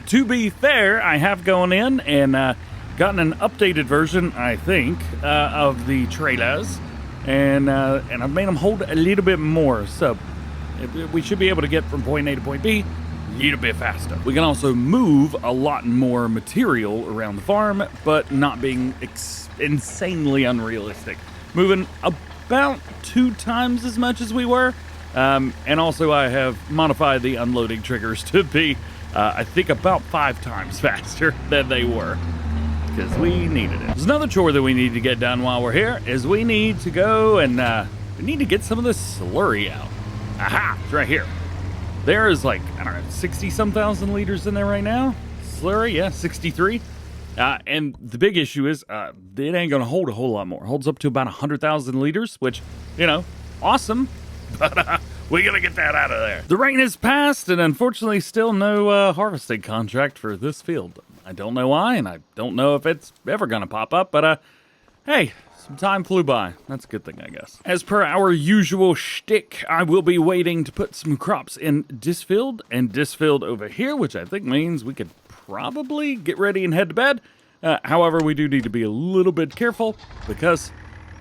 To be fair, I have gone in and gotten an updated version, I think, of the trailers. And I've made them hold a little bit more. So we should be able to get from point A to point B a little bit faster. We can also move a lot more material around the farm, but not being insanely unrealistic. Moving about 2 times as much as we were. And also I have modified the unloading triggers to be, I think, about 5 times faster than they were. Because we needed it. There's another chore that we need to get done while we're here, is we need to go and we need to get some of this slurry out. Aha, it's right here. There is like, I don't know, 60-some thousand liters in there right now. Slurry, yeah, 63. And the big issue is it ain't gonna hold a whole lot more. It holds up to about 100,000 liters, which, you know, awesome. But we gotta get that out of there. The rain has passed, and unfortunately still no harvesting contract for this field. I don't know why, and I don't know if it's ever gonna pop up, but hey, some time flew by. That's a good thing, I guess. As per our usual shtick, I will be waiting to put some crops in this field and this field over here, which I think means we could probably get ready and head to bed. However, we do need to be a little bit careful because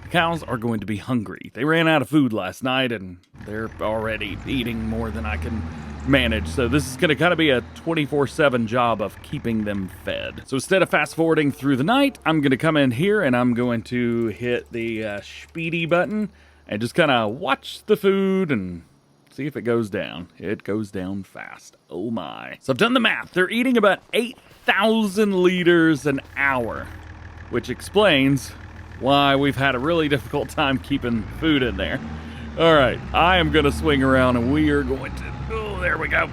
the cows are going to be hungry. They ran out of food last night, and they're already eating more than I can manage. So this is going to kind of be a 24/7 job of keeping them fed. So instead of fast forwarding through the night, I'm going to come in here and I'm going to hit the speedy button and just kind of watch the food and see if it goes down. It goes down fast. Oh my. So I've done the math. They're eating about 8,000 liters an hour, which explains why we've had a really difficult time keeping food in there. All right, I am going to swing around and we are going to, oh, there we go.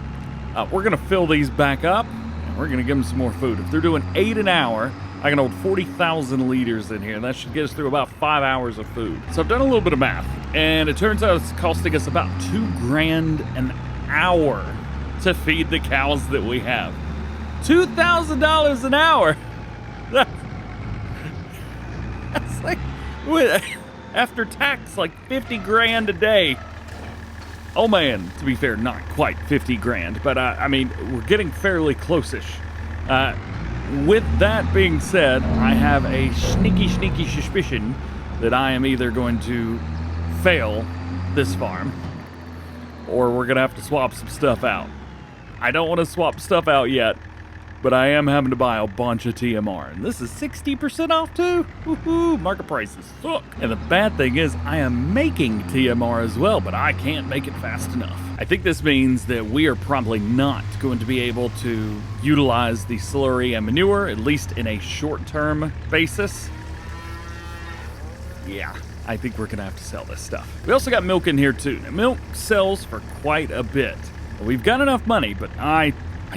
We're going to fill these back up and we're going to give them some more food. If they're doing 8 an hour, I can hold 40,000 liters in here, and that should get us through about 5 hours of food. So I've done a little bit of math, and it turns out it's costing us about $2,000 an hour to feed the cows that we have. $2,000 an hour. That's like, after tax, like 50 grand a day. Oh man, to be fair, not quite 50 grand, but I mean, we're getting fairly close-ish. With that being said, I have a sneaky suspicion that I am either going to fail this farm or we're going to have to swap some stuff out. I don't want to swap stuff out yet, but I am having to buy a bunch of TMR. And this is 60% off too. Woohoo, market prices suck. And the bad thing is I am making TMR as well, but I can't make it fast enough. I think this means that we are probably not going to be able to utilize the slurry and manure, at least in a short-term basis. Yeah, I think we're gonna have to sell this stuff. We also got milk in here too. Now, milk sells for quite a bit. We've got enough money, but I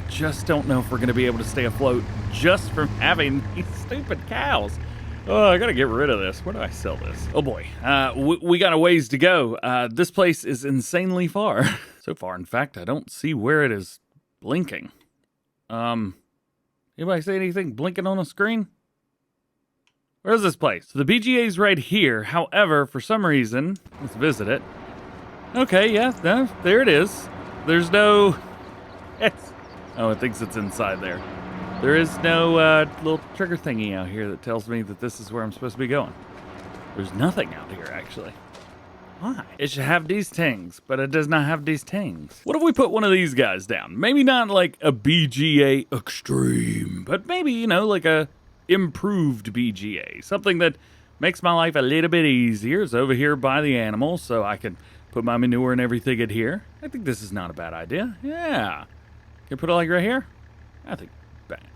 just don't know if we're going to be able to stay afloat just from having these stupid cows. Oh, I got to get rid of this. Where do I sell this? Oh boy, we got a ways to go. This place is insanely far. So far, in fact, I don't see where it is blinking. Anybody say anything blinking on the screen? Where's this place? So the BGA's right here. However, for some reason, let's visit it. Okay, yeah, no, there it is. There's no... Oh, it thinks it's inside there. There is no little trigger thingy out here that tells me that this is where I'm supposed to be going. There's nothing out here, actually. Why? It should have these things, but it does not have these things. What if we put one of these guys down? Maybe not like a BGA Extreme, but maybe, you know, like a improved BGA. Something that makes my life a little bit easier. It's over here by the animals, so I can put my manure and everything in here. I think this is not a bad idea. Yeah. Can I put it like right here? I think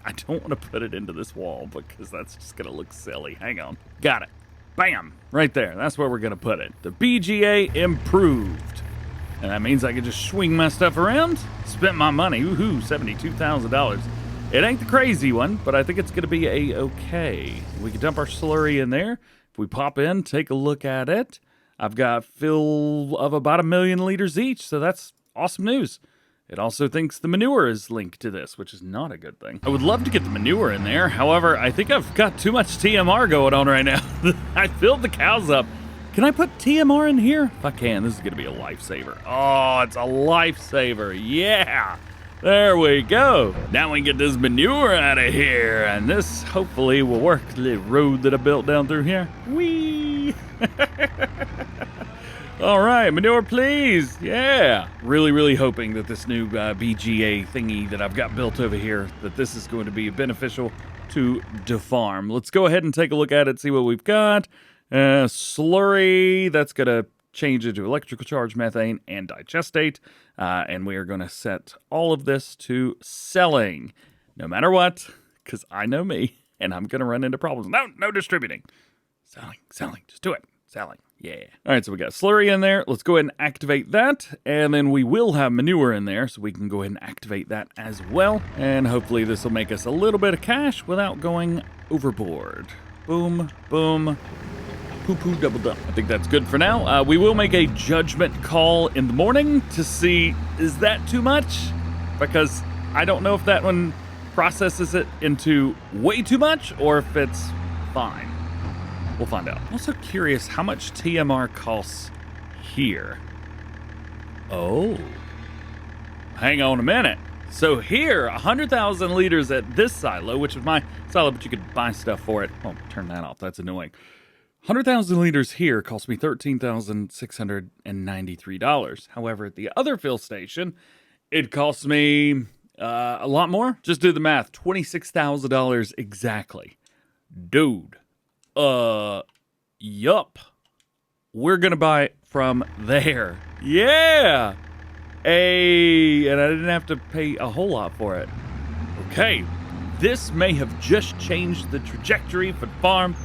I don't want to put it into this wall because that's just going to look silly. Hang on. Got it. Bam! Right there. That's where we're going to put it. The BGA improved. And that means I can just swing my stuff around. Spent my money. Woohoo, $72,000. It ain't the crazy one, but I think it's going to be a-okay. We can dump our slurry in there. If we pop in, take a look at it. I've got fill of about 1 million liters each, so that's awesome news. It also thinks the manure is linked to this, which is not a good thing. I would love to get the manure in there. However, I think I've got too much TMR going on right now. I filled the cows up. Can I put TMR in here? If I can, this is going to be a lifesaver. Oh, it's a lifesaver. Yeah. There we go. Now we can get this manure out of here. And this hopefully will work. The little road that I built down through here. Whee! All right, manure, please. Yeah. Really, really hoping that this new BGA thingy that I've got built over here, that this is going to be beneficial to the farm. Let's go ahead and take a look at it, see what we've got. Slurry, that's going to change it to electrical charge, methane, and digestate. And we are going to set all of this to selling, no matter what, because I know me, and I'm going to run into problems. No distributing. Selling, just do it. Selling. Yeah. All right, so we got slurry in there. Let's go ahead and activate that. And then we will have manure in there, so we can go ahead and activate that as well. And hopefully this will make us a little bit of cash without going overboard. Boom, boom, poo-poo, double dump. I think that's good for now. We will make a judgment call in the morning to see, is that too much? Because I don't know if that one processes it into way too much or if it's fine. We'll find out. I'm also curious how much TMR costs here. Oh. Hang on a minute. So here, 100,000 liters at this silo, which is my silo, but you could buy stuff for it. Oh, turn that off. That's annoying. 100,000 liters here cost me $13,693. However, at the other fill station, it costs me a lot more. Just do the math. $26,000 exactly. Dude. Yup. We're gonna buy from there. Yeah! And I didn't have to pay a whole lot for it. Okay. This may have just changed the trajectory for the farm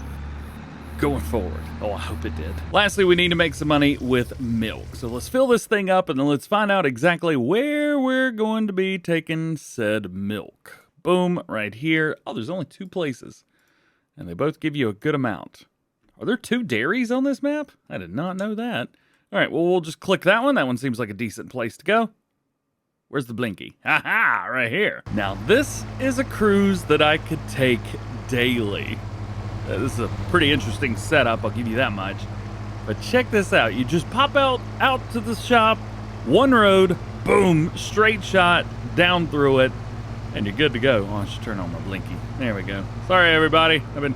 going forward. Oh, I hope it did. Lastly, we need to make some money with milk. So let's fill this thing up and then let's find out exactly where we're going to be taking said milk. Boom, right here. Oh, there's only 2 places. And they both give you a good amount. Are there 2 dairies on this map? I did not know that. All right, well, we'll just click that one. That one seems like a decent place to go. Where's the blinky? Ha-ha, right here. Now, this is a cruise that I could take daily. This is a pretty interesting setup, I'll give you that much. But check this out. You just pop out to the shop, one road, boom, straight shot, down through it, and you're good to go. Oh, I should turn on my blinky. There we go. Sorry, everybody. I've been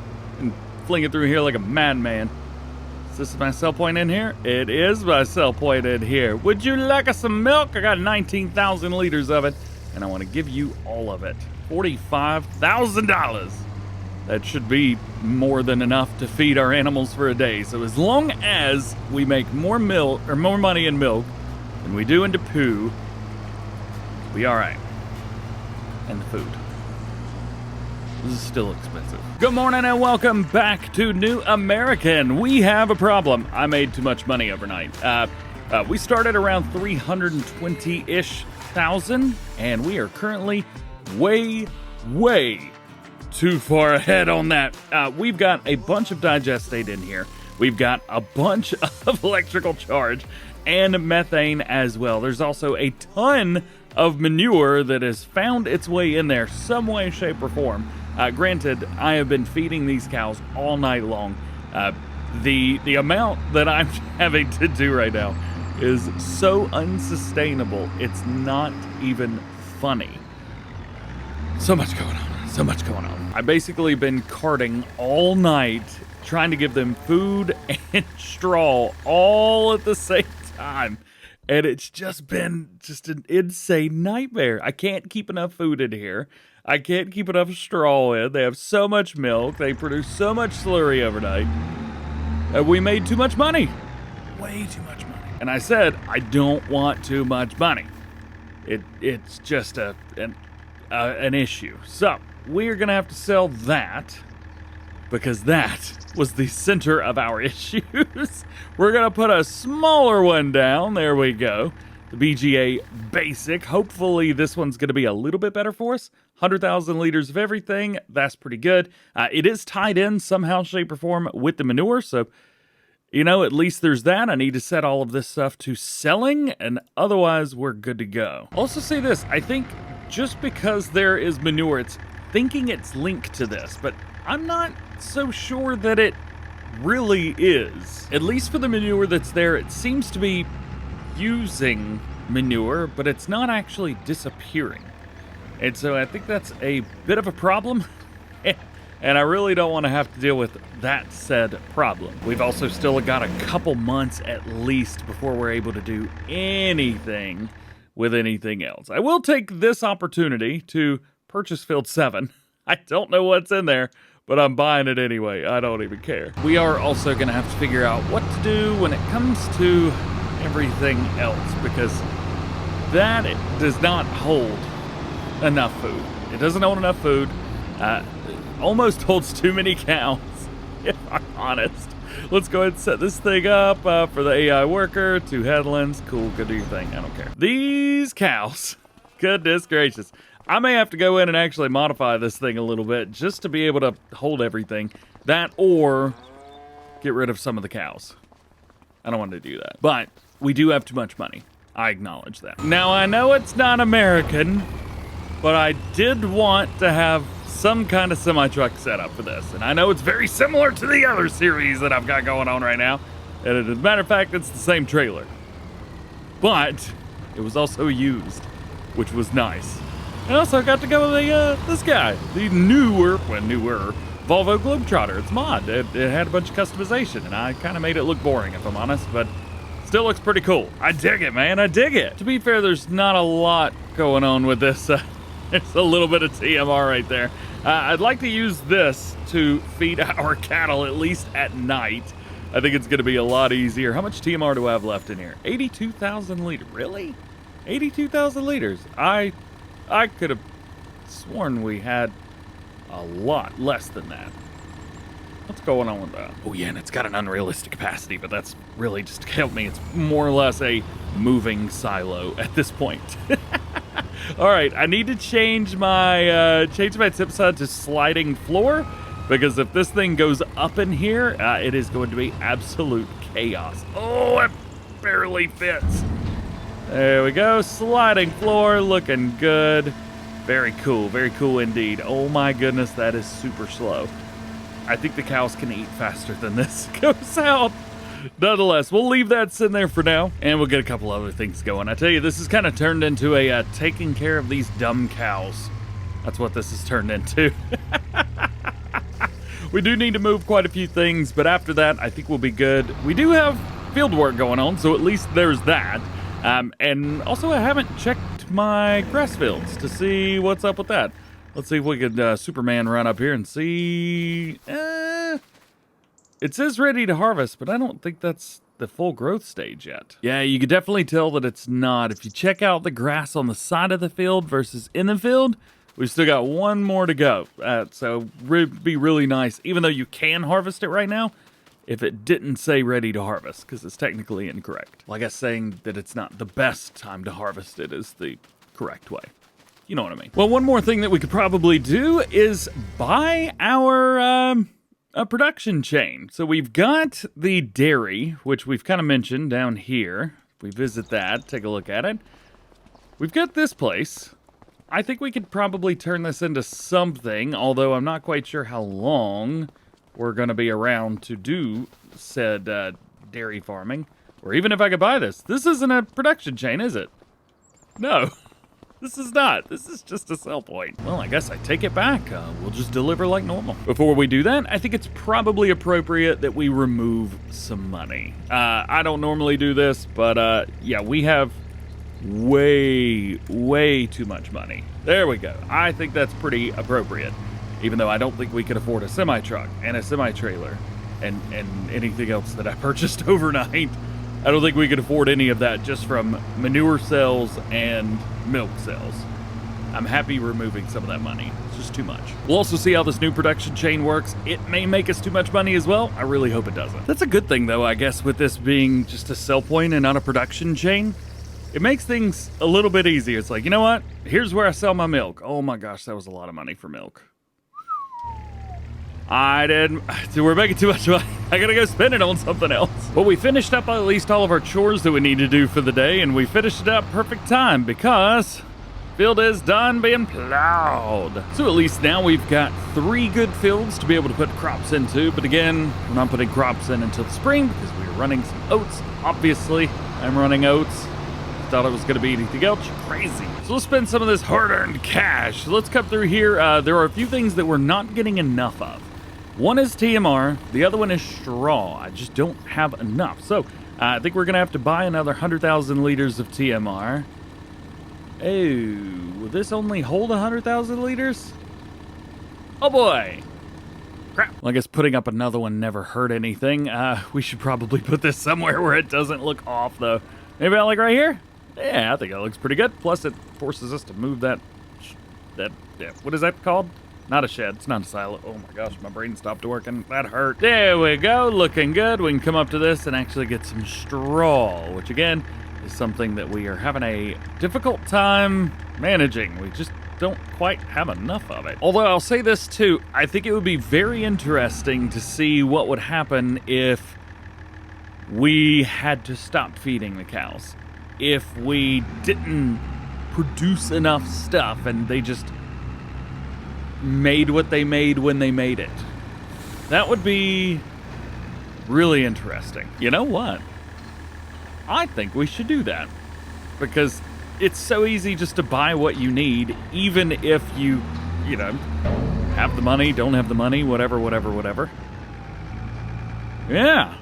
flinging through here like a madman. Is this my sell point in here? It is my sell point in here. Would you like some milk? I got 19,000 liters of it, and I want to give you all of it. $45,000. That should be more than enough to feed our animals for a day. So as long as we make more milk or more money in milk than we do into poo, we'll be all right. And the food. This is still expensive. Good morning and welcome back to New American. We have a problem. I made too much money overnight. We started around 320-ish thousand, and we are currently way too far ahead on that. We've got a bunch of digestate in here. We've got a bunch of electrical charge and methane as well. There's also a ton of manure that has found its way in there some way, shape, or form. Granted, I have been feeding these cows all night long. The amount that I'm having to do right now is so unsustainable. It's not even funny. So much going on. I've basically been carting all night, trying to give them food and straw all at the same time. And it's just been an insane nightmare. I can't keep enough food in here. I can't keep enough straw in. They have so much milk. They produce so much slurry overnight. We made too much money. Way too much money. And I said, I don't want too much money. It's just an an issue. So we are going to have to sell that because that was the center of our issues. We're going to put a smaller one down. There we go. The BGA Basic. Hopefully this one's going to be a little bit better for us. 100,000 liters of everything. That's pretty good. It is tied in somehow, shape, or form with the manure. So, you know, at least there's that. I need to set all of this stuff to selling, and otherwise we're good to go. Also say this. I think just because there is manure, it's thinking it's linked to this, but I'm not so sure that it really is. At least for the manure that's there, it seems to be using manure, but it's not actually disappearing. And so I think that's a bit of a problem. And I really don't want to have to deal with that said problem. We've also still got a couple months at least before we're able to do anything with anything else. I will take this opportunity to purchase Field 7. I don't know what's in there, but I'm buying it anyway. I don't even care. We are also going to have to figure out what to do when it comes to everything else, because that does not hold enough food. It doesn't hold enough food. It almost holds too many cows, if I'm honest. Let's go ahead and set this thing up for the AI worker. 2 headlands. Cool, go do your thing. I don't care. These cows, goodness gracious. I may have to go in and actually modify this thing a little bit just to be able to hold everything. That or get rid of some of the cows. I don't want to do that. But we do have too much money. I acknowledge that. Now, I know it's not American, but I did want to have some kind of semi-truck setup for this. And I know it's very similar to the other series that I've got going on right now. And as a matter of fact, it's the same trailer. But it was also used, which was nice. I also got to go with this guy, the newer Volvo Globetrotter. It's mod. It had a bunch of customization, and I kind of made it look boring, if I'm honest, but still looks pretty cool. I dig it, man. I dig it. To be fair, there's not a lot going on with this. It's a little bit of TMR right there. I'd like to use this to feed our cattle, at least at night. I think it's going to be a lot easier. How much TMR do I have left in here? 82,000 liters. Really? 82,000 liters. I could have sworn we had a lot less than that. What's going on with that? Oh yeah, and it's got an unrealistic capacity, but that's really just to help me. It's more or less a moving silo at this point. All right, I need to change my tip side to sliding floor, because if this thing goes up in here, it is going to be absolute chaos. Oh, it barely fits. There we go, sliding floor, looking good. Very cool indeed. Oh my goodness, that is super slow. I think the cows can eat faster than this goes out. Nonetheless, we'll leave that sitting there for now, and we'll get a couple other things going. I tell you, this has kind of turned into a taking care of these dumb cows. That's what this has turned into. We do need to move quite a few things, but after that, I think we'll be good. We do have field work going on, so at least there's that. And also, I haven't checked my grass fields to see what's up with that. Let's see if we could Superman run up here and see. It says ready to harvest, but I don't think that's the full growth stage yet. Yeah, you could definitely tell that it's not. If you check out the grass on the side of the field versus in the field, we've still got one more to go. So it'd be really nice, even though you can harvest it right now, if it didn't say ready to harvest, because it's technically incorrect. Well, I guess saying that it's not the best time to harvest it is the correct way. You know what I mean. Well, one more thing that we could probably do is buy our production chain. So we've got the dairy, which we've kind of mentioned down here. If we visit that, take a look at it. We've got this place. I think we could probably turn this into something, although I'm not quite sure how long we're going to be around to do said dairy farming. Or even if I could buy this. This isn't a production chain, is it? No. This is not. This is just a sell point. Well, I guess I take it back. We'll just deliver like normal. Before we do that, I think it's probably appropriate that we remove some money. I don't normally do this, but yeah, we have way too much money. There we go. I think that's pretty appropriate, even though I don't think we could afford a semi-truck and a semi-trailer and anything else that I purchased overnight. I don't think we could afford any of that just from manure sales and milk sales. I'm happy removing some of that money. It's just too much. We'll also see how this new production chain works. It may make us too much money as well. I really hope it doesn't. That's a good thing, though, I guess, with this being just a sell point and not a production chain. It makes things a little bit easier. It's like, you know what? Here's where I sell my milk. Oh my gosh, that was a lot of money for milk. We're making too much money. I gotta go spend it on something else. Well, we finished up at least all of our chores that we need to do for the day, and we finished it up perfect time because field is done being plowed. So at least now we've got 3 good fields to be able to put crops into. But again, we're not putting crops in until the spring because we're running some oats. Obviously, I'm running oats. Thought it was going to be anything else. You're crazy. So let's spend some of this hard-earned cash. Let's cut through here. There are a few things that we're not getting enough of. One is TMR. The other one is straw. I just don't have enough. So I think we're going to have to buy another 100,000 liters of TMR. Oh, will this only hold 100,000 liters? Oh boy. Crap. Well, I guess putting up another one never hurt anything. We should probably put this somewhere where it doesn't look off, though. Maybe like right here? Yeah, I think that looks pretty good. Plus, it forces us to move that, what is that called? Not a shed. It's not a silo. Oh my gosh, my brain stopped working. That hurt. There we go. Looking good. We can come up to this and actually get some straw, which again is something that we are having a difficult time managing. We just don't quite have enough of it. Although I'll say this too, I think it would be very interesting to see what would happen if we had to stop feeding the cows. If we didn't produce enough stuff and they just made what they made when they made it. That would be really interesting. You know what? I think we should do that. Because it's so easy just to buy what you need, even if you have the money, don't have the money, whatever. Yeah.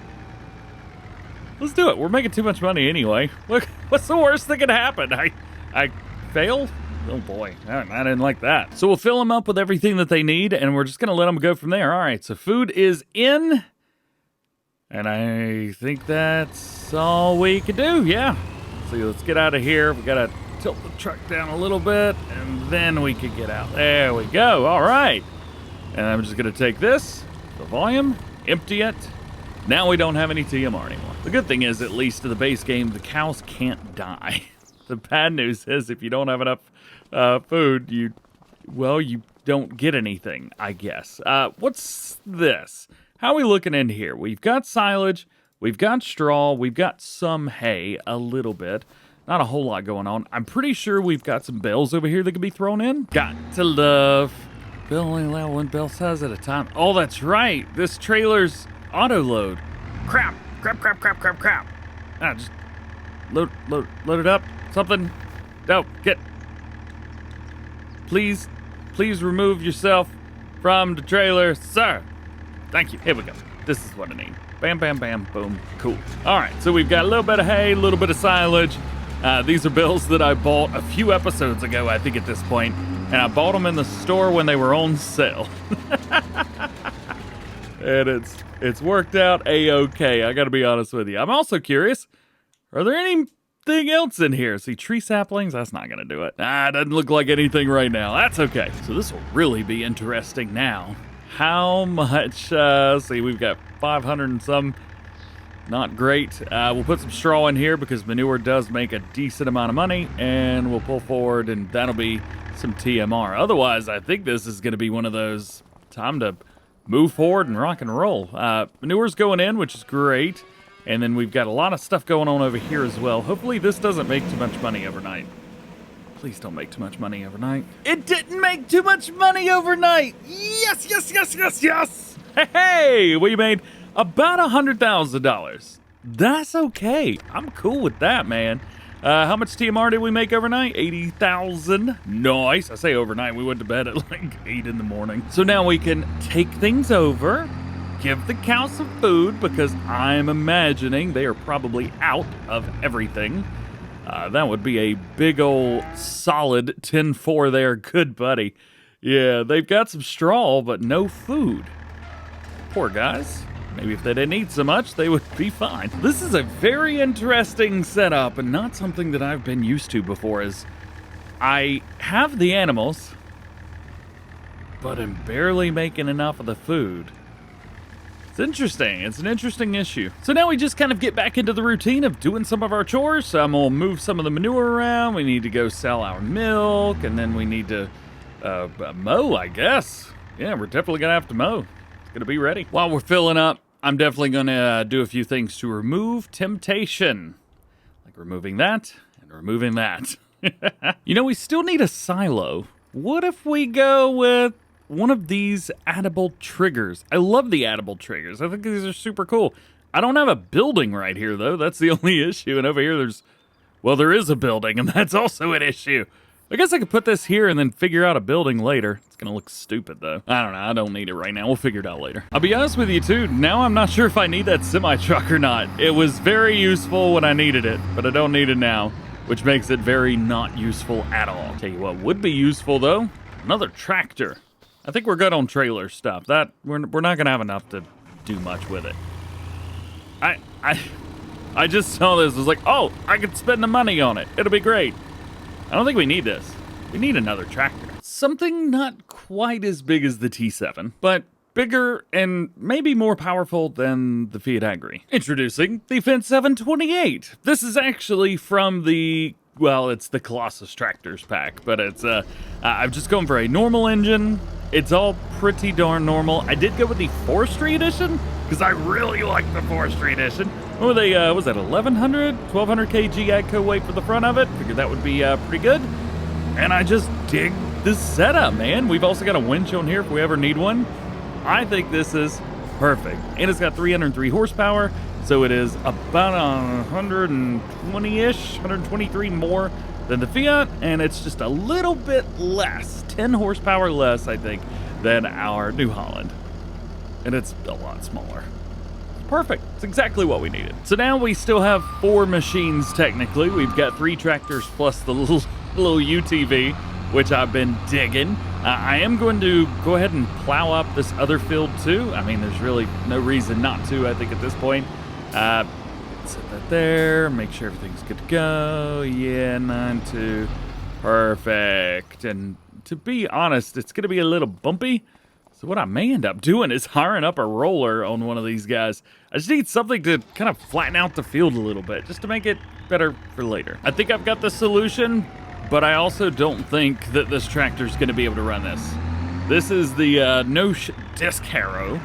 Let's do it. We're making too much money anyway. Look, what's the worst that could happen? I fail? Oh boy, I didn't like that. So we'll fill them up with everything that they need, and we're just going to let them go from there. All right, so food is in, and I think that's all we can do, yeah. So let's get out of here. We got to tilt the truck down a little bit, and then we can get out. There we go, all right. And I'm just going to take this, the volume, empty it. Now we don't have any TMR anymore. The good thing is, at least in the base game, the cows can't die. The bad news is if you don't have enough food, you don't get anything, I guess. What's this? How are we looking in here? We've got silage, we've got straw, we've got some hay, a little bit. Not a whole lot going on. I'm pretty sure we've got some bales over here that could be thrown in. Got to love. Bill only allow 1 bale size at a time. Oh, that's right. This trailer's auto load. Crap. Just load it up. Something. No, Please remove yourself from the trailer, sir. Thank you. Here we go. This is what I need. Bam, bam, bam, boom. Cool. All right, so we've got a little bit of hay, a little bit of silage. These are bales that I bought a few episodes ago, I think, at this point. And I bought them in the store when they were on sale. And it's worked out a-okay. I got to be honest with you. I'm also curious, are there anything else in here? See, tree saplings? That's not going to do it. It doesn't look like anything right now. That's okay. So this will really be interesting now. How much? See, we've got 500 and some. Not great. We'll put some straw in here because manure does make a decent amount of money. And we'll pull forward, and that'll be some TMR. Otherwise, I think this is going to be one of those time to move forward and rock and roll. Manure's going in, which is great. And then we've got a lot of stuff going on over here as well. Hopefully this doesn't make too much money overnight. Please don't make too much money overnight. It didn't make too much money overnight. Yes, yes, yes, yes, yes. Hey, we made about $100,000. That's okay. I'm cool with that, man. How much TMR did we make overnight? 80,000. Nice. I say overnight. We went to bed at like 8 in the morning. So now we can take things over, give the cows some food, because I'm imagining they are probably out of everything. That would be a big old solid 10-4 there. Good buddy. Yeah, they've got some straw, but no food. Poor guys. Maybe if they didn't eat so much, they would be fine. This is a very interesting setup and not something that I've been used to before, as I have the animals, but I'm barely making enough of the food. It's interesting. It's an interesting issue. So now we just kind of get back into the routine of doing some of our chores. So I'm going to move some of the manure around. We need to go sell our milk, and then we need to mow, I guess. Yeah, we're definitely going to have to mow. It's going to be ready. While we're filling up, I'm definitely going to do a few things to remove temptation. Like removing that and removing that. You know, we still need a silo. What if we go with one of these addable triggers? I love the addable triggers. I think these are super cool. I don't have a building right here, though. That's the only issue. And over here, there is a building, and that's also an issue. I guess I could put this here and then figure out a building later. It's going to look stupid, though. I don't know. I don't need it right now. We'll figure it out later. I'll be honest with you, too. Now I'm not sure if I need that semi-truck or not. It was very useful when I needed it, but I don't need it now, which makes it very not useful at all. Tell you what would be useful, though. Another tractor. I think we're good on trailer stuff. That we're not going to have enough to do much with it. I just saw this. I was like, oh, I could spend the money on it. It'll be great. I don't think we need this. We need another tractor. Something not quite as big as the T7, but bigger and maybe more powerful than the Fiat Agri. Introducing the Fendt 728. This is actually from it's the Colossus Tractors pack, but it's I'm just going for a normal engine. It's all pretty darn normal. I did go with the Forestry Edition because I really like the Forestry Edition. What were they, was that 1,100, 1,200 kg AGCO weight for the front of it? Figured that would be pretty good. And I just dig this setup, man. We've also got a winch on here if we ever need one. I think this is perfect. And it's got 303 horsepower, so it is about 120-ish, 123 more than the Fiat, and it's just a little bit less, 10 horsepower less, I think, than our New Holland. And it's a lot smaller. Perfect. It's exactly what we needed. So now we still have 4 machines, technically. We've got 3 tractors plus the little UTV, which I've been digging. I am going to go ahead and plow up this other field, too. I mean, there's really no reason not to, I think, at this point. Set that there. Make sure everything's good to go. Yeah, 9-2. Perfect. And to be honest, it's going to be a little bumpy. So what I may end up doing is hiring up a roller on one of these guys. I just need something to kind of flatten out the field a little bit, just to make it better for later. I think I've got the solution, but I also don't think that this tractor's going to be able to run this. This is the disc harrow,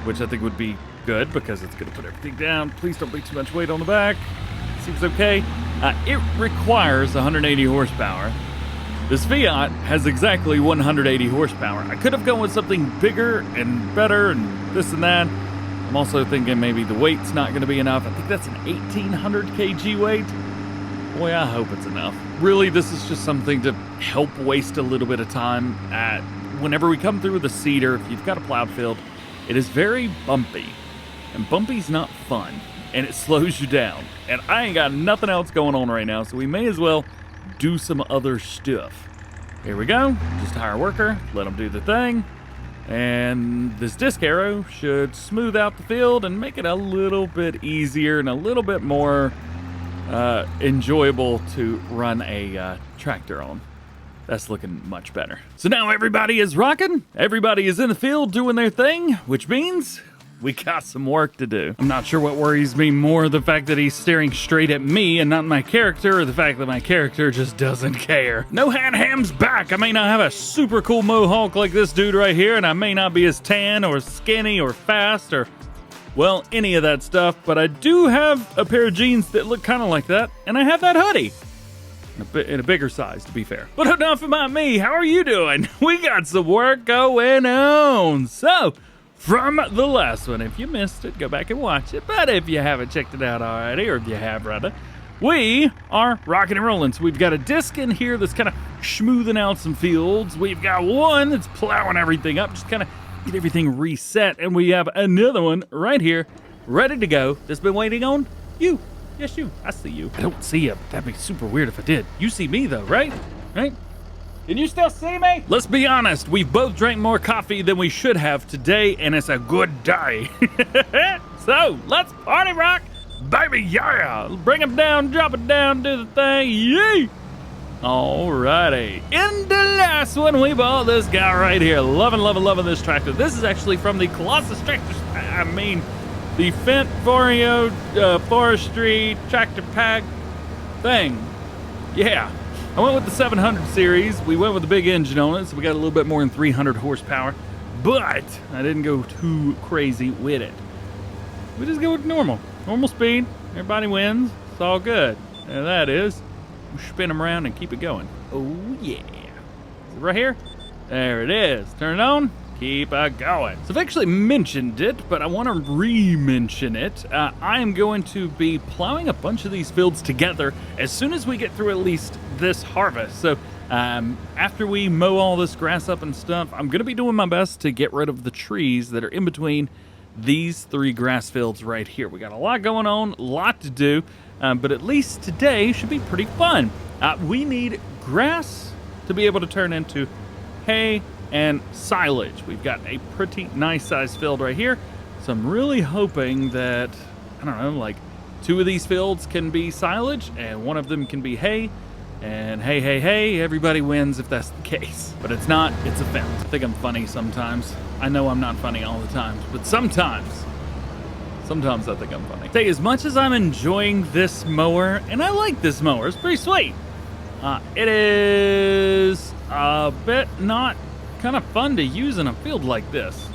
which I think would be good because it's going to put everything down. Please don't be too much weight on the back. Seems okay. It requires 180 horsepower. This Fiat has exactly 180 horsepower. I could have gone with something bigger and better and this and that. I'm also thinking maybe the weight's not going to be enough. I think that's an 1,800 kg weight. Boy, I hope it's enough. Really, this is just something to help waste a little bit of time. Whenever we come through with a seeder, if you've got a plowed field, it is very bumpy. And bumpy's not fun. And it slows you down. And I ain't got nothing else going on right now, so we may as well do some other stuff. Here we go. Just hire a worker, let them do the thing. And this disc arrow should smooth out the field and make it a little bit easier and a little bit more enjoyable to run a tractor on. That's looking much better. So now everybody is rocking. Everybody is in the field doing their thing, which means we got some work to do. I'm not sure what worries me more, the fact that he's staring straight at me and not my character, or the fact that my character just doesn't care. No DjGoHam's back. I may not have a super cool mohawk like this dude right here, and I may not be as tan or skinny or fast or, well, any of that stuff, but I do have a pair of jeans that look kind of like that, and I have that hoodie. In a bigger size, to be fair. But enough about me. How are you doing? We got some work going on. So, from the last one, if you missed it, go back and watch it. But if you haven't checked it out already, or if you have, rather, we are rocking and rolling. So we've got a disc in here that's kind of smoothing out some fields. We've got one that's plowing everything up, just kind of get everything reset. And we have another one right here, ready to go, that's been waiting on you. Yes, you. I see you. I don't see you. That'd be super weird if I did. You see me, though, right? Right? Can you still see me? Let's be honest. We've both drank more coffee than we should have today, and it's a good day. So, let's party rock, baby, yeah. Bring them down, drop it down, do the thing, yay. Alrighty. In the last one, we bought this guy right here. Loving this tractor. This is actually from the Colossus Tractor. I mean, the Fendt Vario Forestry Tractor Pack thing. Yeah. I went with the 700 series. We went with the big engine on it, so we got a little bit more than 300 horsepower. But I didn't go too crazy with it. We just go with normal speed. Everybody wins. It's all good. And that is, we spin them around and keep it going. Oh yeah. Is it right here? There it is. Turn it on. Keep it going. So I've actually mentioned it, but I want to re-mention it. I am going to be plowing a bunch of these fields together as soon as we get through at least this harvest. So after we mow all this grass up and stuff, I'm going to be doing my best to get rid of the trees that are in between these 3 grass fields right here. We got a lot going on, a lot to do, but at least today should be pretty fun. We need grass to be able to turn into hay and silage. We've got a pretty nice sized field right here, so I'm really hoping that, I don't know, like 2 of these fields can be silage and 1 of them can be hay. And hey, everybody wins if that's the case. But it's not, it's a fact. I think I'm funny sometimes. I know I'm not funny all the time, but sometimes I think I'm funny. Say, as much as I'm enjoying this mower, and I like this mower, it's pretty sweet. It is a bit not kind of fun to use in a field like this.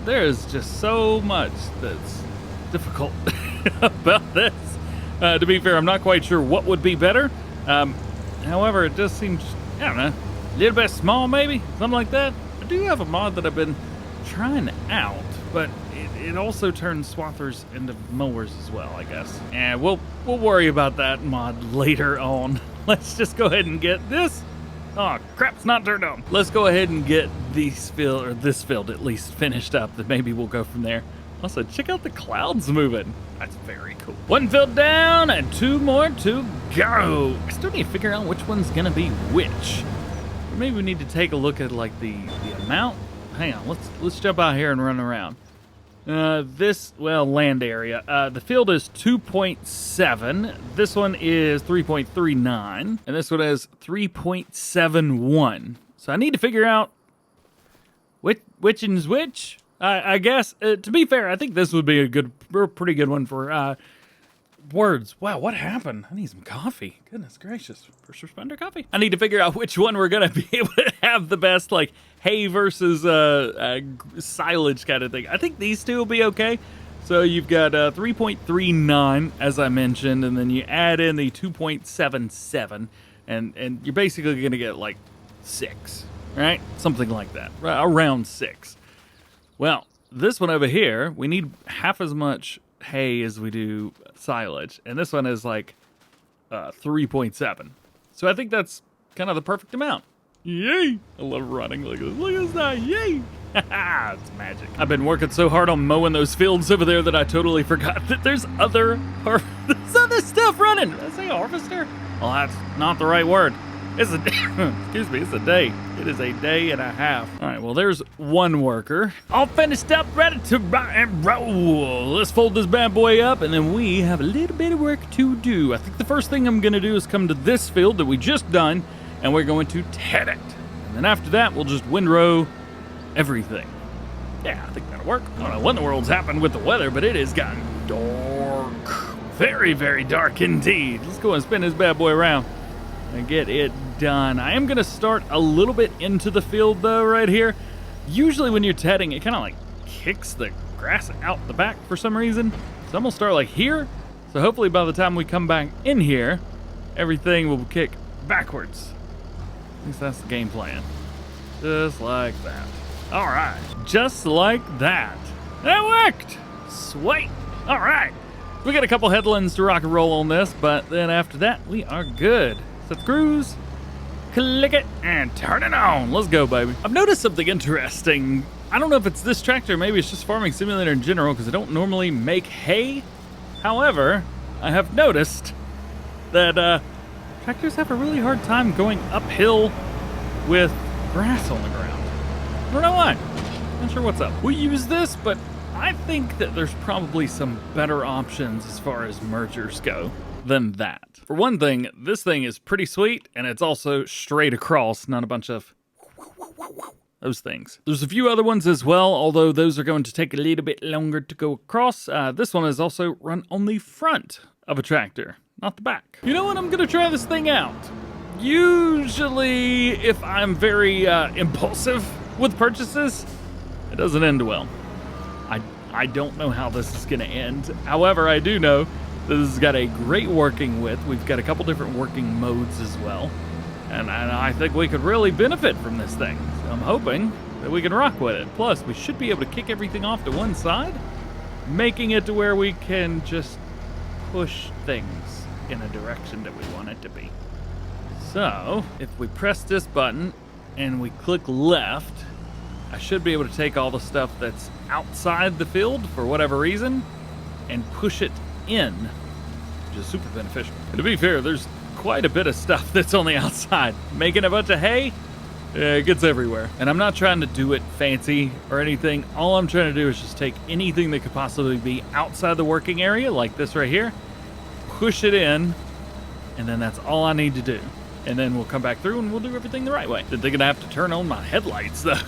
There's just so much that's difficult about this. To be fair, I'm not quite sure what would be better. However, it just seems, I don't know, a little bit small maybe, something like that. I do have a mod that I've been trying out, but it also turns swathers into mowers as well, I guess. And we'll worry about that mod later on. Let's just go ahead and get this. Oh crap, it's not turned on. Let's go ahead and get this field at least finished up, then maybe we'll go from there. Also, check out the clouds moving. That's very cool. 1 field down and 2 more to go. I still need to figure out which one's gonna be which. Or maybe we need to take a look at like the amount. Hang on, let's jump out here and run around. Land area. The field is 2.7. This one is 3.39, and this one is 3.71. So I need to figure out which is which. I guess, to be fair, I think this would be a pretty good one for words. Wow, what happened? I need some coffee. Goodness gracious. First responder coffee. I need to figure out which one we're going to be able to have the best, like, hay versus silage kind of thing. I think these 2 will be okay. So you've got 3.39, as I mentioned, and then you add in the 2.77, and you're basically going to get, like, 6, right? Something like that, around 6. Well, this one over here, we need half as much hay as we do silage, and this one is like 3.7. So I think that's kind of the perfect amount. Yay! I love running like this. Look at that! Yay! It's magic. I've been working so hard on mowing those fields over there that I totally forgot that there's other stuff running. Did I say harvester? Well, that's not the right word. It's a excuse me, it's a day. It is a day and a half. All right, well, there's 1 worker. All finished up, ready to rock and roll. Let's fold this bad boy up, and then we have a little bit of work to do. I think the first thing I'm gonna do is come to this field that we just done, and we're going to ted it. And then after that, we'll just windrow everything. Yeah, I think that'll work. I don't know what in the world's happened with the weather, but it has gotten dark. Very, very dark indeed. Let's go and spin this bad boy around and get it done. I am going to start a little bit into the field though right here. Usually when you're tedding, it kind of like kicks the grass out the back for some reason. So I'm going to start like here. So hopefully by the time we come back in here, everything will kick backwards. At least that's the game plan. Just like that. All right, just like that. That worked. Sweet. All right. We got a couple headlands to rock and roll on this, but then after that, we are good. Set the cruise, click it, and turn it on. Let's go, baby. I've noticed something interesting. I don't know if it's this tractor, maybe it's just Farming Simulator in general, because I don't normally make hay. However, I have noticed that tractors have a really hard time going uphill with grass on the ground. I don't know why. Not sure what's up. We use this, but I think that there's probably some better options as far as mergers go. than that. For one thing, this thing is pretty sweet, and it's also straight across, not a bunch of those things. There's a few other ones as well, although those are going to take a little bit longer to go across. This one is also run on the front of a tractor, not the back. You know what? I'm gonna try this thing out. Usually, if I'm very impulsive with purchases, it doesn't end well. I don't know how this is gonna end. However, I do know that this has got a great working width. We've got a couple different working modes as well. And I think we could really benefit from this thing. So I'm hoping that we can rock with it. Plus, we should be able to kick everything off to one side, making it to where we can just push things in a direction that we want it to be. So, if we press this button and we click left, I should be able to take all the stuff that's outside the field for whatever reason and push it in, which is super beneficial. And to be fair, there's quite a bit of stuff that's on the outside. Making a bunch of hay, it gets everywhere. And I'm not trying to do it fancy or anything. All I'm trying to do is just take anything that could possibly be outside the working area, like this right here, push it in, and then that's all I need to do. And then we'll come back through and we'll do everything the right way. Didn't think I'd have to turn on my headlights though.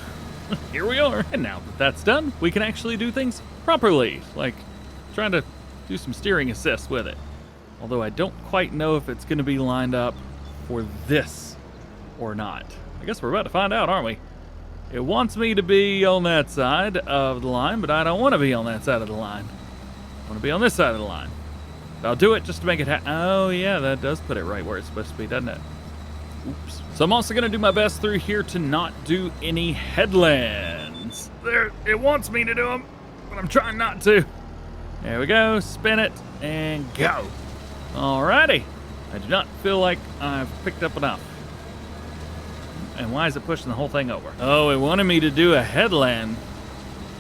Here we are. And now that that's done, we can actually do things properly, like trying to do some steering assist with it. Although I don't quite know if it's going to be lined up for this or not. I guess we're about to find out, aren't we? It wants me to be on that side of the line, but I don't want to be on that side of the line. I want to be on this side of the line. But I'll do it just to make it oh yeah, that does put it right where it's supposed to be, doesn't it? Oops. So I'm also going to do my best through here to not do any headlands. There, it wants me to do them, but I'm trying not to. There we go, spin it, and go. Alrighty. I do not feel like I've picked up enough. And why is it pushing the whole thing over? Oh, it wanted me to do a headland.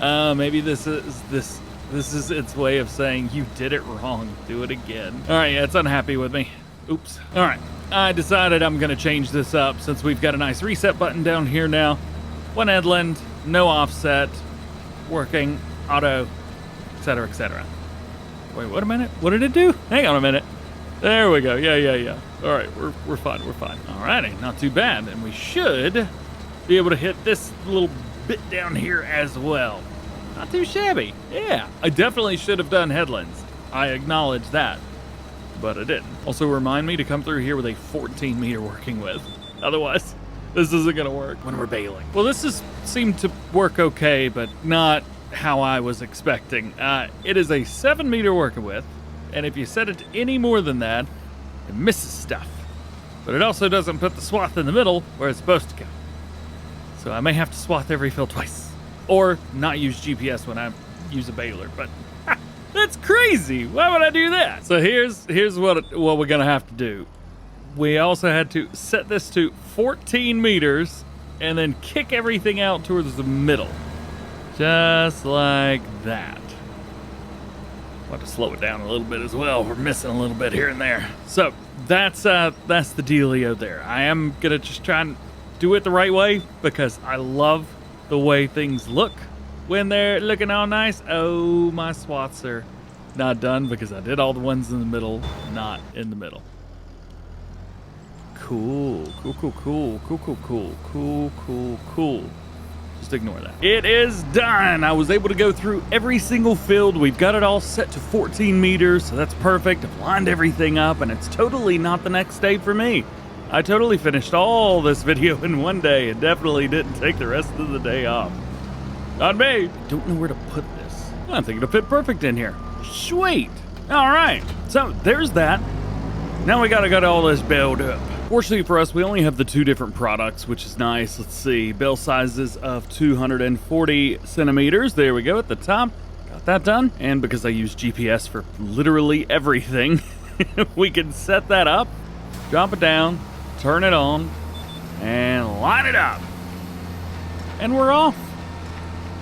Maybe this is its way of saying you did it wrong. Do it again. Alright, yeah, it's unhappy with me. Oops. Alright, I decided I'm gonna change this up since we've got a nice reset button down here now. One headland, no offset, working, auto, etc., etc. Wait, what a minute? What did it do? Hang on a minute. There we go. Yeah. All right, we're fine. Alrighty, not too bad. And we should be able to hit this little bit down here as well. Not too shabby. Yeah, I definitely should have done headlands. I acknowledge that, but I didn't. Also, remind me to come through here with a 14-meter working width. Otherwise, this isn't gonna work when we're bailing. Well, this has seemed to work okay, but not how I was expecting. It is a 7-meter working width, and if you set it to any more than that, it misses stuff. But it also doesn't put the swath in the middle where it's supposed to go. So I may have to swath every fill twice, or not use GPS when I use a baler. But that's crazy. Why would I do that? So here's what we're gonna have to do. We also had to set this to 14 meters and then kick everything out towards the middle. Just like that. I'll have to slow it down a little bit as well. We're missing a little bit here and there. So that's the dealio there. I am gonna just try and do it the right way because I love the way things look when they're looking all nice. Oh, my swaths are not done because I did all the ones in the middle, not in the middle. Cool. Just ignore that. It is done. I was able to go through every single field. We've got it all set to 14 meters, so that's perfect. I've lined everything up, and it's totally not the next day for me. I totally finished all this video in one day and definitely didn't take the rest of the day off. Not me. I don't know where to put this. I think it'll fit perfect in here. Sweet. All right. So there's that. Now we gotta get all this build up. Fortunately for us, we only have the 2 different products, which is nice. Let's see, bale sizes of 240 centimeters. There we go at the top. Got that done. And because I use GPS for literally everything, we can set that up, drop it down, turn it on, and line it up. And we're off.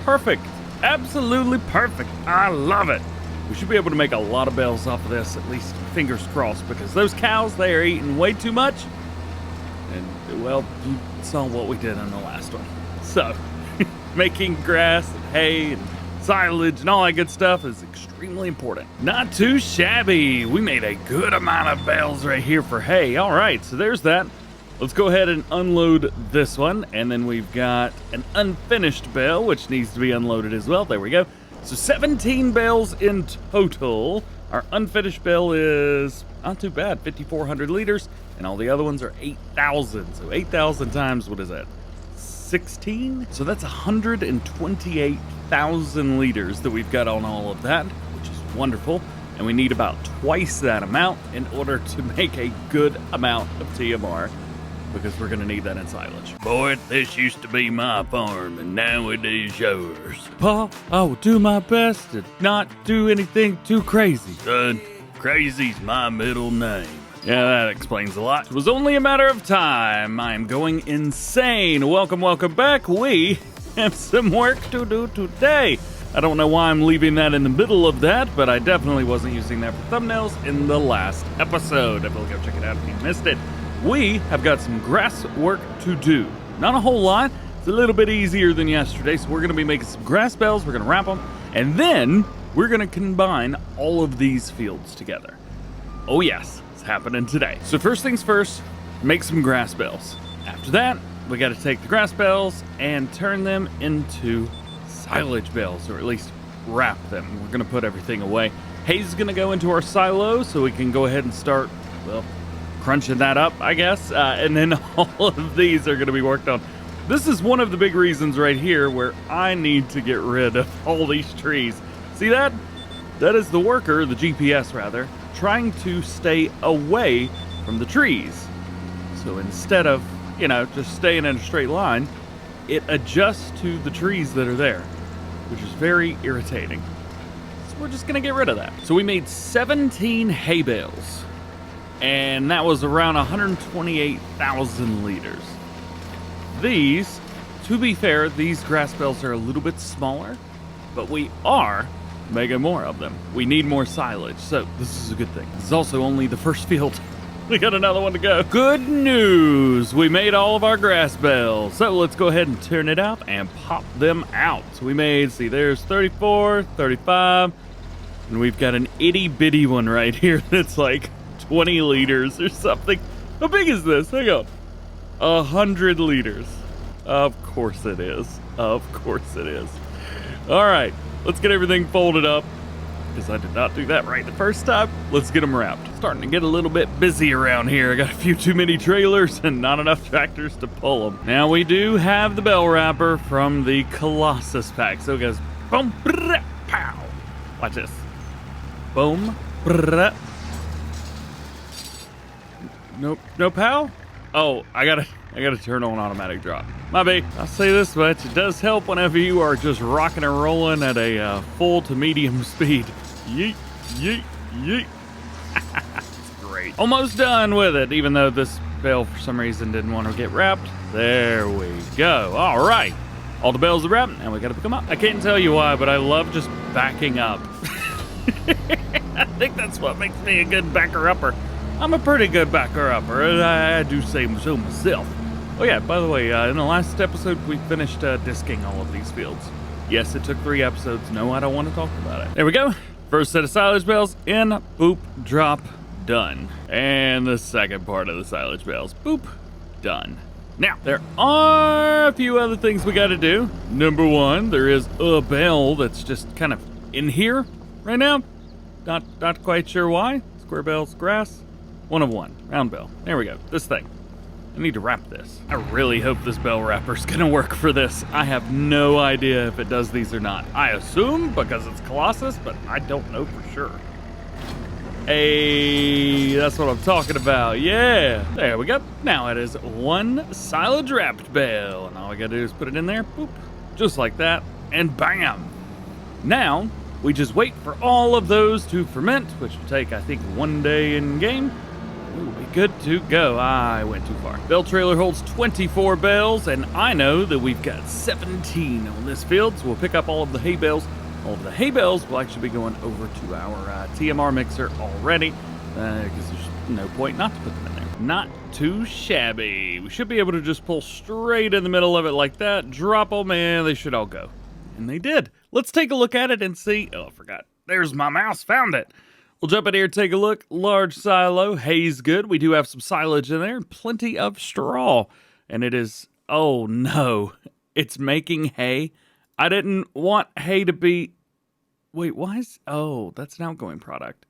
Perfect. Absolutely perfect. I love it. We should be able to make a lot of bales off of this, at least fingers crossed, because those cows, they are eating way too much. And, well, you saw what we did in the last one. So, making grass and hay and silage and all that good stuff is extremely important. Not too shabby. We made a good amount of bales right here for hay. All right, so there's that. Let's go ahead and unload this one. And then we've got an unfinished bale, which needs to be unloaded as well. There we go. So 17 bales in total. Our unfinished bale is not too bad, 5,400 liters. And all the other ones are 8,000. So 8,000 times, what is that? 16? So that's 128,000 liters that we've got on all of that, which is wonderful. And we need about twice that amount in order to make a good amount of TMR, because we're gonna need that in silage. Boy, this used to be my farm, and now it is yours. Pa, I will do my best to not do anything too crazy. Son, crazy's my middle name. Yeah, that explains a lot. It was only a matter of time. I'm going insane. Welcome back. We have some work to do today. I don't know why I'm leaving that in the middle of that, but I definitely wasn't using that for thumbnails in the last episode. Definitely go check it out if you missed it. We have got some grass work to do. Not a whole lot. It's a little bit easier than yesterday, so we're going to be making some grass bales. We're going to wrap them, and then we're going to combine all of these fields together. Oh yes. Happening today. So first things first, make some grass bales. After that, we got to take the grass bales and turn them into silage bales, or at least wrap them. We're going to put everything away. Hay's going to go into our silo so we can go ahead and start, well, crunching that up, I guess. And then all of these are going to be worked on. This is one of the big reasons right here where I need to get rid of all these trees. See that? That is the worker, the GPS rather, trying to stay away from the trees. So instead of, just staying in a straight line, it adjusts to the trees that are there, which is very irritating. So we're just gonna get rid of that. So we made 17 hay bales, and that was around 128,000 liters. These, to be fair, these grass bales are a little bit smaller, but we are making more of them. We need more silage, so this is a good thing. This is also only the first field. We got another one to go. Good news! We made all of our grass bales. So let's go ahead and turn it up and pop them out. So we made, see, there's 34, 35, and we've got an itty bitty one right here that's like 20 liters or something. How big is this? Hang on. 100 liters. Of course it is. Of course it is. All right. Let's get everything folded up, because I did not do that right the first time. Let's get them wrapped. Starting to get a little bit busy around here. I got a few too many trailers and not enough tractors to pull them. Now we do have the bell wrapper from the Colossus pack. So it goes boom, brrr, pow. Watch this. Boom, brrr. Nope, no pow? Oh, I gotta turn on automatic drop. My bad. I'll say this much, it does help whenever you are just rocking and rolling at a full to medium speed. Yeet, yeet, yeet. It's great. Almost done with it, even though this bale for some reason didn't want to get wrapped. There we go. All right. All the bales are wrapped, and we gotta pick them up. I can't tell you why, but I love just backing up. I think that's what makes me a good backer-upper. I'm a pretty good backer-upper, and I do say so myself. Oh yeah, by the way, in the last episode, we finished disking all of these fields. Yes, it took 3 episodes. No, I don't want to talk about it. There we go. First set of silage bales in, boop, drop, done. And the second part of the silage bales, boop, done. Now, there are a few other things we got to do. Number 1, there is a bale that's just kind of in here right now. Not quite sure why. Square bales, grass. 1 of 1, round bell. There we go, this thing. I need to wrap this. I really hope this bell wrapper's gonna work for this. I have no idea if it does these or not. I assume because it's Colossus, but I don't know for sure. Hey, that's what I'm talking about, yeah. There we go. Now it is 1 silage wrapped bale, and all we gotta do is put it in there, boop, just like that, and bam. Now, we just wait for all of those to ferment, which will take, I think, 1 day in game. We'll be good to go. I went too far. Bale trailer holds 24 bales, and I know that we've got 17 on this field, so we'll pick up all of the hay bales. All of the hay bales will actually be going over to our TMR mixer already, because there's no point not to put them in there. Not too shabby. We should be able to just pull straight in the middle of it like that, drop them, and they should all go. And they did. Let's take a look at it and see. Oh, I forgot. There's my mouse. Found it. We'll jump in here and take a look. Large silo. Hay's good. We do have some silage in there. Plenty of straw. And it is... Oh, no. It's making hay. I didn't want hay to be... Wait, why is... Oh, that's an outgoing product.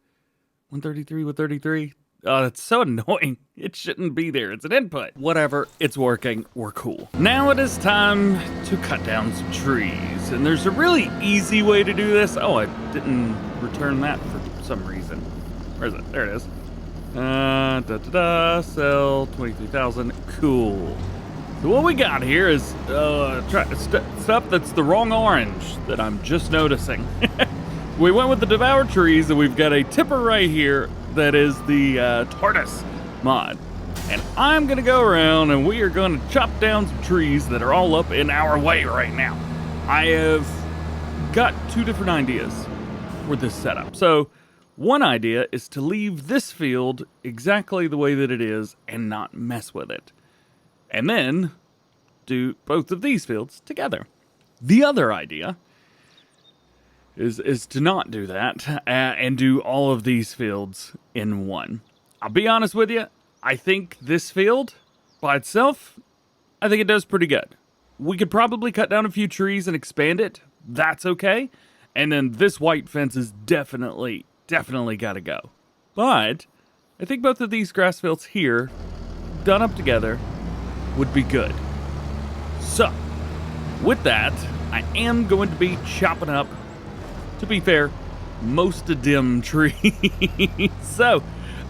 133 with 33. Oh, that's so annoying. It shouldn't be there. It's an input. Whatever. It's working. We're cool. Now it is time to cut down some trees. And there's a really easy way to do this. Oh, I didn't return that for some reason. Where is it? There it is. Sell 23,000. Cool. So what we got here is stuff that's the wrong orange that I'm just noticing. We went with the Devour Trees, and we've got a tipper right here that is the tortoise mod. And I'm going to go around, and we are going to chop down some trees that are all up in our way right now. I have got two different ideas for this setup. So one idea is to leave this field exactly the way that it is and not mess with it. And then do both of these fields together. The other idea is to not do that and do all of these fields in one. I'll be honest with you, I think this field by itself, I think it does pretty good. We could probably cut down a few trees and expand it. That's okay. And then this white fence is definitely got to go. But I think both of these grass fields here, done up together, would be good. So, with that, I am going to be chopping up, to be fair, most of them trees. So,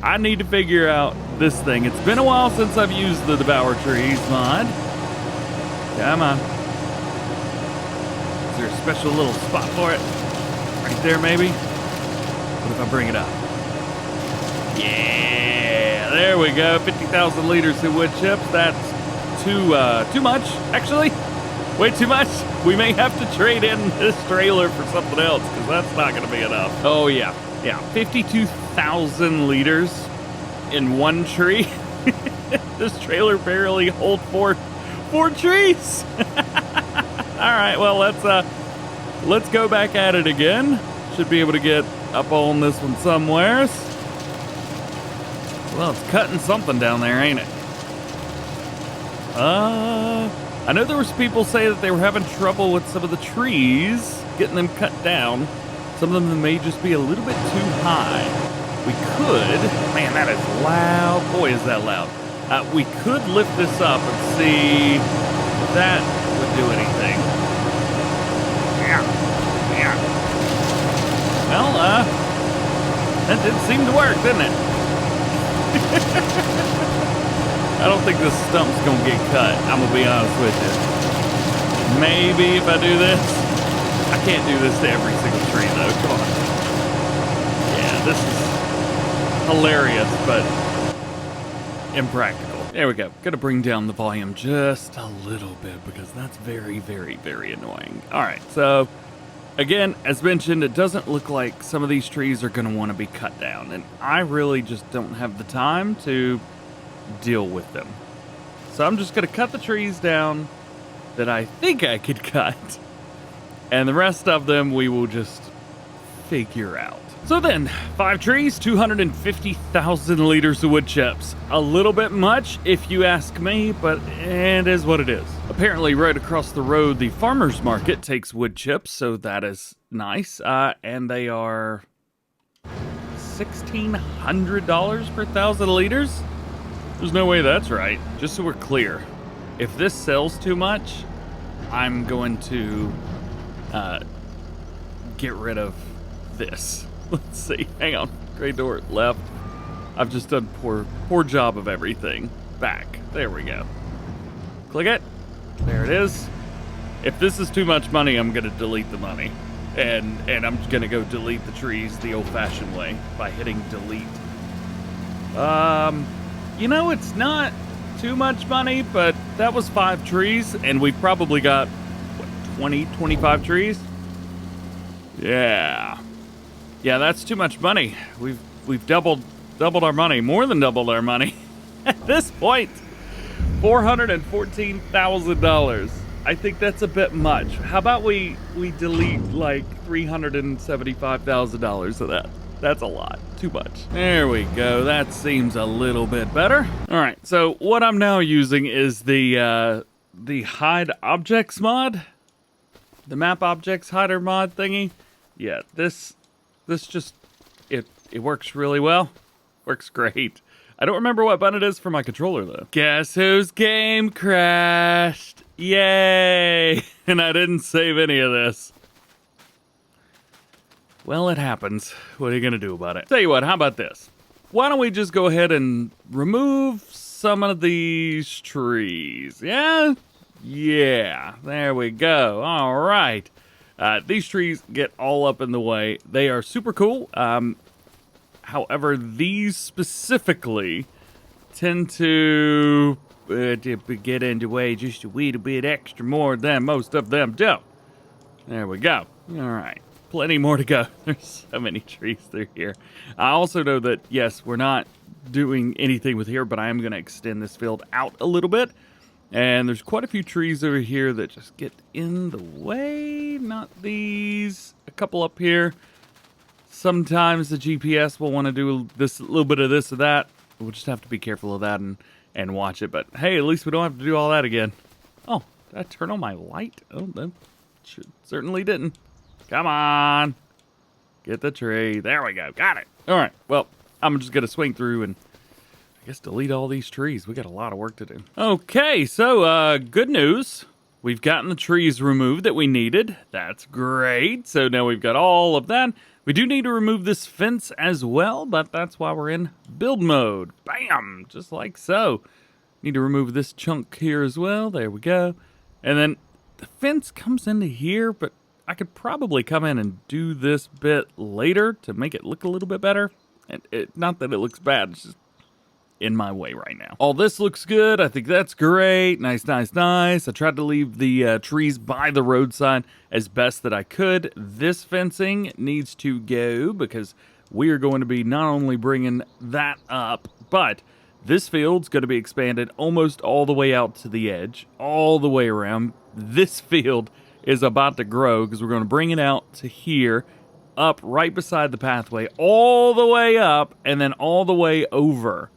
I need to figure out this thing. It's been a while since I've used the Devour Trees mod. Come on. Is there a special little spot for it? Right there, maybe? What if I bring it up? Yeah, there we go. 50,000 liters of wood chips. That's too much, actually. Way too much. We may have to trade in this trailer for something else, because that's not going to be enough. Oh, yeah. 52,000 liters in one tree. This trailer barely holds four trees. All right, well, let's go back at it again. Should be able to get up on this one somewhere. Well, it's cutting something down there, ain't it? I know there was people say that they were having trouble with some of the trees, getting them cut down. Some of them may just be a little bit too high. We could, man, that is loud. Boy, is that loud. We could lift this up and see if that would do anything. Yeah. Well, that did seem to work, didn't it? I don't think this stump's gonna get cut, I'm gonna be honest with you. Maybe if I do this. I can't do this to every single tree though, come on. Yeah, this is hilarious, but impractical. There we go. Gotta bring down the volume just a little bit because that's very, very, very annoying. All right, so again, as mentioned, it doesn't look like some of these trees are gonna wanna be cut down, and I really just don't have the time to deal with them. So I'm just gonna cut the trees down that I think I could cut, and the rest of them we will just figure out. So then, 5 trees, 250,000 liters of wood chips. A little bit much if you ask me, but it is what it is. Apparently right across the road, the farmer's market takes wood chips, so that is nice. And they are $1,600 per 1,000 liters? There's no way that's right. Just so we're clear, if this sells too much, I'm going to get rid of this. Let's see. Hang on. Gray door left. I've just done poor job of everything. Back. There we go. Click it. There it is. If this is too much money, I'm going to delete the money. And I'm going to go delete the trees the old-fashioned way by hitting delete. You know, it's not too much money, but that was 5 trees, and we've probably got, what, 20, 25 trees? Yeah, that's too much money. We've doubled our money, more than doubled our money. At this point, $414,000. I think that's a bit much. How about we delete like $375,000 of that? That's a lot. Too much. There we go. That seems a little bit better. All right. So what I'm now using is the hide objects mod, the map objects hider mod thingy. Yeah, this just it works really well. Works great. I don't remember what button it is for my controller, though. Guess whose game crashed? Yay! And I didn't save any of this. Well, it happens. What are you going to do about it? Tell you what, how about this? Why don't we just go ahead and remove some of these trees? Yeah? Yeah. There we go. All right. These trees get all up in the way. They are super cool. However, these specifically tend to get in the way just a wee bit extra more than most of them do. There we go. All right. Plenty more to go. There's so many trees through here. I also know that, yes, we're not doing anything with here, but I am going to extend this field out a little bit. And there's quite a few trees over here that just get in the way. Not these. A couple up here. Sometimes the GPS will want to do this, a little bit of this or that. We'll just have to be careful of that and watch it. But hey, at least we don't have to do all that again. Oh, did I turn on my light? Oh, that certainly didn't. Come on. Get the tree. There we go. Got it. All right. Well, I'm just going to swing through and I guess delete all these trees. We got a lot of work to do. Okay, so good news. We've gotten the trees removed that we needed. That's great. So now we've got all of that. We do need to remove this fence as well, but that's why we're in build mode. Bam! Just like so. Need to remove this chunk here as well. There we go. And then the fence comes into here, but I could probably come in and do this bit later to make it look a little bit better. And not that it looks bad, it's just in my way right now. All this looks good. I think that's great. Nice, nice, nice. I tried to leave the trees by the roadside as best that I could. This fencing needs to go because we are going to be not only bringing that up, but this field's going to be expanded almost all the way out to the edge, all the way around. This field is about to grow because we're going to bring it out to here, up right beside the pathway, all the way up, and then all the way over.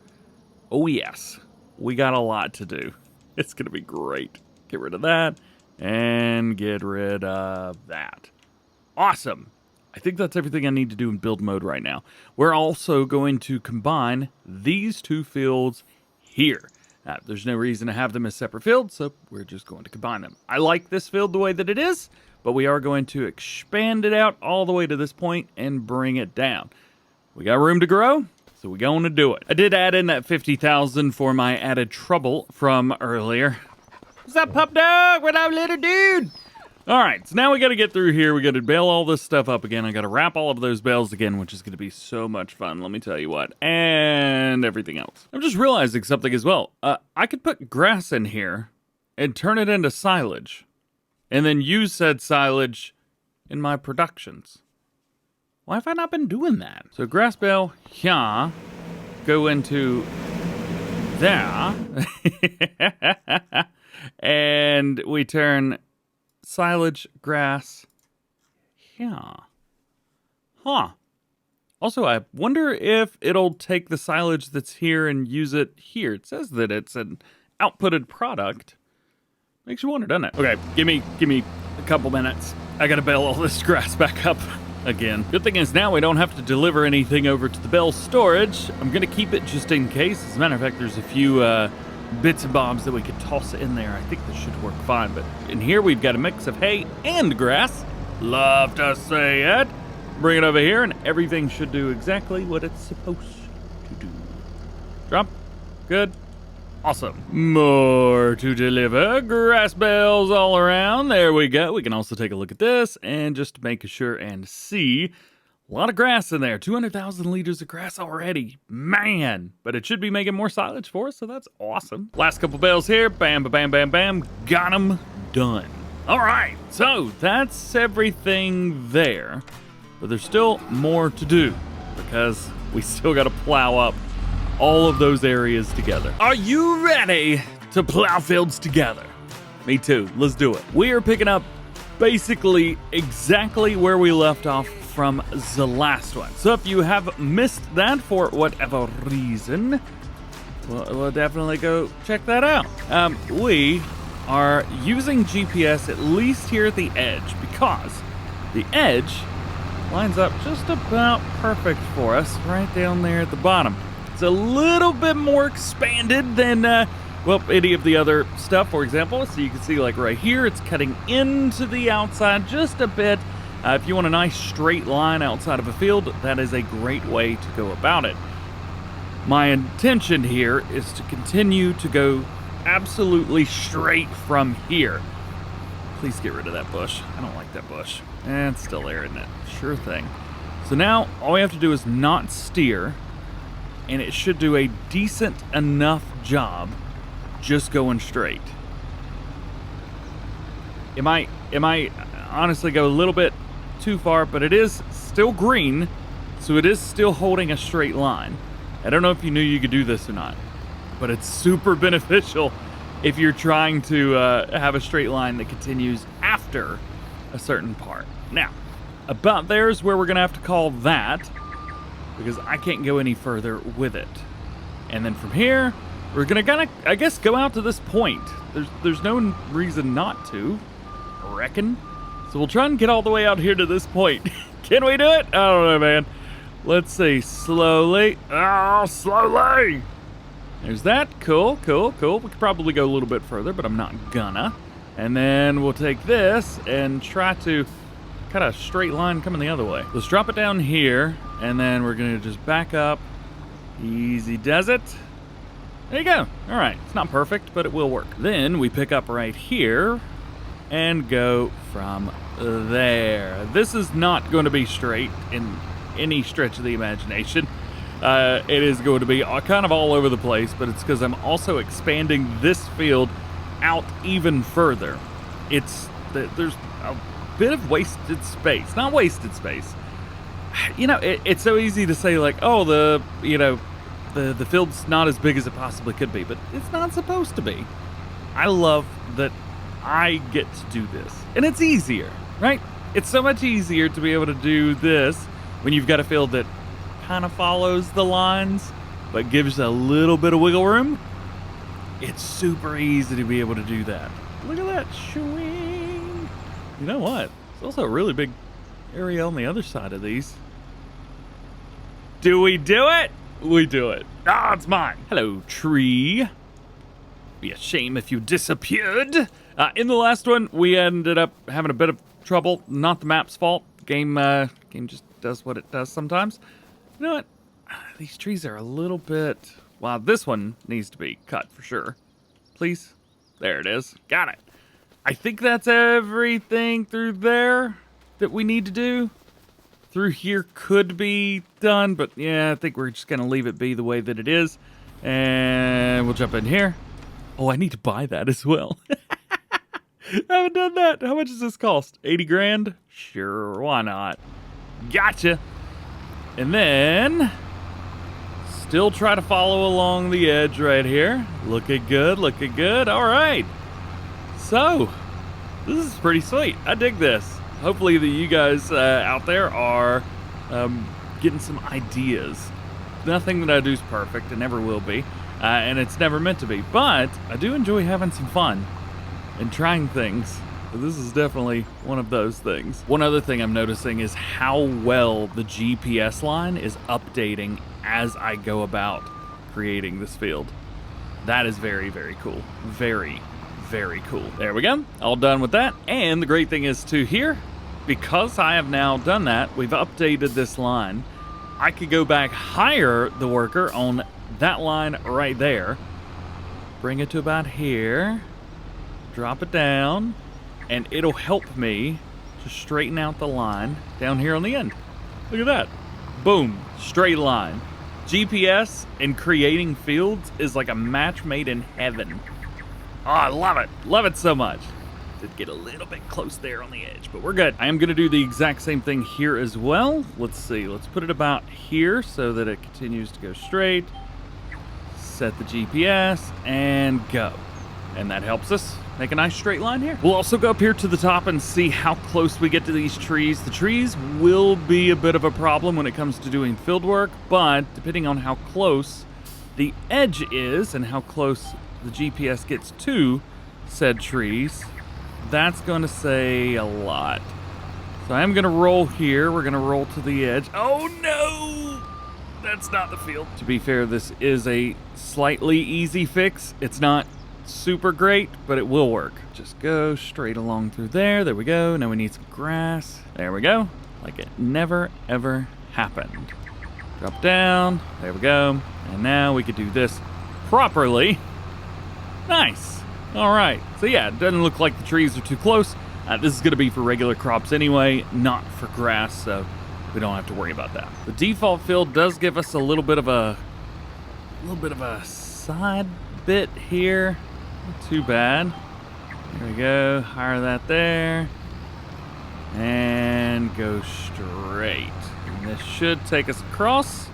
Oh, yes. We got a lot to do. It's going to be great. Get rid of that and get rid of that. Awesome. I think that's everything I need to do in build mode right now. We're also going to combine these two fields here. There's no reason to have them as separate fields, so we're just going to combine them. I like this field the way that it is, but we are going to expand it out all the way to this point and bring it down. We got room to grow, so we're going to do it. I did add in that 50,000 for my added trouble from earlier. What's up, pup dog? What up, little dude? All right, so now we got to get through here. We got to bale all this stuff up again. I got to wrap all of those bales again, which is going to be so much fun, let me tell you what. And everything else. I'm just realizing something as well. I could put grass in here and turn it into silage, and then use said silage in my productions. Why have I not been doing that? So grass bale here, go into there, and we turn silage grass here. Huh. Also, I wonder if it'll take the silage that's here and use it here. It says that it's an outputted product. Makes you wonder, doesn't it? Okay, give me a couple minutes. I gotta bale all this grass back up again. Good thing is now we don't have to deliver anything over to the bale storage. I'm gonna keep it just in case. As a matter of fact, there's a few bits and bobs that we could toss in there. I think this should work fine, but in here we've got a mix of hay and grass. Love to see it. Bring it over here and everything should do exactly what it's supposed to do. Drop. Good. Awesome. More to deliver. Grass bales all around. There we go. We can also take a look at this and just make sure and see. A lot of grass in there. 200,000 liters of grass already. Man. But it should be making more silage for us, so that's awesome. Last couple bales here. Bam, bam, bam, bam. Got them done. All right. So that's everything there. But there's still more to do because we still got to plow up all of those areas together. Are you ready to plow fields together? Me too. Let's do it. We are picking up basically exactly where we left off from the last one. So if you have missed that for whatever reason, we'll definitely go check that out. We are using GPS at least here at the edge because the edge lines up just about perfect for us right down there at the bottom. It's a little bit more expanded than well, any of the other stuff, for example. So you can see like right here, it's cutting into the outside just a bit. If you want a nice straight line outside of a field, that is a great way to go about it. My intention here is to continue to go absolutely straight from here. Please get rid of that bush. I don't like that bush. It's still there, isn't it? Sure thing. So now all we have to do is not steer, and it should do a decent enough job just going straight. It might honestly go a little bit too far, but it is still green, so it is still holding a straight line. I don't know if you knew you could do this or not, but it's super beneficial if you're trying to have a straight line that continues after a certain part. Now, about there's where we're gonna have to call that, because I can't go any further with it. And then from here, we're gonna I guess, go out to this point. There's no reason not to, I reckon. So we'll try and get all the way out here to this point. Can we do it? I don't know, man. Let's see, slowly. Oh, slowly! There's that, cool. We could probably go a little bit further, but I'm not gonna. And then we'll take this and try to cut a straight line coming the other way. Let's drop it down here, and then we're gonna just back up. Easy does it. There you go. All right, it's not perfect, but it will work. Then we pick up right here and go from there. This is not going to be straight in any stretch of the imagination. It is going to be kind of all over the place, but it's because I'm also expanding this field out even further. There's a bit of wasted space. Not wasted space. You know, it's so easy to say like, oh, the field's not as big as it possibly could be, but it's not supposed to be. I love that I get to do this. And it's easier, right? It's so much easier to be able to do this when you've got a field that kind of follows the lines, but gives a little bit of wiggle room. It's super easy to be able to do that. Look at that swing. You know what? It's also a really big area on the other side of these. Do we do it? We do it. Ah, it's mine. Hello, tree. Be a shame if you disappeared. In the last one, we ended up having a bit of trouble. Not the map's fault. Game just does what it does sometimes. You know what? These trees are a little bit... Well, this one needs to be cut for sure. Please. There it is. Got it. I think that's everything through there that we need to do. Through here could be done, but yeah, I think we're just going to leave it be the way that it is. And we'll jump in here. Oh, I need to buy that as well. I haven't done that. How much does this cost? 80 grand? Sure, why not? Gotcha. And then, still try to follow along the edge right here. Looking good, looking good. All right. So, this is pretty sweet. I dig this. Hopefully that you guys out there are getting some ideas. Nothing that I do is perfect. It never will be. And it's never meant to be. But I do enjoy having some fun and trying things. This is definitely one of those things. One other thing I'm noticing is how well the GPS line is updating as I go about creating this field. That is very, very cool. Very, very cool. There we go. All done with that. And the great thing is too here, because I have now done that, we've updated this line. I could go back, hire the worker on that line right there, bring it to about here, drop it down, and it'll help me to straighten out the line down here on the end. Look at that. Boom. Straight line. GPS and creating fields is like a match made in heaven. Oh, I love it. Love it so much. Did get a little bit close there on the edge, but we're good. I am going to do the exact same thing here as well. Let's see. Let's put it about here so that it continues to go straight. Set the GPS and go. And that helps us make a nice straight line here. We'll also go up here to the top and see how close we get to these trees. The trees will be a bit of a problem when it comes to doing field work, but depending on how close the edge is and how close the GPS gets to said trees, that's going to say a lot. So I'm going to roll here. We're going to roll to the edge. Oh no! That's not the field. To be fair, this is a slightly easy fix. It's not super great, but it will work. Just go straight along through there. There we go. Now we need some grass. There we go. Like it never, ever happened. Drop down. There we go. And now we could do this properly. Nice. All right. So yeah, it doesn't look like the trees are too close. This is going to be for regular crops anyway, not for grass, so we don't have to worry about that. The default field does give us a little bit of a side bit here. Not too bad. There we go. Hire that there. And go straight. And this should take us across.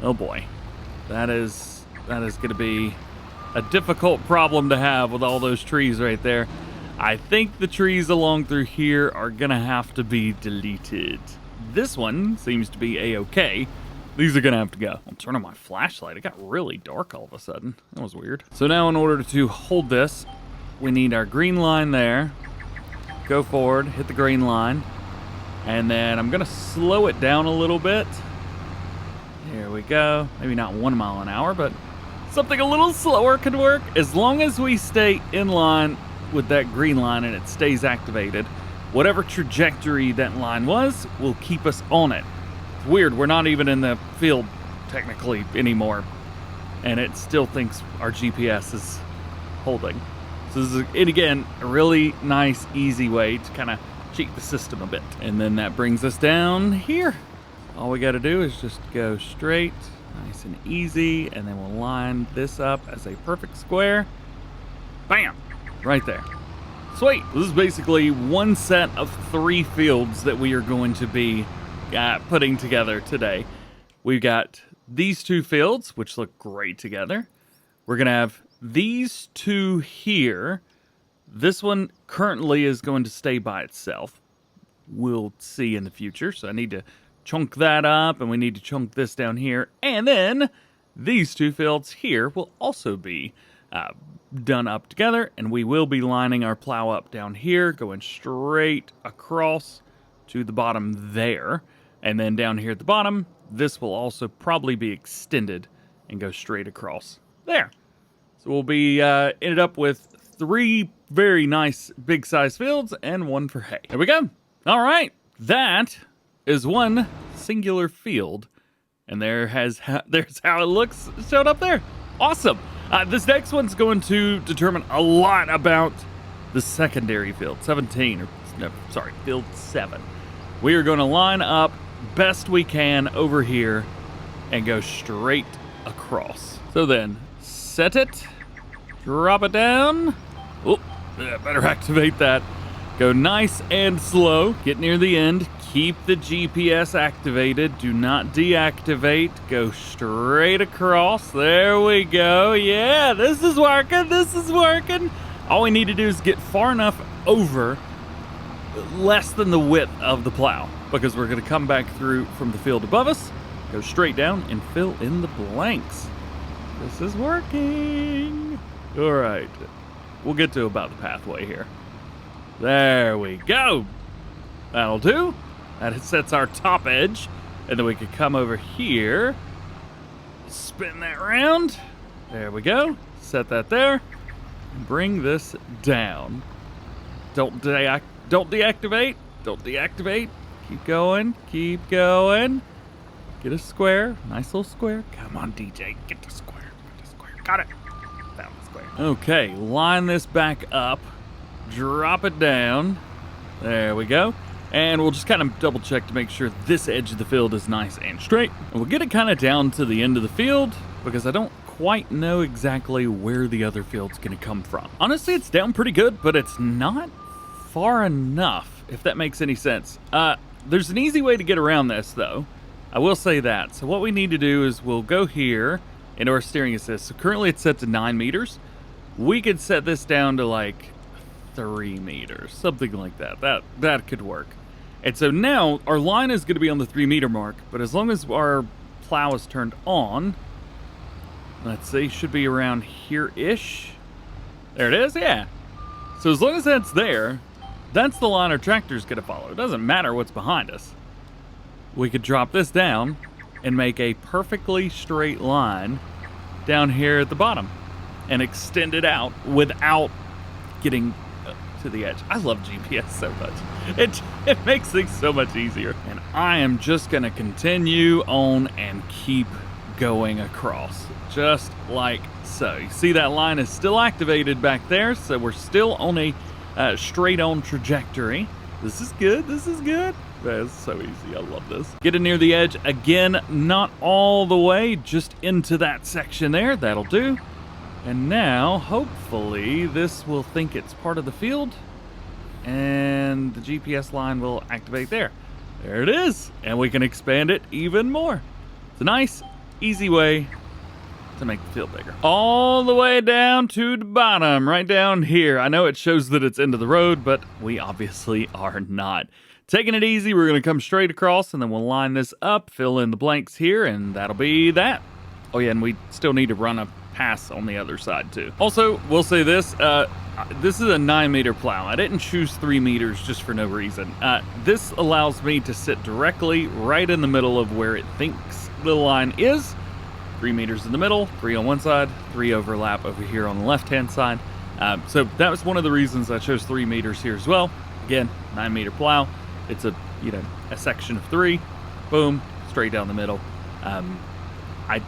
Oh boy. That is going to be a difficult problem to have with all those trees right there. I think the trees along through here are going to have to be deleted. This one seems to be a-okay. These are going to have to go. I'll turn on my flashlight. It got really dark all of a sudden. That was weird. So now in order to hold this, we need our green line there. Go forward, hit the green line. And then I'm going to slow it down a little bit. Here we go. Maybe not 1 mile an hour, but something a little slower could work. As long as we stay in line with that green line and it stays activated, whatever trajectory that line was will keep us on it. It's weird, we're not even in the field technically anymore, and it still thinks our GPS is holding. So this is, and again, a really nice, easy way to kind of cheat the system a bit. And then that brings us down here. All we got to do is just go straight, nice and easy, and then we'll line this up as a perfect square. Bam! Right there. Sweet. This is basically one set of 3 fields that we are going to be putting together today. We've got these 2 fields, which look great together. We're going to have these 2 here. This one currently is going to stay by itself. We'll see in the future. So I need to chunk that up, and we need to chunk this down here. And then these 2 fields here will also be done up together, and we will be lining our plow up down here, going straight across to the bottom there. And then down here at the bottom, this will also probably be extended and go straight across there. So we'll be ended up with 3 very nice big size fields and 1 for hay. There we go. All right, that is one singular field, and there's how it looks showed up there. Awesome. This next one's going to determine a lot about the secondary field, 17, or no, sorry, field 7. We are going to line up best we can over here and go straight across. So then, set it, drop it down. Oh, better activate that. Go nice and slow, get near the end, keep the GPS activated, do not deactivate, go straight across, there we go, yeah, this is working. All we need to do is get far enough over, less than the width of the plow, because we're gonna come back through from the field above us, go straight down and fill in the blanks. This is working. All right, we'll get to about the pathway here. There we go. That'll do. That sets our top edge. And then we could come over here. Spin that around. There we go. Set that there. And bring this down. Don't deactivate. Don't deactivate. Keep going. Keep going. Get a square. Nice little square. Come on, DJ. Get the square. Get the square. Got it. Found the square. Okay. Line this back up. Drop it down. There we go. And we'll just kind of double check to make sure this edge of the field is nice and straight. And we'll get it kind of down to the end of the field because I don't quite know exactly where the other field's going to come from. Honestly, it's down pretty good, but it's not far enough, if that makes any sense. There's an easy way to get around this, though. I will say that. So what we need to do is we'll go here into our steering assist. So currently it's set to 9 meters. we could set this down to like 3 meters, something like that. That could work. And so now our line is going to be on the 3 meter mark, but as long as our plow is turned on, let's see, should be around here-ish. There it is, yeah. So as long as that's there, that's the line our tractor's going to follow. It doesn't matter what's behind us. We could drop this down and make a perfectly straight line down here at the bottom and extend it out without getting to the edge. I love GPS so much. It makes things so much easier. And I am just gonna continue on and keep going across, just like so. You see that line is still activated back there, so we're still on a straight on trajectory. This is good, this is good. That's so easy, I love this. Getting near the edge again, not all the way, just into that section there, that'll do. And now, hopefully, this will think it's part of the field, and the GPS line will activate there. There it is, and we can expand it even more. It's a nice, easy way to make the field bigger. All the way down to the bottom, right down here. I know it shows that it's into the road, but we obviously are not. Taking it easy, we're gonna come straight across, and then we'll line this up, fill in the blanks here, and that'll be that. Oh yeah, and we still need to run a pass on the other side too. Also, we'll say this, this is a 9 meter plow. I didn't choose 3 meters just for no reason. This allows me to sit directly right in the middle of where it thinks the line is. 3 meters in the middle, 3 on one side, 3 overlap over here on the left-hand side. So that was one of the reasons I chose 3 meters here as well. Again, 9 meter plow. It's a, you know, a section of 3, boom, straight down the middle. I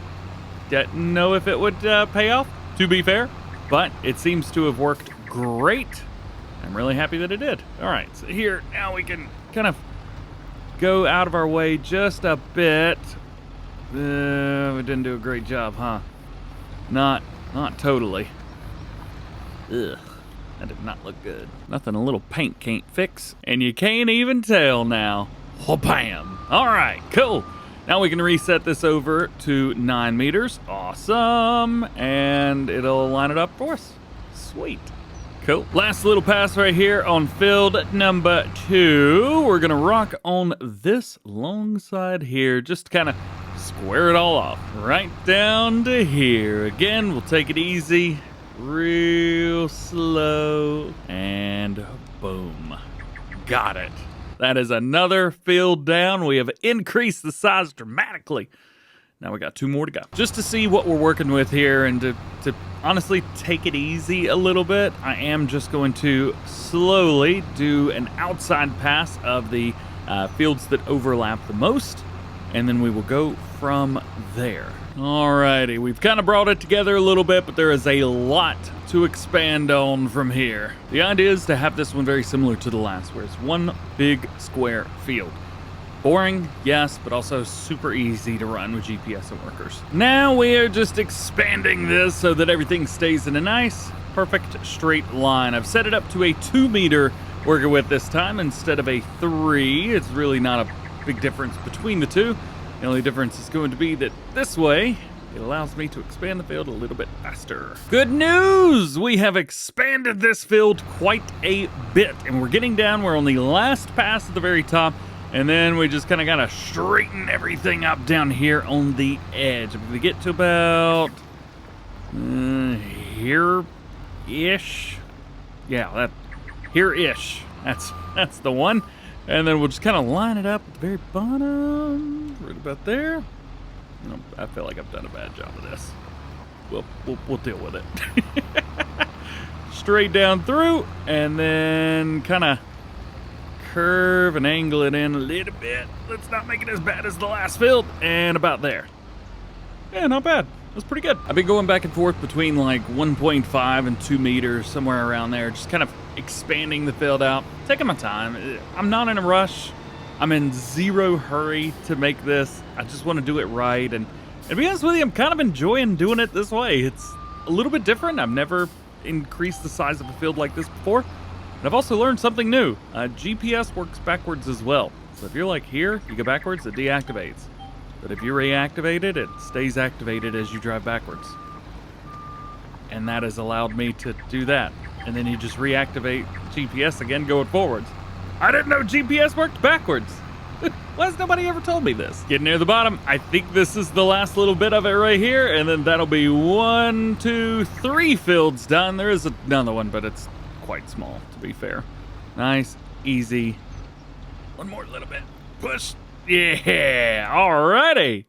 didn't know if it would pay off, to be fair, but it seems to have worked great. I'm really happy that it did. All right, so here, now we can kind of go out of our way just a bit. We didn't do a great job, huh? Not totally. Ugh, that did not look good. Nothing a little paint can't fix, and you can't even tell now. Wha-bam! All right, cool. Now we can reset this over to 9 meters. Awesome. And it'll line it up for us. Sweet. Cool. Last little pass right here on field number 2. We're going to rock on this long side here. Just kind of square it all off. Right down to here. Again, we'll take it easy. Real slow. And boom. Got it. That is another field down. We have increased the size dramatically. Now we got 2 more to go. Just to see what we're working with here and to honestly take it easy a little bit, I am just going to slowly do an outside pass of the fields that overlap the most, and then we will go from there. Alrighty, we've kind of brought it together a little bit, but there is a lot to expand on from here. The idea is to have this one very similar to the last, where it's one big square field. Boring, yes, but also super easy to run with GPS and workers. Now we are just expanding this so that everything stays in a nice, perfect straight line. I've set it up to a 2 meter worker width this time instead of a 3. It's really not a big difference between the two. The only difference is going to be that this way, it allows me to expand the field a little bit faster. Good news! We have expanded this field quite a bit, and we're getting down. We're on the last pass at the very top, and then we just kind of got to straighten everything up down here on the edge. If we get to about here-ish. Yeah, that here-ish. That's the one. And then we'll just kind of line it up at the very bottom, right about there. I feel like I've done a bad job of this. We'll deal with it. Straight down through, and then kind of curve and angle it in a little bit. Let's not make it as bad as the last field. And about there. Yeah, not bad. That's pretty good. I've been going back and forth between like 1.5 and 2 meters, somewhere around there, just kind of expanding the field out, taking my time. I'm not in a rush. I'm in zero hurry to make this. I just want to do it right. And to be honest with you, I'm kind of enjoying doing it this way. It's a little bit different. I've never increased the size of a field like this before. And I've also learned something new. GPS works backwards as well. So if you're like here, you go backwards, it deactivates. But if you reactivate it, it stays activated as you drive backwards. and that has allowed me to do that. And then you just reactivate GPS again going forwards. I didn't know GPS worked backwards. Why has nobody ever told me this? Getting near the bottom. I think this is the last little bit of it right here, and then that'll be 1, 2, 3 fields done. There is another one, but it's quite small, to be fair. Nice, easy. One more little bit. Push. Yeah, alrighty.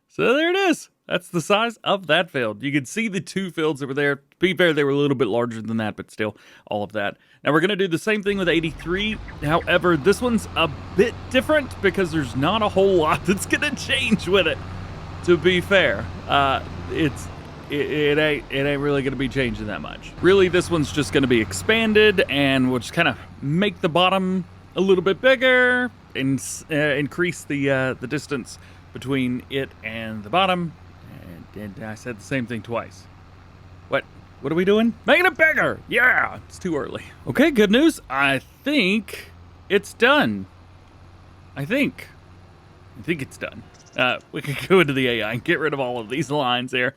So there it is. That's the size of that field. You can see the 2 fields that were there. To be fair, they were a little bit larger than that, but still, all of that. Now we're going to do the same thing with 83. However, this one's a bit different because there's not a whole lot that's going to change with it. To be fair, it ain't really going to be changing that much. Really, this one's just going to be expanded, and we'll just kind of make the bottom a little bit bigger and increase the distance between it and the bottom. And I said the same thing twice. What are we doing? Making it bigger! Yeah! It's too early. Okay, good news. I think it's done. I think it's done. We can go into the AI and get rid of all of these lines here.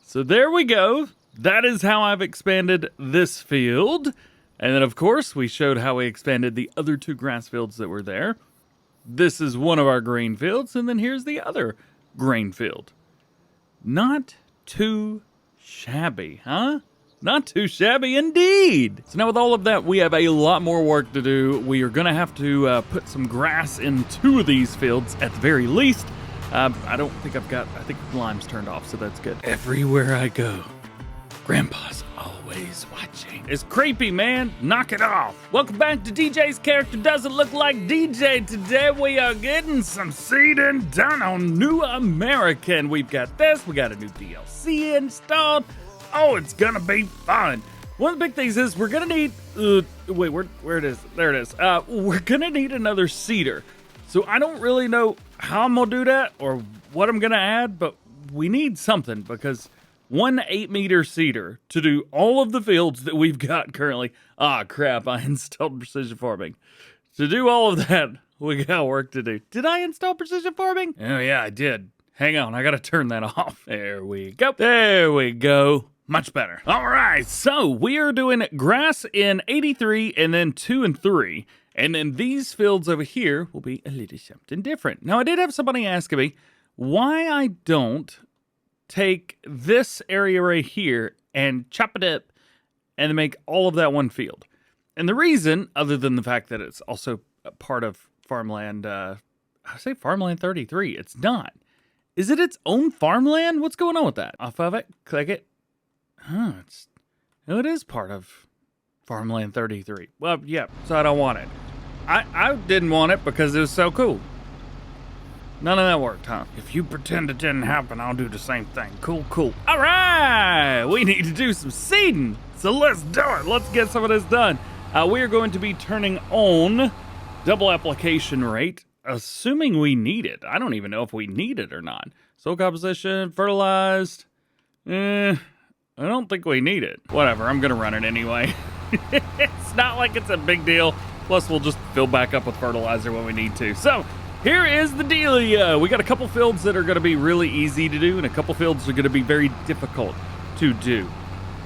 So there we go. That is how I've expanded this field. And then, of course, we showed how we expanded the other 2 grass fields that were there. This is one of our grain fields, and then here's the other grain field. Not too shabby, huh? Not too shabby indeed. So now with all of that, we have a lot more work to do. We are going to have to put some grass in 2 of these fields at the very least. I don't think I think lime's turned off, so that's good. Everywhere I go, Grandpa's always watching. It's creepy, man. Knock it off. Welcome back to DJ's Character Doesn't Look Like DJ. Today we are getting some seeding done on New American. We've got this. We got a new DLC installed. Oh, it's gonna be fun. One of the big things is we're gonna need, wait, where it is? There it is. We're gonna need another seeder. So I don't really know how I'm gonna do that or what I'm gonna add, but we need something because 1 8-meter seeder to do all of the fields that we've got currently. Ah, crap, I installed precision farming. To do all of that, we got work to do. Did I install precision farming? Oh yeah, I did. Hang on, I gotta turn that off. There we go. There we go. Much better. All right, so we are doing grass in 83 and then 2 and 3. And then these fields over here will be a little something different. Now, I did have somebody asking me why I don't take this area right here and chop it up and then make all of that one field. And the reason, other than the fact that it's also a part of farmland, I say farmland 33, it's not. Is it its own farmland? What's going on with that? Off of it, click it. Huh, it is part of farmland 33. Well, yeah, so I don't want it. I didn't want it because it was so cool. None of that worked, huh? If you pretend it didn't happen, I'll do the same thing. Cool, cool. All right, we need to do some seeding. So let's do it. Let's get some of this done. We are going to be turning on double application rate, assuming we need it. I don't even know if we need it or not. Soil composition, fertilized. I don't think we need it. Whatever, I'm gonna run it anyway. It's not like it's a big deal. Plus, we'll just fill back up with fertilizer when we need to. So, here is the dealio. We got a couple fields that are going to be really easy to do, and a couple fields are going to be very difficult to do.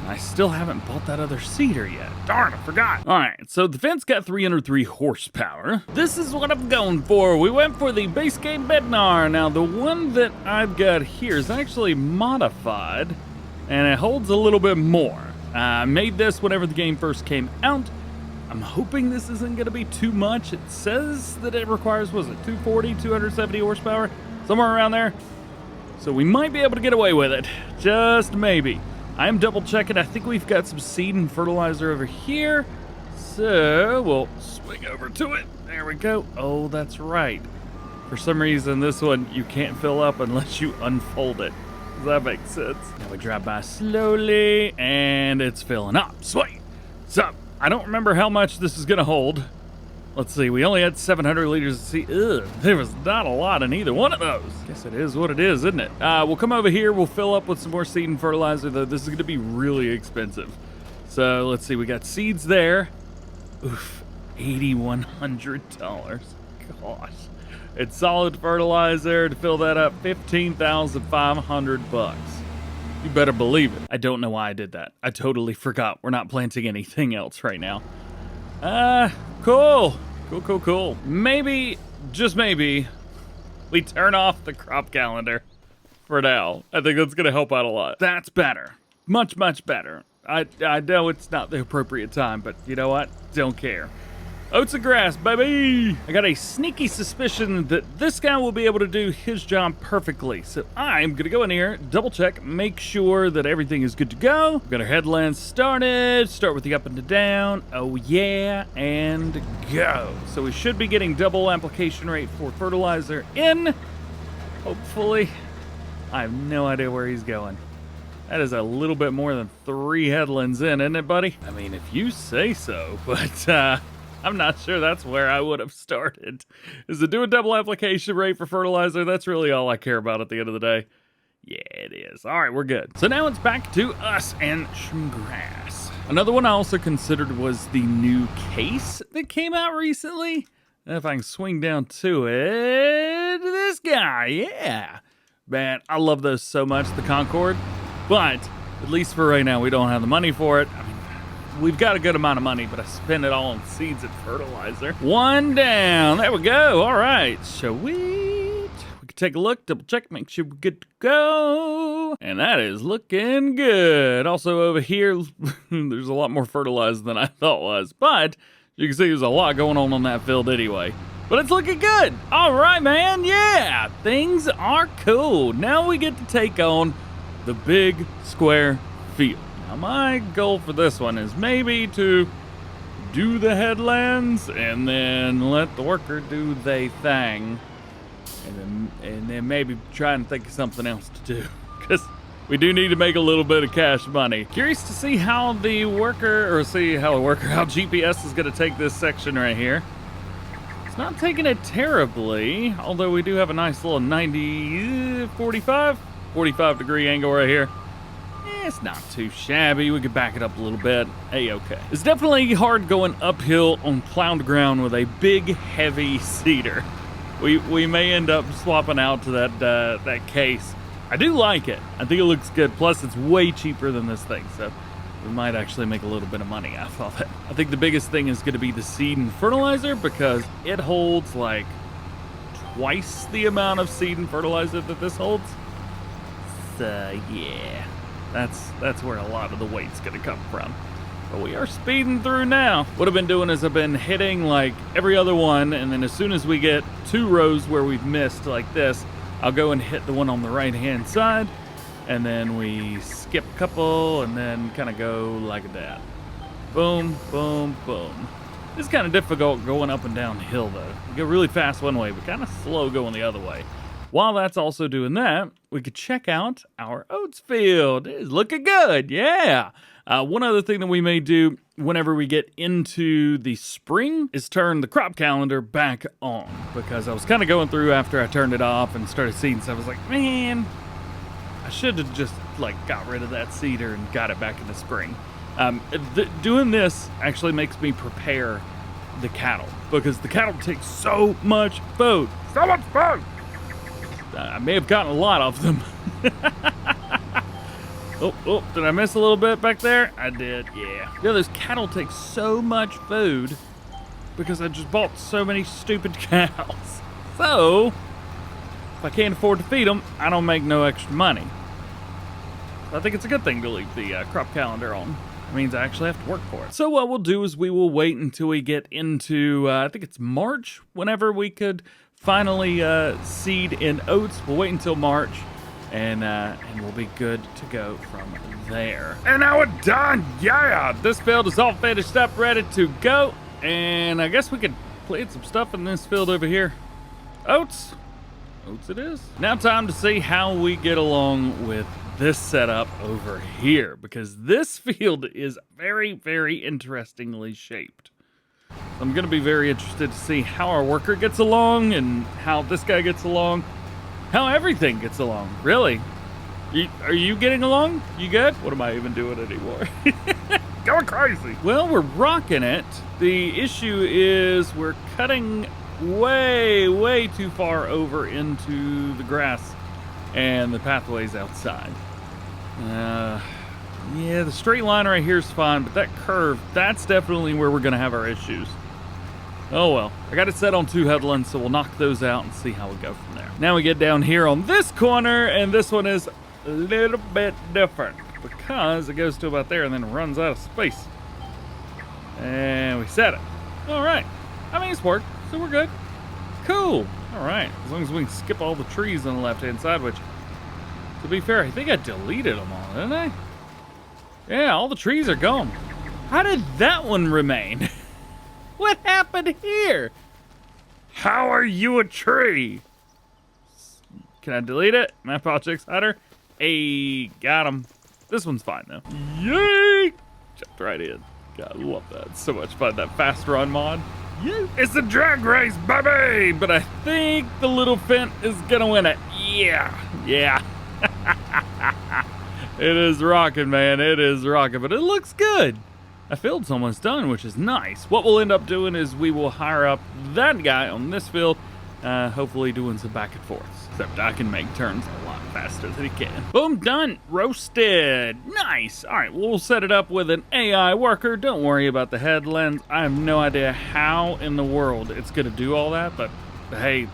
I still haven't bought that other seeder yet. Darn, I forgot. All right, so the fence got 303 horsepower. This is what I'm going for. We went for the base game Bednar. Now, the one that I've got here is actually modified, and it holds a little bit more. I made this whenever the game first came out. I'm hoping this isn't going to be too much. It says that it requires, was it 240, 270 horsepower? Somewhere around there. So we might be able to get away with it. Just maybe. I am double checking. I think we've got some seed and fertilizer over here. So we'll swing over to it. There we go. Oh, that's right. For some reason, this one you can't fill up unless you unfold it. Does that make sense? Now we drive by slowly and it's filling up. Sweet. So I don't remember how much this is going to hold. Let's see, we only had 700 liters of seed. Ugh, there was not a lot in either one of those. Guess it is what it is, isn't it? We'll come over here, we'll fill up with some more seed and fertilizer, though this is going to be really expensive. So let's see, we got seeds there. Oof, $8,100. Gosh. It's solid fertilizer to fill that up, $15,500. You better believe it. I don't know why I did that. I totally forgot. We're not planting anything else right now. Cool. Cool. Maybe, just maybe, we turn off the crop calendar for now. I think that's gonna help out a lot. That's better. Much better. I know it's not the appropriate time, but you know what? Don't care. Oats and grass, baby! I got a sneaky suspicion that this guy will be able to do his job perfectly. So I'm gonna go in here, double check, make sure that everything is good to go. We've got our headlands started. Start with the up and the down. Oh yeah, and go. So we should be getting double application rate for fertilizer in. Hopefully. I have no idea where he's going. That is a little bit more than 3 headlands in, isn't it, buddy? I mean, if you say so, but I'm not sure that's where I would have started. Is to do a double application rate for fertilizer. That's really all I care about at the end of the day. Yeah, it is. All right, we're good. So now it's back to us and some grass. Another one I also considered was the new case that came out recently. If I can swing down to it, this guy, yeah. Man, I love those so much, the Concord. But at least for right now, we don't have the money for it. I mean, we've got a good amount of money, but I spend it all on seeds and fertilizer. One down. There we go. All right. Sweet. We can take a look, double check, make sure we're good to go. And that is looking good. Also over here, there's a lot more fertilizer than I thought was. But you can see there's a lot going on that field anyway. But it's looking good. All right, man. Yeah. Things are cool. Now we get to take on the big square field. Now my goal for this one is maybe to do the headlands and then let the worker do their thing, and then maybe try and think of something else to do, because we do need to make a little bit of cash money. Curious to see how how GPS is going to take this section right here. It's not taking it terribly, although we do have a nice little 45 degree angle right here. It's not too shabby. We could back it up a little bit. Okay. It's definitely hard going uphill on plowed ground with a big, heavy seeder. We may end up swapping out to that case. I do like it. I think it looks good. Plus, it's way cheaper than this thing, so we might actually make a little bit of money off of it. I think the biggest thing is going to be the seed and fertilizer, because it holds like twice the amount of seed and fertilizer that this holds. So yeah, that's where a lot of the weight's gonna come from. But we are speeding through now. What I've been doing is I've been hitting like every other one, and then as soon as we get 2 rows where we've missed like this, I'll go and hit the one on the right hand side, and then we skip a couple and then kind of go like that. Boom, boom, boom. It's kind of difficult going up and down hill though. You go really fast one way, but kind of slow going the other way. While that's also doing that, we could check out our oats field. It is looking good, yeah. One other thing that we may do whenever we get into the spring is turn the crop calendar back on, because I was kind of going through after I turned it off and started seeding, so I was like, man, I should have just like got rid of that seeder and got it back in the spring. Doing this actually makes me prepare the cattle, because the cattle take so much food. So much food! I may have gotten a lot of them. Oh, did I miss a little bit back there? I did, yeah. Yeah, those cattle take so much food because I just bought so many stupid cows. So, if I can't afford to feed them, I don't make no extra money. So I think it's a good thing to leave the crop calendar on. It means I actually have to work for it. So what we'll do is we will wait until we get into, I think it's March, whenever we could finally seed in oats. We'll wait until March, and we'll be good to go from there. And now we're done. Yeah, this field is all finished up, ready to go. And I guess we could plant some stuff in this field over here. Oats it is. Now time to see how we get along with this setup over here, because this field is very, very interestingly shaped. I'm going to be very interested to see how our worker gets along and how this guy gets along, how everything gets along, really. Are you getting along? You good? What am I even doing anymore? Going crazy. Well, we're rocking it. The issue is we're cutting way, way too far over into the grass and the pathways outside. Yeah, the straight line right here is fine, but that curve, that's definitely where we're going to have our issues. Oh well, I got it set on 2 headlands, so we'll knock those out and see how we go from there. Now we get down here on this corner, and this one is a little bit different because it goes to about there and then runs out of space. And we set it. All right. I mean, it's worked, so we're good. Cool. All right. As long as we can skip all the trees on the left-hand side, which, to be fair, I think I deleted them all, didn't I? Yeah, all the trees are gone. How did that one remain? What happened here? How are you a tree? Can I delete it? Map objects hider. Hey, got him. This one's fine though. Yay! Jumped right in. God, I love that. It's so much fun, that fast run mod. Yeah. It's a drag race, baby! But I think the little Fent is gonna win it. Yeah. Yeah. It is rocking, man. It is rocking, but it looks good. I field's almost done, which is nice. What we'll end up doing is we will hire up that guy on this field, hopefully doing some back and forths. Except I can make turns a lot faster than he can. Boom, done. Roasted. Nice. All right, we'll set it up with an AI worker. Don't worry about the headlands. I have no idea how in the world it's going to do all that, but hey,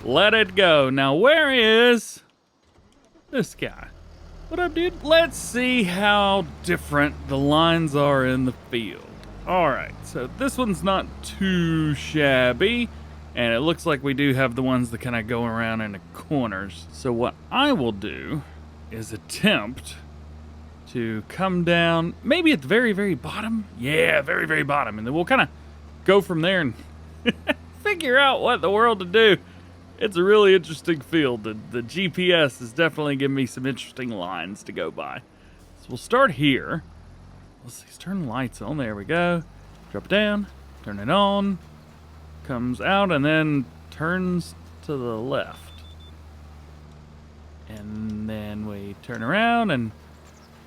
let it go. Now, where is this guy? What up, dude? Let's see how different the lines are in the field. All right, so this one's not too shabby, and it looks like we do have the ones that kind of go around in the corners. So what I will do is attempt to come down maybe at the very, very bottom. Yeah, very, very bottom, and then we'll kind of go from there and figure out what the world to do. It's a really interesting field. The GPS is definitely giving me some interesting lines to go by. So we'll start here. Let's see, let's turn the lights on. There we go. Drop it down, turn it on, comes out, and then turns to the left. And then we turn around, and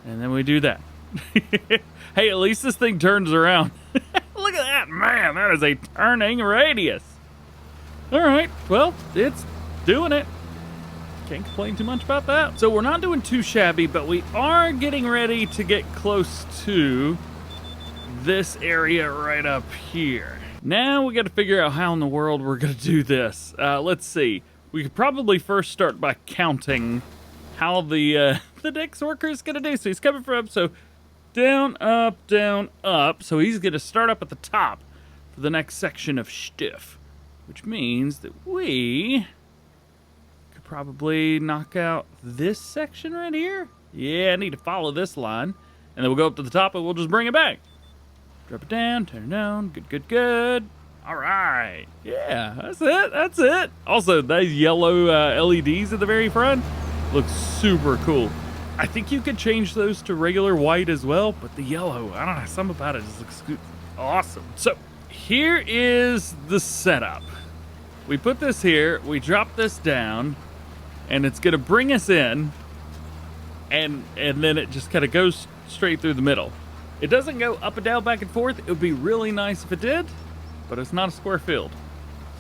then we do that. Hey, at least this thing turns around. Look at that, man. That is a turning radius. All right, well, it's doing it. Can't complain too much about that. So we're not doing too shabby, but we are getting ready to get close to this area right up here. Now we got to figure out how in the world we're going to do this. Let's see. We could probably first start by counting how the next worker is going to do. So he's coming from, so down, up, down, up. So he's going to start up at the top for the next section of stuff. Which means that we could probably knock out this section right here. Yeah, I need to follow this line. And then we'll go up to the top and we'll just bring it back. Drop it down, turn it down. Good, good, good. All right. Yeah, that's it. That's it. Also, those yellow LEDs at the very front look super cool. I think you could change those to regular white as well, but the yellow, I don't know, something about it just looks awesome. So here is the setup. We put this here, we drop this down, and it's gonna bring us in, and then it just kind of goes straight through the middle. It doesn't go up and down, back and forth. It would be really nice if it did, but it's not a square field.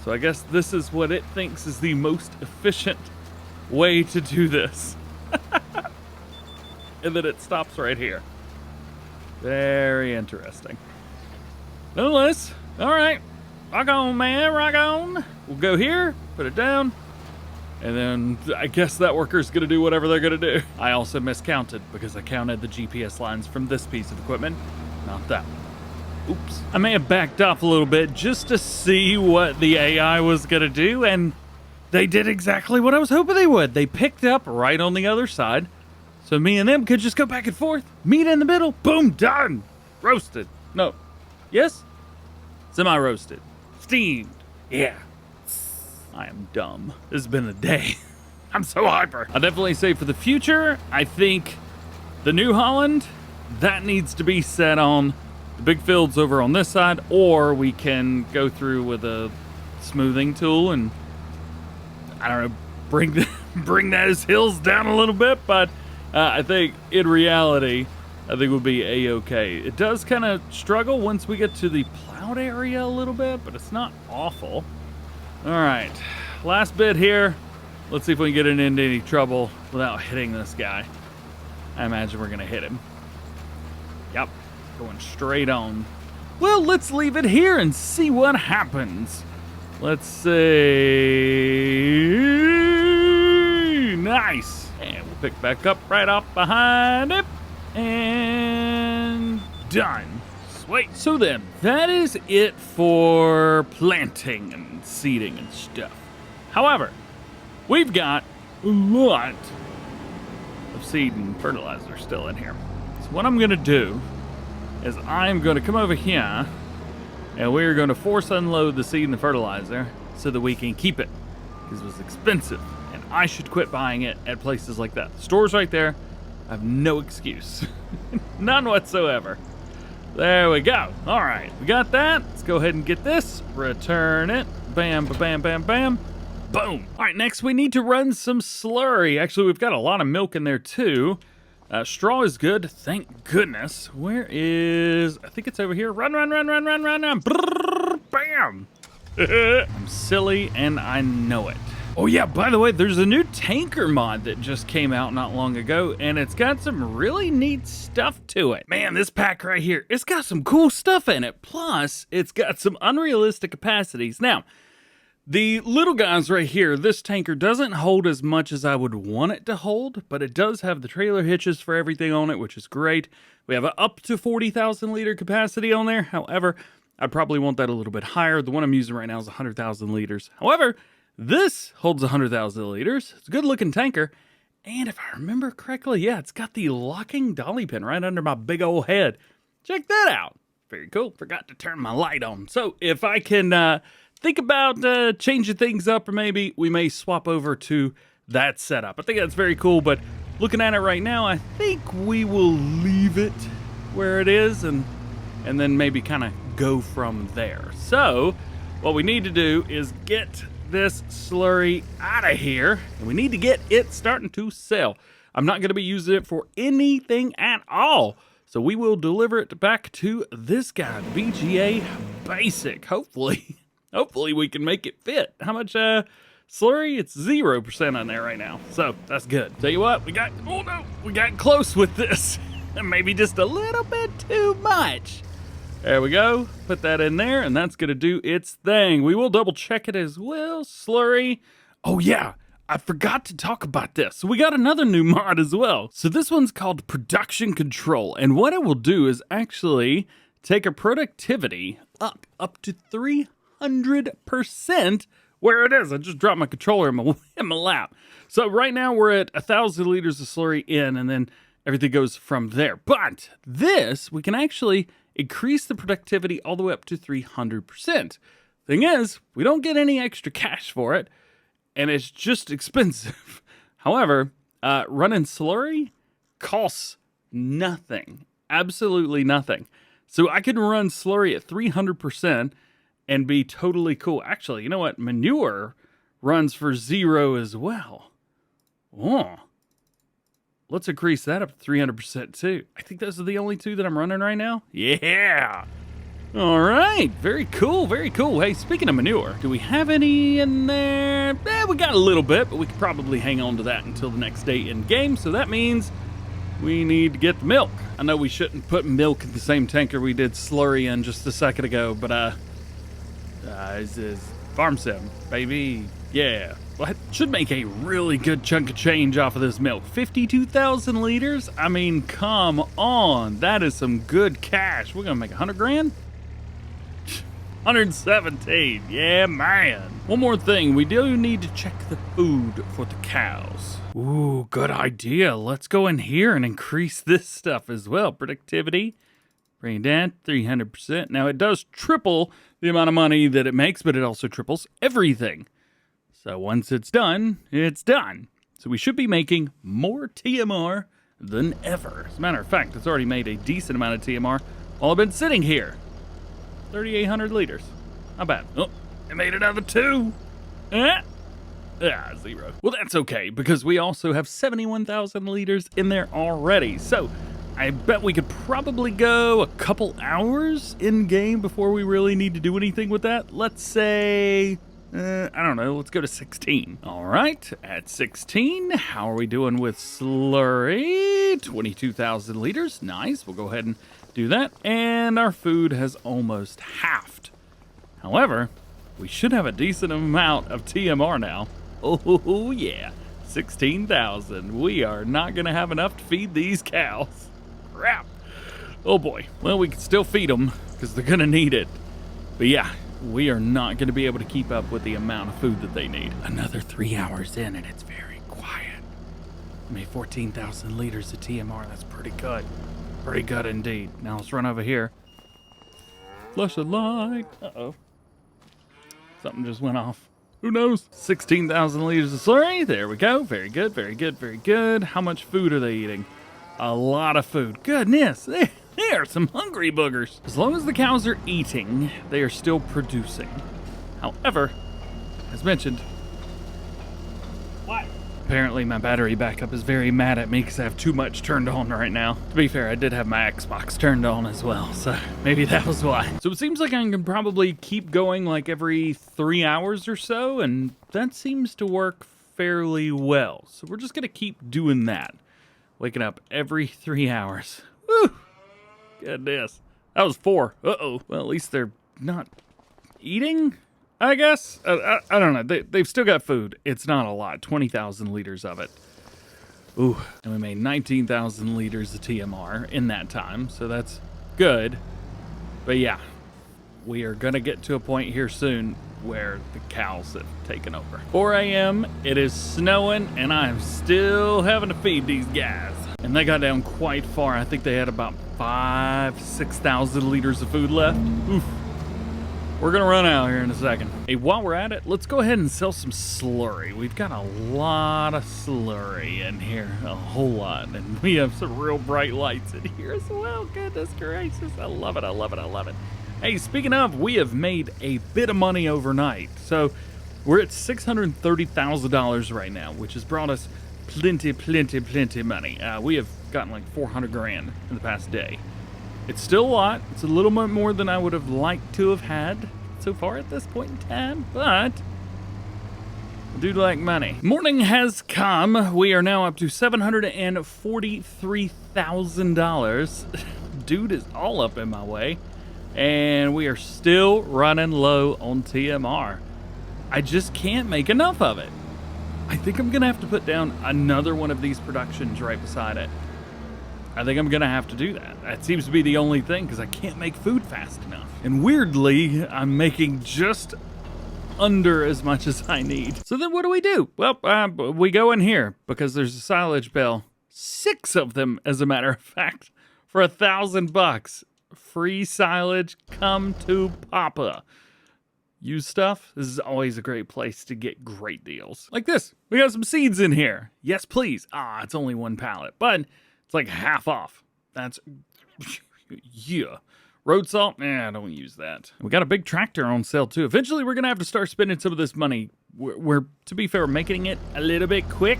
So I guess this is what it thinks is the most efficient way to do this. And then it stops right here. Very interesting. Nonetheless, all right. Rock on, man, rock on. We'll go here, put it down, and then I guess that worker's gonna do whatever they're gonna do. I also miscounted because I counted the GPS lines from this piece of equipment, not that one. Oops. I may have backed off a little bit just to see what the AI was gonna do, and they did exactly what I was hoping they would. They picked up right on the other side, so me and them could just go back and forth, meet in the middle, boom, done. Roasted. No. Yes? Semi-roasted. Steamed. Yeah. I am dumb. This has been a day. I'm so hyper. I'll definitely say for the future, I think the New Holland, that needs to be set on the big fields over on this side, or we can go through with a smoothing tool and, I don't know, bring those hills down a little bit, but I think in reality, I think we'll be a-okay. It does kind of struggle once we get to the plowed area a little bit, but it's not awful. All right, last bit here. Let's see if we can get it into any trouble without hitting this guy. I imagine we're going to hit him. Yep, going straight on. Well, let's leave it here and see what happens. Let's see. Nice. And we'll pick back up right off behind it. And done. Sweet. So then, that is it for planting and seeding and stuff. However, we've got a lot of seed and fertilizer still in here. So what I'm going to do is I'm going to come over here and we're going to force unload the seed and the fertilizer so that we can keep it, because it was expensive and I should quit buying it at places like that. The store's right there. I have no excuse. None whatsoever. There we go. All right, we got that. Let's go ahead and get this. Return it. Bam, bam, bam, bam. Boom. All right, next we need to run some slurry. Actually, we've got a lot of milk in there too. Straw is good, thank goodness. Where is... I think it's over here. Run, run, run, run, run, run, run. Brrr, bam. I'm silly and I know it. Oh yeah, by the way, there's a new tanker mod that just came out not long ago, and it's got some really neat stuff to it. Man, this pack right here, it's got some cool stuff in it. Plus, it's got some unrealistic capacities. Now, the little guys right here, this tanker doesn't hold as much as I would want it to hold, but it does have the trailer hitches for everything on it, which is great. We have an up to 40,000 liter capacity on there. However, I'd probably want that a little bit higher. The one I'm using right now is 100,000 liters. However, this holds 100,000 liters. It's a good looking tanker. And if I remember correctly, yeah, it's got the locking dolly pin right under my big old head. Check that out. Very cool. Forgot to turn my light on. So if I can think about changing things up, or maybe we may swap over to that setup. I think that's very cool, but looking at it right now, I think we will leave it where it is and then maybe kind of go from there. So what we need to do is get this slurry out of here, and we need to get it starting to sell. I'm not going to be using it for anything at all, so we will deliver it back to this guy, BGA Basic. Hopefully we can make it fit. How much slurry? It's 0% on there right now, so that's good. Tell you what, we got close with this. Maybe just a little bit too much. There we go. Put that in there, and that's going to do its thing. We will double check it as well. Slurry. Oh, yeah. I forgot to talk about this. So we got another new mod as well. So this one's called Production Control. And what it will do is actually take a productivity up to 300% where it is. I just dropped my controller in my lap. So right now we're at 1,000 liters of slurry in, and then everything goes from there. But this, we can actually increase the productivity all the way up to 300%. Thing is, we don't get any extra cash for it, and it's just expensive. However, running slurry costs nothing. Absolutely nothing. So I can run slurry at 300% and be totally cool. Actually, you know what? Manure runs for 0 as well. Oh. Let's increase that up to 300% too. I think those are the only two that I'm running right now. Yeah. All right. Very cool. Very cool. Hey, speaking of manure, do we have any in there? We got a little bit, but we could probably hang on to that until the next day in game. So that means we need to get the milk. I know we shouldn't put milk in the same tanker we did slurry in just a second ago, but this is Farm Sim, baby. Yeah. Well, it should make a really good chunk of change off of this milk. 52,000 liters? I mean, come on. That is some good cash. We're going to make 100 grand? 117. Yeah, man. One more thing. We do need to check the food for the cows. Ooh, good idea. Let's go in here and increase this stuff as well. Productivity. Bring it down 300%. Now, it does triple the amount of money that it makes, but it also triples everything. So once it's done, it's done. So we should be making more TMR than ever. As a matter of fact, it's already made a decent amount of TMR while I've been sitting here. 3,800 liters. Not bad. Oh, it made another 2. 0. Well, that's okay, because we also have 71,000 liters in there already. So I bet we could probably go a couple hours in game before we really need to do anything with that. Let's say... I don't know, let's go to 16. All right, at 16, how are we doing with slurry? Okay, 22,000 liters. Nice. We'll go ahead and do that. And our food has almost halved. However, we should have a decent amount of TMR now. Oh, yeah. 16,000. We are not going to have enough to feed these cows. Crap. Oh, boy. Well, we can still feed them because they're going to need it. But, yeah, we are not going to be able to keep up with the amount of food that they need. Another 3 hours in, and it's very quiet. I mean, 14,000 liters of TMR. That's pretty good. Pretty good indeed. Now, let's run over here. Flush a light. Uh-oh. Something just went off. Who knows? 16,000 liters of slurry. There we go. Very good, very good, very good. How much food are they eating? A lot of food. Goodness. They are some hungry boogers. As long as the cows are eating, they are still producing. However, as mentioned, what? Apparently my battery backup is very mad at me because I have too much turned on right now. To be fair, I did have my Xbox turned on as well, so maybe that was why. So it seems like I can probably keep going like every 3 hours or so, and that seems to work fairly well. So we're just gonna keep doing that. Waking up every 3 hours. Woo! Goodness. That was 4. Uh-oh. Well, at least they're not eating, I guess. I don't know. They've still got food. It's not a lot. 20,000 liters of it. Ooh. And we made 19,000 liters of TMR in that time, so that's good. But yeah, we are going to get to a point here soon where the cows have taken over. 4 a.m. It is snowing, and I am still having to feed these guys. And they got down quite far. I think they had about 6,000 liters of food left. Oof. We're gonna run out here in a second. Hey, while we're at it, let's go ahead and sell some slurry. We've got a lot of slurry in here, a whole lot. And we have some real bright lights in here as well. Goodness gracious, I love it, I love it, I love it. Hey, speaking of, we have made a bit of money overnight. So we're at $630,000 right now, which has brought us plenty money. We have gotten like 400 grand in the past day. It's still a lot. It's a little bit more than I would have liked to have had so far at this point in time, but I do like money. Morning has come. We are now up to $743,000. Dude is all up in my way, and we are still running low on TMR. I just can't make enough of it. I think I'm gonna have to put down another one of these productions right beside it. I think I'm gonna have to do that. That seems to be the only thing because I can't make food fast enough. And weirdly, I'm making just under as much as I need. So then what do? Well, we go in here because there's a silage bale. 6 of them, as a matter of fact, for $1,000. Free silage, come to Papa. Used stuff, this is always a great place to get great deals. Like this, we got some seeds in here. Yes, please. It's only 1 pallet, but it's like half off. That's, yeah. Road salt, I don't use that. We got a big tractor on sale too. Eventually we're gonna have to start spending some of this money. We're to be fair, making it a little bit quick.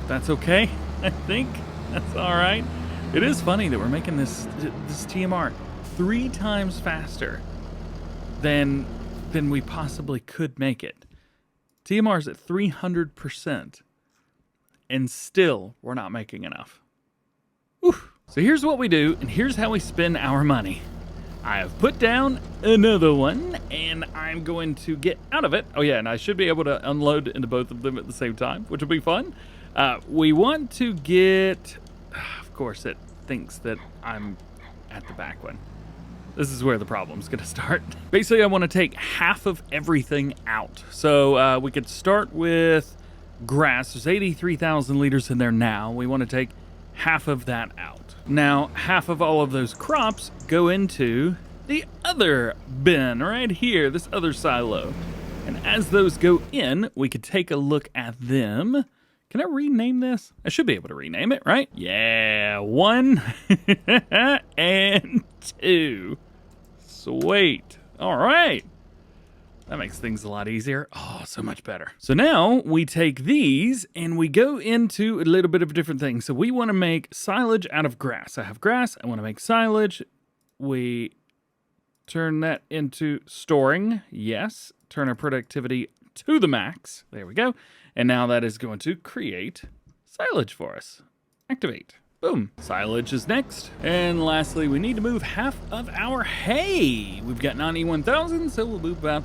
That's okay, I think. That's all right. It is funny that we're making this TMR 3 times faster than we possibly could make it. TMR's at 300%, and still we're not making enough. Whew. So here's what we do, and here's how we spend our money. I have put down another one, and I'm going to get out of it. Oh yeah, and I should be able to unload into both of them at the same time, which will be fun. We want to get, of course it thinks that I'm at the back one. This is where the problem's gonna start. Basically, I wanna take half of everything out. So we could start with grass. There's 83,000 liters in there now. We wanna take half of that out. Now, half of all of those crops go into the other bin right here, this other silo. And as those go in, we could take a look at them. Can I rename this? I should be able to rename it, right? Yeah, 1 and 2. Sweet. All right. That makes things a lot easier. Oh, so much better. So now we take these and we go into a little bit of a different thing. So we want to make silage out of grass. I have grass. I want to make silage. We turn that into storing. Yes. Turn our productivity to the max. There we go. And now that is going to create silage for us. Activate. Boom. Silage is next. And lastly, we need to move half of our hay. We've got 91,000, so we'll move about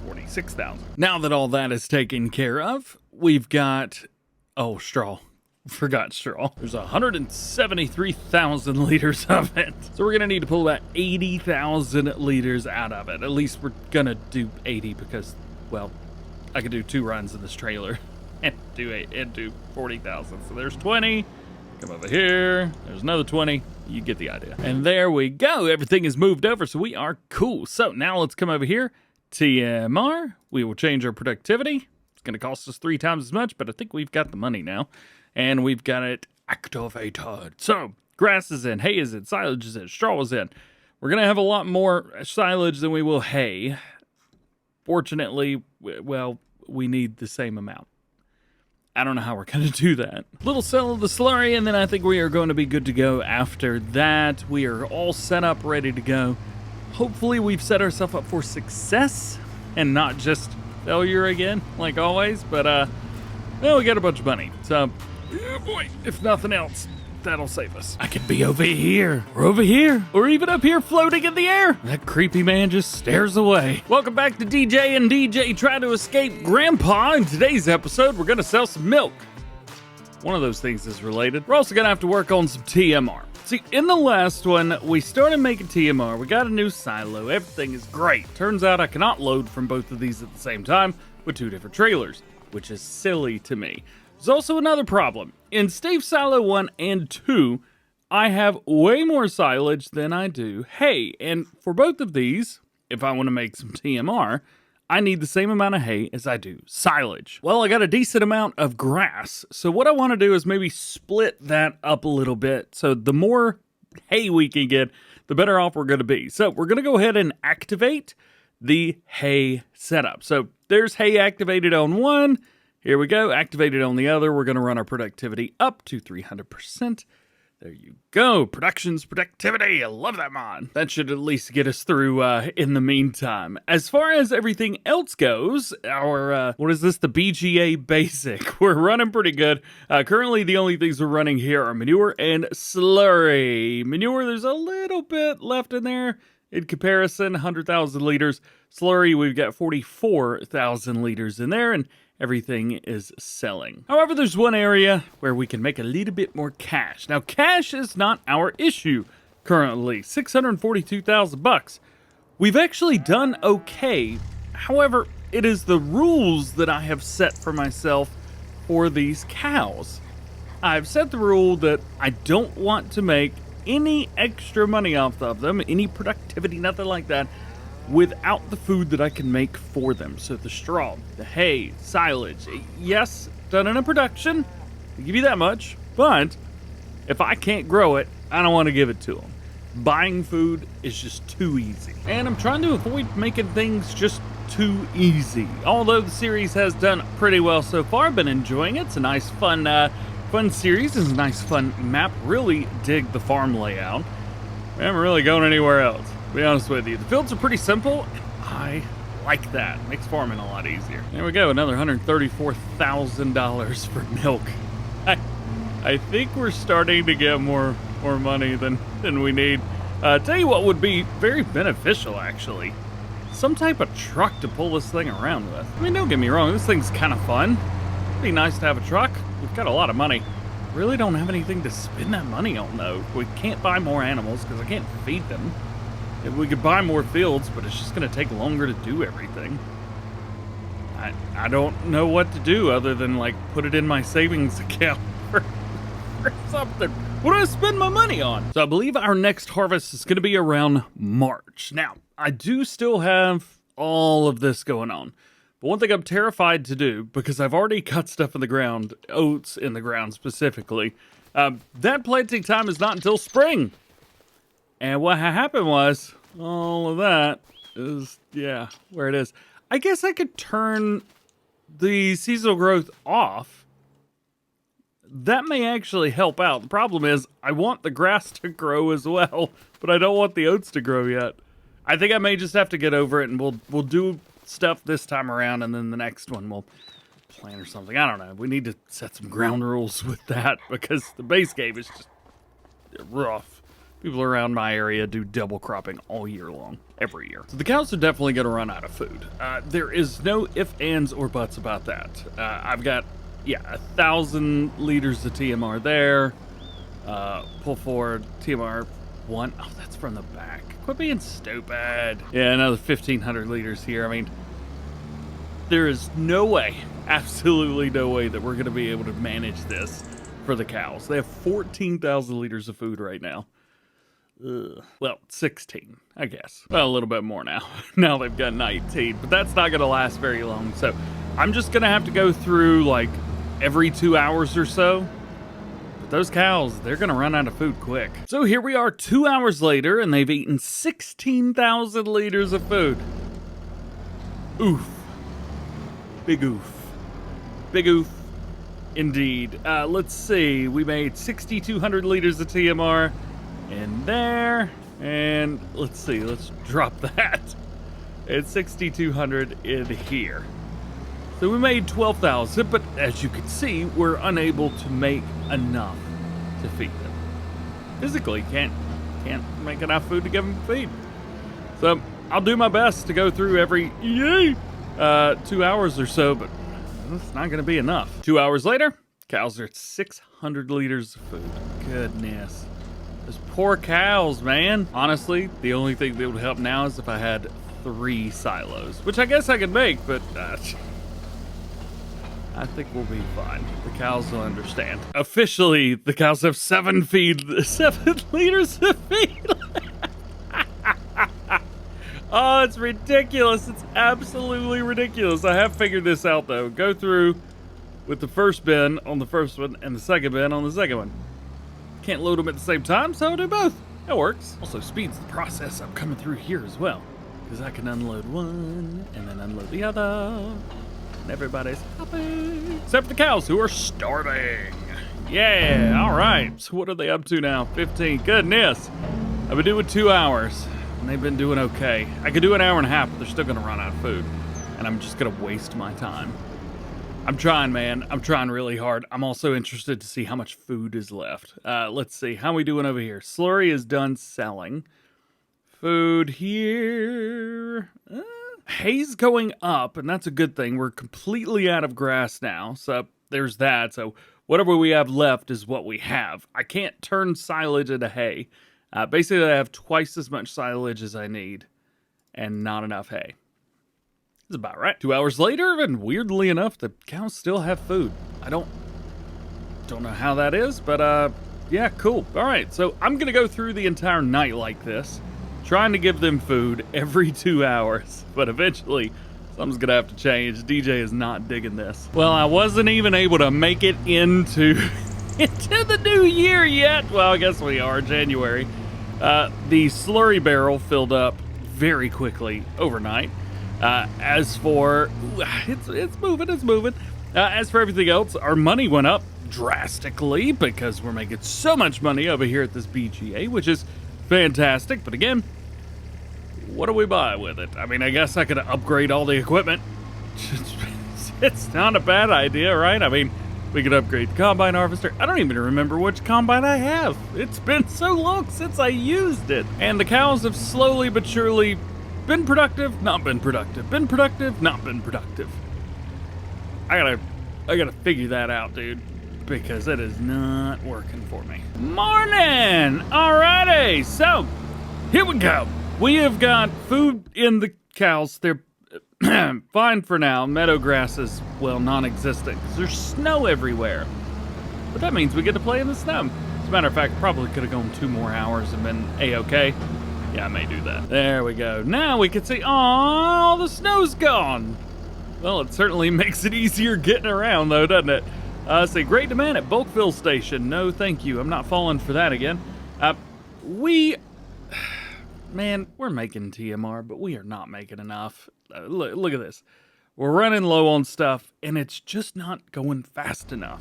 46,000. Now that all that is taken care of, we've got, oh, straw. Forgot straw. There's 173,000 liters of it. So we're gonna need to pull about 80,000 liters out of it. At least we're gonna do 80 because, well, I could do 2 runs in this trailer and do 40,000. So there's 20. Come over here. There's another 20. You get the idea. And there we go. Everything is moved over, so we are cool. So now let's come over here. TMR. We will change our productivity. It's going to cost us 3 times as much, but I think we've got the money now. And we've got it activated. So grass is in, hay is in, silage is in, straw is in. We're going to have a lot more silage than we will hay. Fortunately, well, we need the same amount. I don't know how we're going to do that. Little cell of the slurry, and then I think we are going to be good to go after that. We are all set up, ready to go. Hopefully we've set ourselves up for success and not just failure again, like always. But, well, we got a bunch of money. So, oh boy, if nothing else, that'll save us. I could be over here, or over here, or even up here floating in the air. That creepy man just stares away. Welcome back to DJ and DJ Try to Escape Grandpa. In today's episode, we're gonna sell some milk. One of those things is related. We're also gonna have to work on some TMR. See, in the last one, we started making TMR. We got a new silo. Everything is great. Turns out I cannot load from both of these at the same time with 2 different trailers, which is silly to me. There's also another problem. In Stave Silo 1 and 2, I have way more silage than I do hay. And for both of these, if I want to make some TMR, I need the same amount of hay as I do silage. Well, I got a decent amount of grass. So what I want to do is maybe split that up a little bit. So the more hay we can get, the better off we're going to be. So we're going to go ahead and activate the hay setup. So there's hay activated on one. Here we go, activated on the other. We're going to run our productivity up to 300%. There you go. Production's productivity. I love that mod. That should at least get us through in the meantime. As far as everything else goes, our, what is this? The BGA Basic. We're running pretty good. Currently, the only things we're running here are manure and slurry. Manure, there's a little bit left in there. In comparison, 100,000 liters. Slurry, we've got 44,000 liters in there, and everything is selling. However, there's one area where we can make a little bit more cash. Now, cash is not our issue currently. 642,000 bucks. We've actually done okay. However, it is the rules that I have set for myself for these cows. I've set the rule that I don't want to make any extra money off of them, any productivity, nothing like that, without the food that I can make for them. So the straw, the hay, silage, yes, done in a production, I'll give you that much, but if I can't grow it, I don't want to give it to them. Buying food is just too easy. And I'm trying to avoid making things just too easy. Although the series has done pretty well so far, I've been enjoying it. It's a nice, fun series. It's a nice, fun map. Really dig the farm layout. We haven't really gone anywhere else, to be honest with you. The fields are pretty simple, and I like that. Makes farming a lot easier. There we go, another $134,000 for milk. I think we're starting to get more money than we need. Tell you what would be very beneficial, actually. Some type of truck to pull this thing around with. I mean, don't get me wrong, this thing's kind of fun. It'd be nice to have a truck. We've got a lot of money. Really don't have anything to spend that money on, though. We can't buy more animals because I can't feed them. If we could buy more fields, but it's just going to take longer to do everything. I don't know what to do other than, like, put it in my savings account for something. What do I spend my money on? So I believe our next harvest is going to be around March. Now, I do still have all of this going on. But one thing I'm terrified to do, because I've already cut stuff in the ground, oats in the ground specifically, that planting time is not until spring. And what happened was, all of that is, yeah, where it is. I guess I could turn the seasonal growth off. That may actually help out. The problem is, I want the grass to grow as well, but I don't want the oats to grow yet. I think I may just have to get over it, and we'll do stuff this time around, and then the next one we'll plant or something. I don't know. We need to set some ground rules with that, because the base game is just rough. People around my area do double cropping all year long, every year. So the cows are definitely going to run out of food. There is no ifs, ands, or buts about that. I've got, 1,000 liters of TMR there. Pull forward, TMR 1. Oh, that's from the back. Quit being stupid. Yeah, another 1,500 liters here. I mean, there is no way, absolutely no way that we're going to be able to manage this for the cows. They have 14,000 liters of food right now. Ugh. Well, 16, I guess. Well, a little bit more now. Now they've got 19, but that's not going to last very long. So I'm just going to have to go through like every 2 hours or so. But those cows, they're going to run out of food quick. So here we are 2 hours later, and they've eaten 16,000 liters of food. Oof. Big oof. Big oof. Indeed. Let's see. We made 6,200 liters of TMR. In there, and let's see, let's drop that. It's 6,200 in here. So we made 12,000, but as you can see, we're unable to make enough to feed them. Physically, can't make enough food to give them feed. So I'll do my best to go through every 2 hours or so, but it's not going to be enough. 2 hours later, cows are at 600 liters of food. Goodness. Those poor cows, man. Honestly, the only thing that would help now is if I had 3 silos, which I guess I could make, but I think we'll be fine. The cows will understand. Officially, the cows have 7 liters of feed. Oh, it's ridiculous. It's absolutely ridiculous. I have figured this out, though. Go through with the first bin on the first one and the second bin on the second one. Can't load them at the same time, so I'll do both. That works. Also speeds the process up coming through here as well, because I can unload one and then unload the other, and everybody's happy. Except for the cows, who are starving. Yeah, all right. So what are they up to now? 15. Goodness. I've been doing 2 hours, and they've been doing okay. I could do an hour and a half, but they're still going to run out of food, and I'm just going to waste my time. I'm trying, man. I'm trying really hard. I'm also interested to see how much food is left. Let's see. How are we doing over here? Slurry is done selling. Food here. Hay's going up, and that's a good thing. We're completely out of grass now, so there's that. So whatever we have left is what we have. I can't turn silage into hay. Basically, I have twice as much silage as I need, and not enough hay. That's about right. 2 hours later, and weirdly enough, the cows still have food. I don't know how that is, but yeah, cool. All right, so I'm gonna go through the entire night like this, trying to give them food every 2 hours, but eventually something's gonna have to change. DJ is not digging this. Well, I wasn't even able to make it into the new year yet. Well, I guess we are, January. The slurry barrel filled up very quickly overnight. As for, it's moving. As for everything else, our money went up drastically because we're making so much money over here at this BGA, which is fantastic. But again, what do we buy with it? I mean, I guess I could upgrade all the equipment. It's not a bad idea, right? I mean, we could upgrade the combine harvester. I don't even remember which combine I have. It's been so long since I used it. And the cows have slowly but surely been productive, not been productive. Been productive, not been productive. I gotta figure that out, dude, because it is not working for me. Morning! Alrighty, so here we go. We have got food in the cows. They're fine for now. Meadow grass is, well, non-existent because there's snow everywhere. But that means we get to play in the snow. As a matter of fact, probably could have gone 2 more hours and been A-okay. Yeah, I may do that. There we go. Now we can see, oh, the snow's gone. Well, it certainly makes it easier getting around, though, doesn't it? Say, great demand at bulk fill station. No, thank you. I'm not falling for that again. Man, we're making TMR, but we are not making enough. Look at this. We're running low on stuff, and it's just not going fast enough.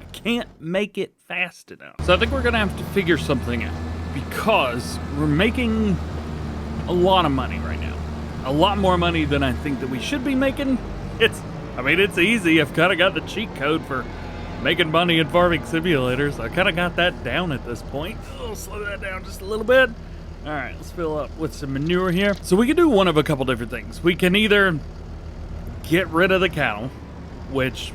I can't make it fast enough. So I think we're going to have to figure something out, because we're making a lot of money right now. A lot more money than I think that we should be making. It's easy. I've kind of got the cheat code for making money in farming simulators. I kind of got that down at this point. Oh, slow that down just a little bit. All right, let's fill up with some manure here. So we can do one of a couple different things. We can either get rid of the cattle, which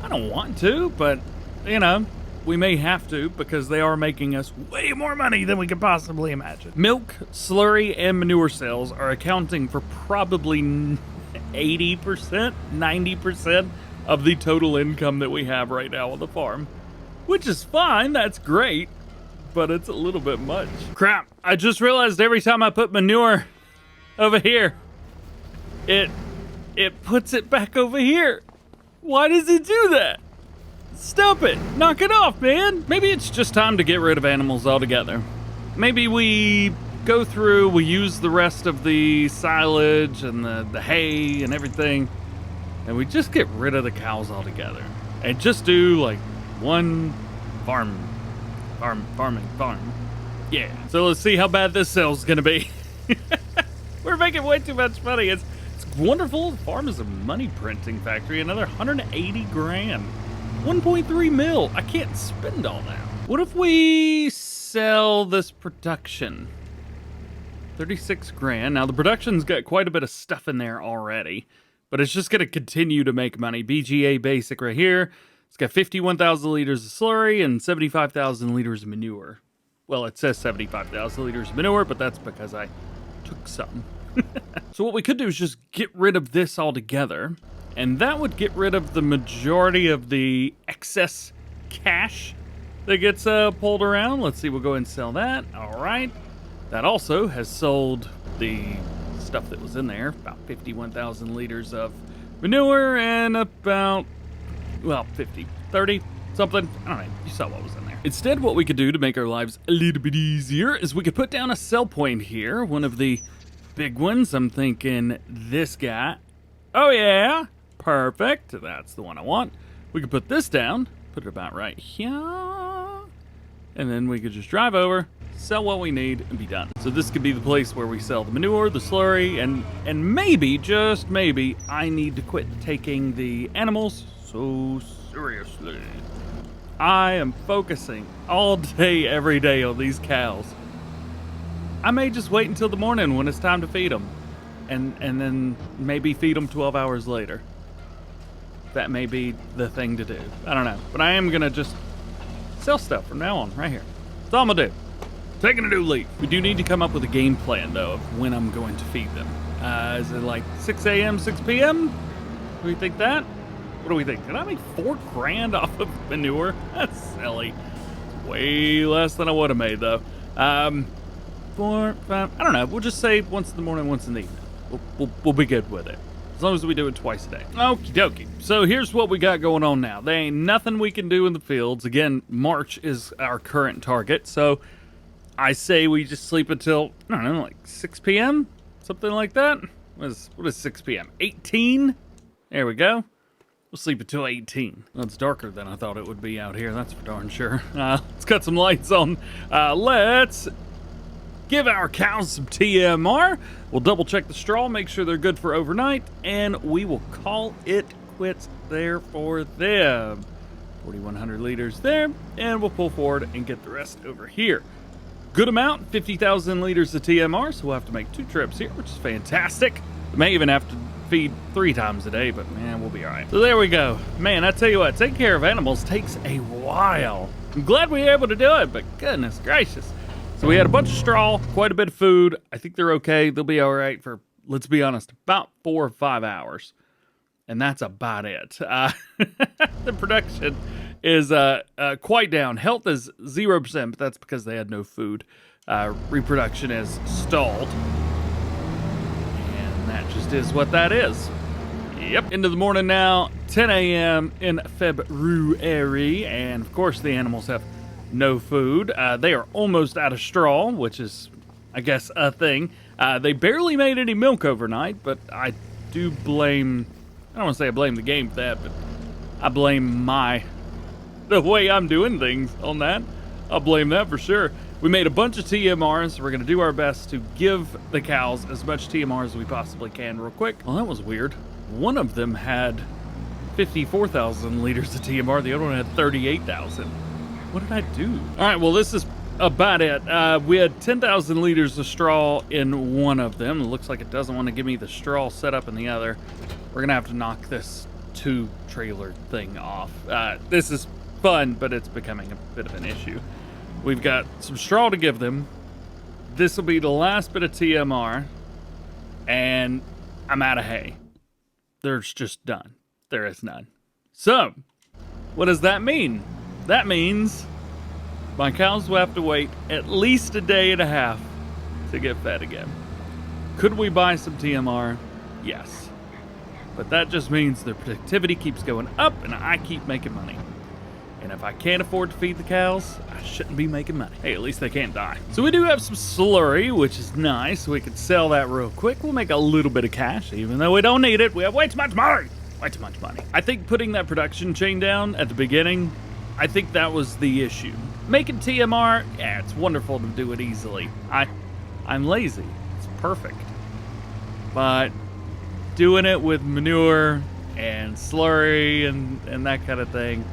I don't want to, but, you know, we may have to because they are making us way more money than we could possibly imagine. Milk, slurry, and manure sales are accounting for probably 80%, 90% of the total income that we have right now on the farm, which is fine. That's great. But it's a little bit much. Crap, I just realized every time I put manure over here, it puts it back over here. Why does it do that? Stop it, knock it off, man. Maybe it's just time to get rid of animals altogether. Maybe we go through, we use the rest of the silage and the hay and everything, and we just get rid of the cows altogether. And just do like one farm. Yeah. So let's see how bad this sale's gonna be. We're making way too much money. It's wonderful. The farm is a money printing factory. Another 180 grand. 1.3 mil. I can't spend all that. What if we sell this production? 36 grand. Now the production's got quite a bit of stuff in there already, but it's just gonna continue to make money. BGA basic right here. It's got 51,000 liters of slurry and 75,000 liters of manure. Well, it says 75,000 liters of manure, but that's because I took some. So what we could do is just get rid of this altogether, and that would get rid of the majority of the excess cash that gets pulled around. Let's see, we'll go ahead and sell that. All right. That also has sold the stuff that was in there, about 51,000 liters of manure and about, well, 50, 30, something. I don't know. You saw what was in there. Instead, what we could do to make our lives a little bit easier is we could put down a sell point here. One of the big ones. I'm thinking this guy. Oh, yeah. Perfect. That's the one I want. We could put this down. Put it about right here. And then we could just drive over, sell what we need, and be done. So this could be the place where we sell the manure, the slurry, and maybe, just maybe, I need to quit taking the animals so seriously. I am focusing all day, every day on these cows. I may just wait until the morning when it's time to feed them, and then maybe feed them 12 hours later. That may be the thing to do. I don't know, but I am gonna just sell stuff from now on, right here. That's all I'm gonna do. Taking a new leap. We do need to come up with a game plan, though, of when I'm going to feed them. Is it like 6 a.m., 6 p.m.? Do we think that? What do we think? Did I make 4 grand off of manure? That's silly. It's way less than I would have made, though. 4, 5, I don't know. We'll just say once in the morning, once in the evening. We'll be good with it. As long as we do it twice a day. Okie dokie. So here's what we got going on now. There ain't nothing we can do in the fields. Again, March is our current target. So I say we just sleep until, I don't know, like 6 p.m.? Something like that? What is 6 p.m.? 18? There we go. We'll sleep until 18. Well, it's darker than I thought it would be out here. That's for darn sure. Let's cut some lights on. Let's give our cows some TMR. We'll double check the straw, make sure they're good for overnight, and we will call it quits there for them. 4,100 liters there, and we'll pull forward and get the rest over here. Good amount, 50,000 liters of TMR, so we'll have to make 2 trips here, which is fantastic. We may even have to feed 3 times a day, but man, we'll be all right. So there we go. Man, I tell you what, taking care of animals takes a while. I'm glad we were able to do it, but goodness gracious. So we had a bunch of straw, quite a bit of food. I think they're okay. They'll be all right for, let's be honest, about 4 or 5 hours. And that's about it. The production is quite down. Health is 0%, but that's because they had no food. Reproduction is stalled. And that just is what that is. Yep, into the morning now, 10 a.m. in February. And of course the animals have no food. They are almost out of straw, which is, I guess, a thing. They barely made any milk overnight, but I do blame, I don't want to say I blame the game for that, but I blame the way I'm doing things on that. I'll blame that for sure. We made a bunch of TMRs, so we're going to do our best to give the cows as much TMR as we possibly can real quick. Well, that was weird. One of them had 54,000 liters of TMR. The other one had 38,000. What did I do? All right, well, this is about it. We had 10,000 liters of straw in one of them. It looks like it doesn't want to give me the straw set up in the other. We're going to have to knock this 2-trailer thing off. This is fun, but it's becoming a bit of an issue. We've got some straw to give them. This will be the last bit of TMR, and I'm out of hay. There's just none. There is none. So, what does that mean? That means my cows will have to wait at least a day and a half to get fed again. Could we buy some TMR? Yes. But that just means their productivity keeps going up and I keep making money. And if I can't afford to feed the cows, I shouldn't be making money. Hey, at least they can't die. So we do have some slurry, which is nice. We could sell that real quick. We'll make a little bit of cash, even though we don't need it. We have way too much money. Way too much money. I think putting that production chain down at the beginning, I think that was the issue. Making TMR, yeah, it's wonderful to do it easily. I'm lazy. It's perfect. But doing it with manure and slurry and that kind of thing,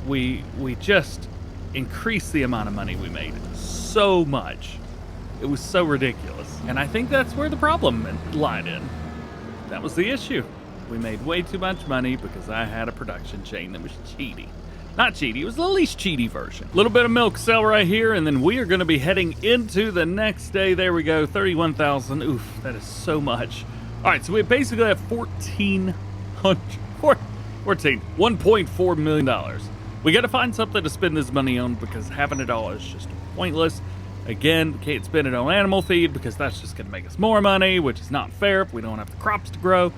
we just increased the amount of money we made so much. It was so ridiculous. And I think that's where the problem lied in. That was the issue. We made way too much money because I had a production chain that was cheaty. Not cheaty, it was the least cheaty version. A little bit of milk sell right here, and then we are going to be heading into the next day. There we go, 31,000. Oof, that is so much. All right, so we basically have $1.4 million. We got to find something to spend this money on because having it all is just pointless. Again, we can't spend it on animal feed because that's just going to make us more money, which is not fair if we don't have the crops to grow.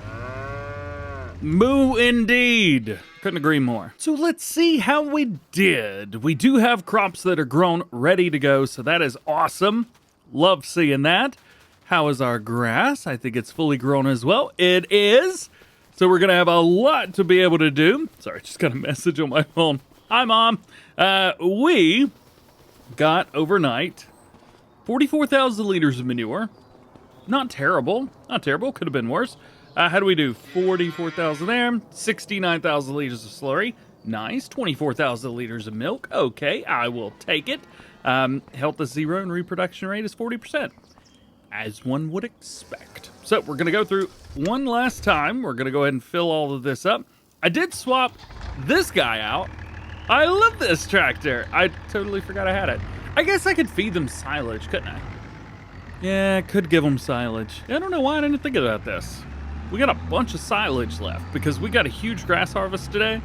Moo indeed. Couldn't agree more. So let's see how we did. We do have crops that are grown ready to go, so that is awesome. Love seeing that. How is our grass? I think it's fully grown as well. It is. So we're going to have a lot to be able to do. Sorry, just got a message on my phone. Hi, Mom. We got overnight 44,000 liters of manure. Not terrible. Not terrible. Could have been worse. How do we do? 44,000 there, 69,000 liters of slurry. Nice. 24,000 liters of milk. Okay, I will take it. Health is 0 and reproduction rate is 40%, as one would expect. So we're going to go through one last time. We're going to go ahead and fill all of this up. I did swap this guy out. I love this tractor. I totally forgot I had it. I guess I could feed them silage, couldn't I? Yeah, I could give them silage. I don't know why I didn't think about this. We got a bunch of silage left because we got a huge grass harvest today.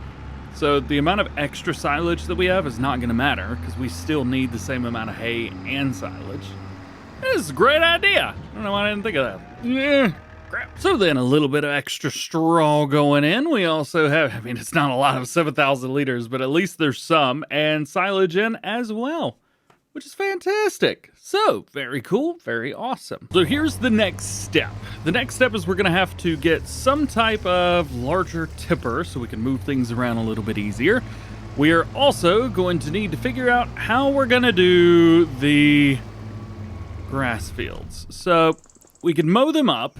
So the amount of extra silage that we have is not going to matter because we still need the same amount of hay and silage. This is a great idea. I don't know why I didn't think of that. Yeah, crap. So then a little bit of extra straw going in. We also have, I mean, it's not a lot of 7,000 liters, but at least there's some, and silage in as well, which is fantastic. So, very cool, very awesome. So here's the next step. The next step is we're gonna have to get some type of larger tipper so we can move things around a little bit easier. We are also going to need to figure out how we're gonna do the grass fields. So we can mow them up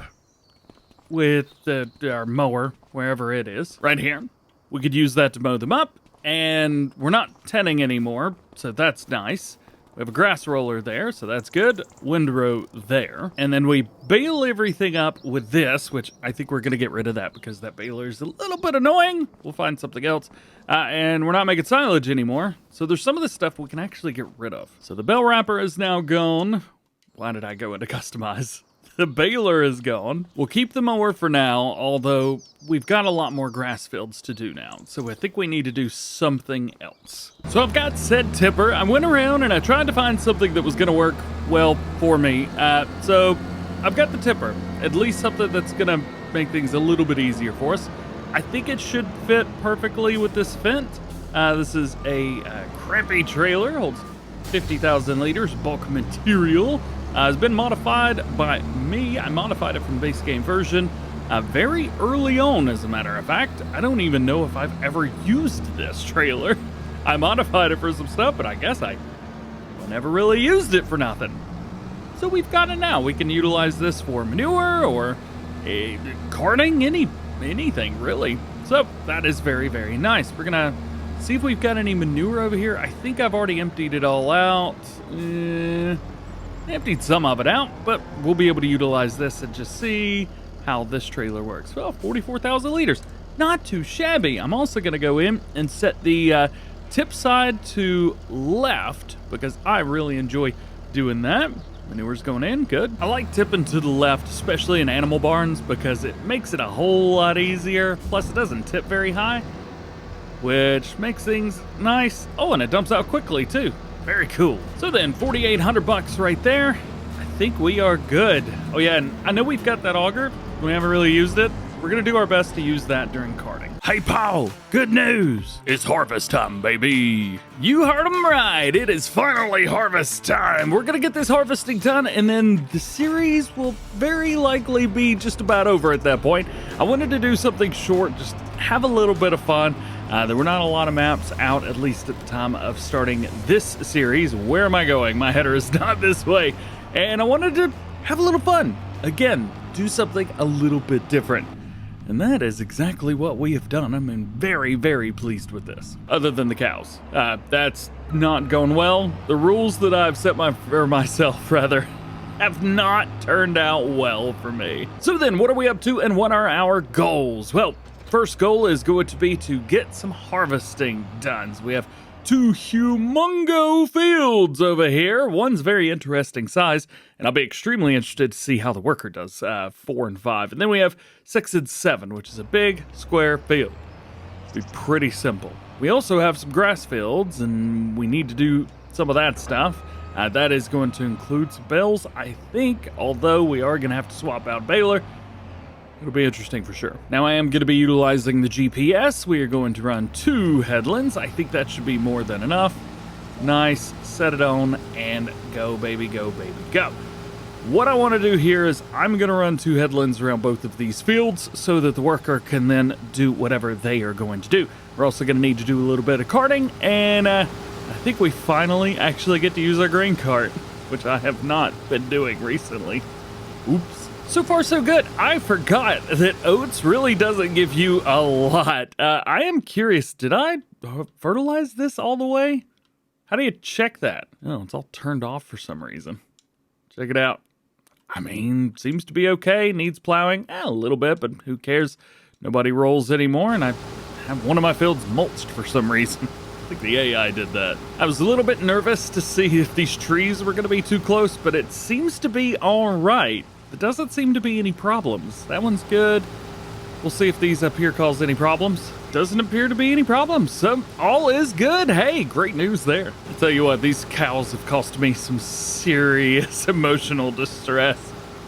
with our mower, wherever it is, right here. We could use that to mow them up, and we're not tenning anymore, so that's nice. We have a grass roller there, so that's good. Windrow there. And then we bale everything up with this, which I think we're going to get rid of that because that baler is a little bit annoying. We'll find something else. And we're not making silage anymore. So there's some of this stuff we can actually get rid of. So the bell wrapper is now gone. Why did I go into customize? The baler is gone. We'll keep the mower for now, although we've got a lot more grass fields to do now. So I think we need to do something else. So I've got said tipper. I went around and I tried to find something that was going to work well for me. So I've got the tipper, at least something that's going to make things a little bit easier for us. I think it should fit perfectly with this Fendt. This is a crappy trailer, holds 50,000 liters bulk material. It's been modified by me. I modified it from the base game version very early on, as a matter of fact. I don't even know if I've ever used this trailer. I modified it for some stuff, but I guess I never really used it for nothing. So we've got it now. We can utilize this for manure or carting, anything really. So So that is very, very nice. We're gonna see if we've got any manure over here. I think I've already emptied it all out. Emptied some of it out, but we'll be able to utilize this and just see how this trailer works. Well, 44,000 liters. Not too shabby. I'm also going to go in and set the tip side to left because I really enjoy doing that. Manure's going in, good. I like tipping to the left, especially in animal barns, because it makes it a whole lot easier. Plus, it doesn't tip very high, which makes things nice. Oh, and it dumps out quickly, too. Very cool. So then, 4,800 bucks right there. I think we are good. Oh, yeah, and I know we've got that auger. We haven't really used it. We're going to do our best to use that during carting. Hey, Paul, good news. It's harvest time, baby. You heard him right. It is finally harvest time. We're going to get this harvesting done, and then the series will very likely be just about over at that point. I wanted to do something short, just have a little bit of fun. There were not a lot of maps out, at least at the time of starting this series. Where am I going? My header is not this way. And I wanted to have a little fun. Again, do something a little bit different. And that is exactly what we have done. I'm very, very pleased with this. Other than the cows. That's not going well. The rules that I've set myself have not turned out well for me. So then, what are we up to and what are our goals? Well, first goal is going to be to get some harvesting done. So we have two humongo fields over here. One's very interesting size, and I'll be extremely interested to see how the worker does 4 and 5. And then we have 6 and 7, which is a big square field. It'll be pretty simple. We also have some grass fields, and we need to do some of that stuff. That is going to include some bales, I think, although we are going to have to swap out baler. It'll be interesting for sure. Now I am going to be utilizing the GPS. We are going to run 2 headlands. I think that should be more than enough. Nice, set it on, and go baby, go baby, go. What I want to do here is I'm going to run 2 headlands around both of these fields so that the worker can then do whatever they are going to do. We're also going to need to do a little bit of carting, and I think we finally actually get to use our grain cart, which I have not been doing recently. Oops. So far, so good. I forgot that oats really doesn't give you a lot. I am curious, did I fertilize this all the way? How do you check that? Oh, it's all turned off for some reason. Check it out. I mean, seems to be okay. Needs plowing a little bit, but who cares? Nobody rolls anymore, and I have one of my fields mulched for some reason. I think the AI did that. I was a little bit nervous to see if these trees were going to be too close, but it seems to be all right. There doesn't seem to be any problems. That one's good. We'll see if these up here cause any problems. Doesn't appear to be any problems. So all is good. Hey, great news there. I'll tell you what, these cows have cost me some serious emotional distress.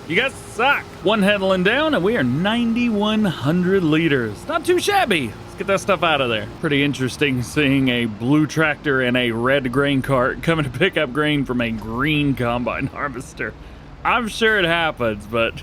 You guys suck. 1 headland down and we are 9,100 liters. Not too shabby. Let's get that stuff out of there. Pretty interesting seeing a blue tractor and a red grain cart coming to pick up grain from a green combine harvester. I'm sure it happens, but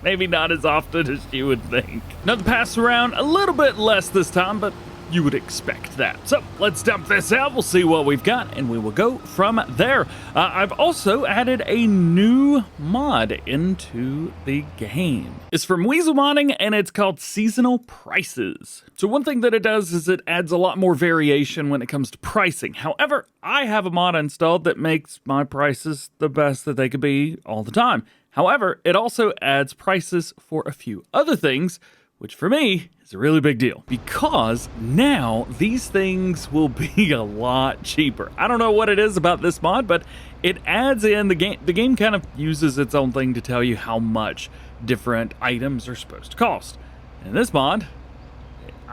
maybe not as often as you would think. Another pass around, a little bit less this time, but you would expect that. So let's dump this out. We'll see what we've got, and we will go from there. I've also added a new mod into the game. It's from Weasel Modding, and it's called Seasonal Prices. So one thing that it does is it adds a lot more variation when it comes to pricing. However, I have a mod installed that makes my prices the best that they could be all the time. However, it also adds prices for a few other things, which for me is a really big deal because now these things will be a lot cheaper. I don't know what it is about this mod, but it adds in the game. The game kind of uses its own thing to tell you how much different items are supposed to cost. And this mod,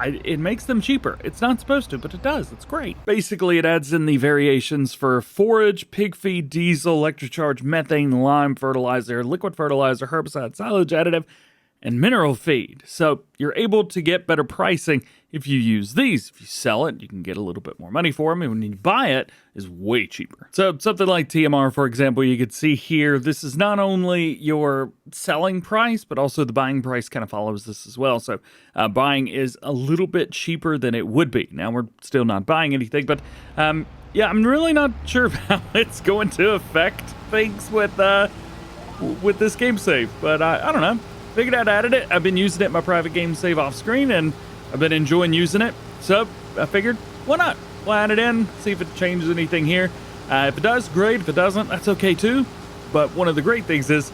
it makes them cheaper. It's not supposed to, but it does. It's great. Basically, it adds in the variations for forage, pig feed, diesel, electrocharge, methane, lime fertilizer, liquid fertilizer, herbicide, silage additive, and mineral feed. So you're able to get better pricing if you use these. If you sell it, you can get a little bit more money for them, and when you buy it, it's way cheaper. So something like TMR, for example, you could see here, this is not only your selling price, but also the buying price kind of follows this as well. So buying is a little bit cheaper than it would be. Now, we're still not buying anything, but yeah, I'm really not sure how it's going to affect things with this game save, but I don't know. Figured I'd added it. I've been using it in my private game save off screen, and I've been enjoying using it, so I figured, why not? We'll add it in, see if it changes anything here. If it does, great. If it doesn't, that's okay too. But one of the great things is,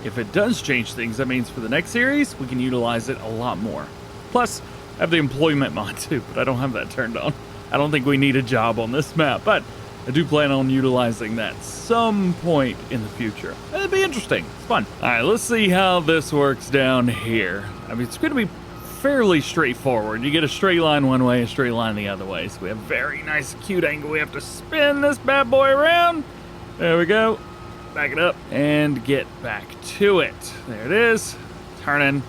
if it does change things, that means for the next series, we can utilize it a lot more. Plus, I have the employment mod too, but I don't have that turned on. I don't think we need a job on this map, but I do plan on utilizing that some point in the future. It'll be interesting. It's fun. All right, let's see how this works down here. I mean, it's going to be fairly straightforward. You get a straight line one way, a straight line the other way. So we have a very nice acute angle. We have to spin this bad boy around. There we go. Back it up and get back to it. There it is. Turning,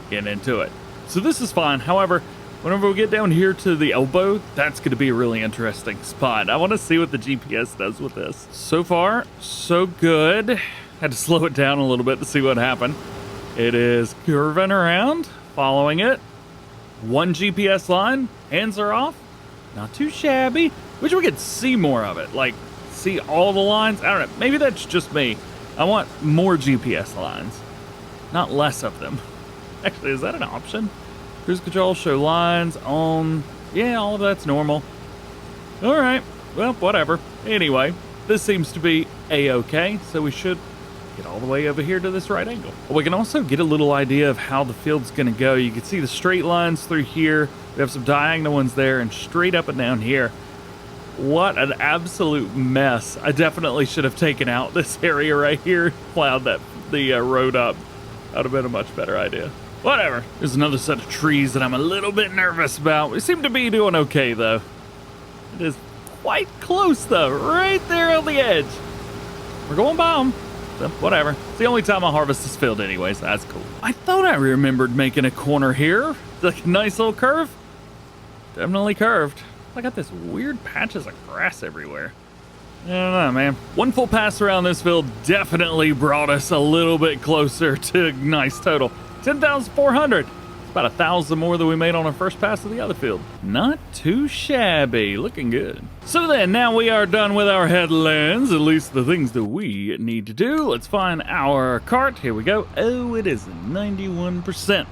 getting into it. So this is fine. However, whenever we get down here to the elbow, that's going to be a really interesting spot. I want to see what the GPS does with this. So far, so good. Had to slow it down a little bit to see what happened. It is curving around, following it. One GPS line, hands are off. Not too shabby. Wish we could see more of it, like see all the lines. I don't know, maybe that's just me. I want more GPS lines, not less of them. Actually, is that an option? Cruise control, show lines, on. Yeah, all of that's normal. All right, well, whatever. Anyway, this seems to be a-okay, so we should get all the way over here to this right angle. We can also get a little idea of how the field's gonna go. You can see the straight lines through here. We have some diagonal ones there and straight up and down here. What an absolute mess. I definitely should have taken out this area right here, plowed the road up. That would have been a much better idea. Whatever. There's another set of trees that I'm a little bit nervous about. We seem to be doing okay though. It is quite close though, right there on the edge. We're going by them. So, whatever. It's the only time I harvest this field anyways. That's cool. I thought I remembered making a corner here. Like a nice little curve. Definitely curved. I got this weird patches of grass everywhere. I don't know, man. One full pass around this field definitely brought us a little bit closer to a nice total. 10,400. About 1,000 more than we made on our first pass of the other field. Not too shabby, looking good. So then, now we are done with our headlands, at least the things that we need to do. Let's find our cart. Here we go. Oh, it is 91%.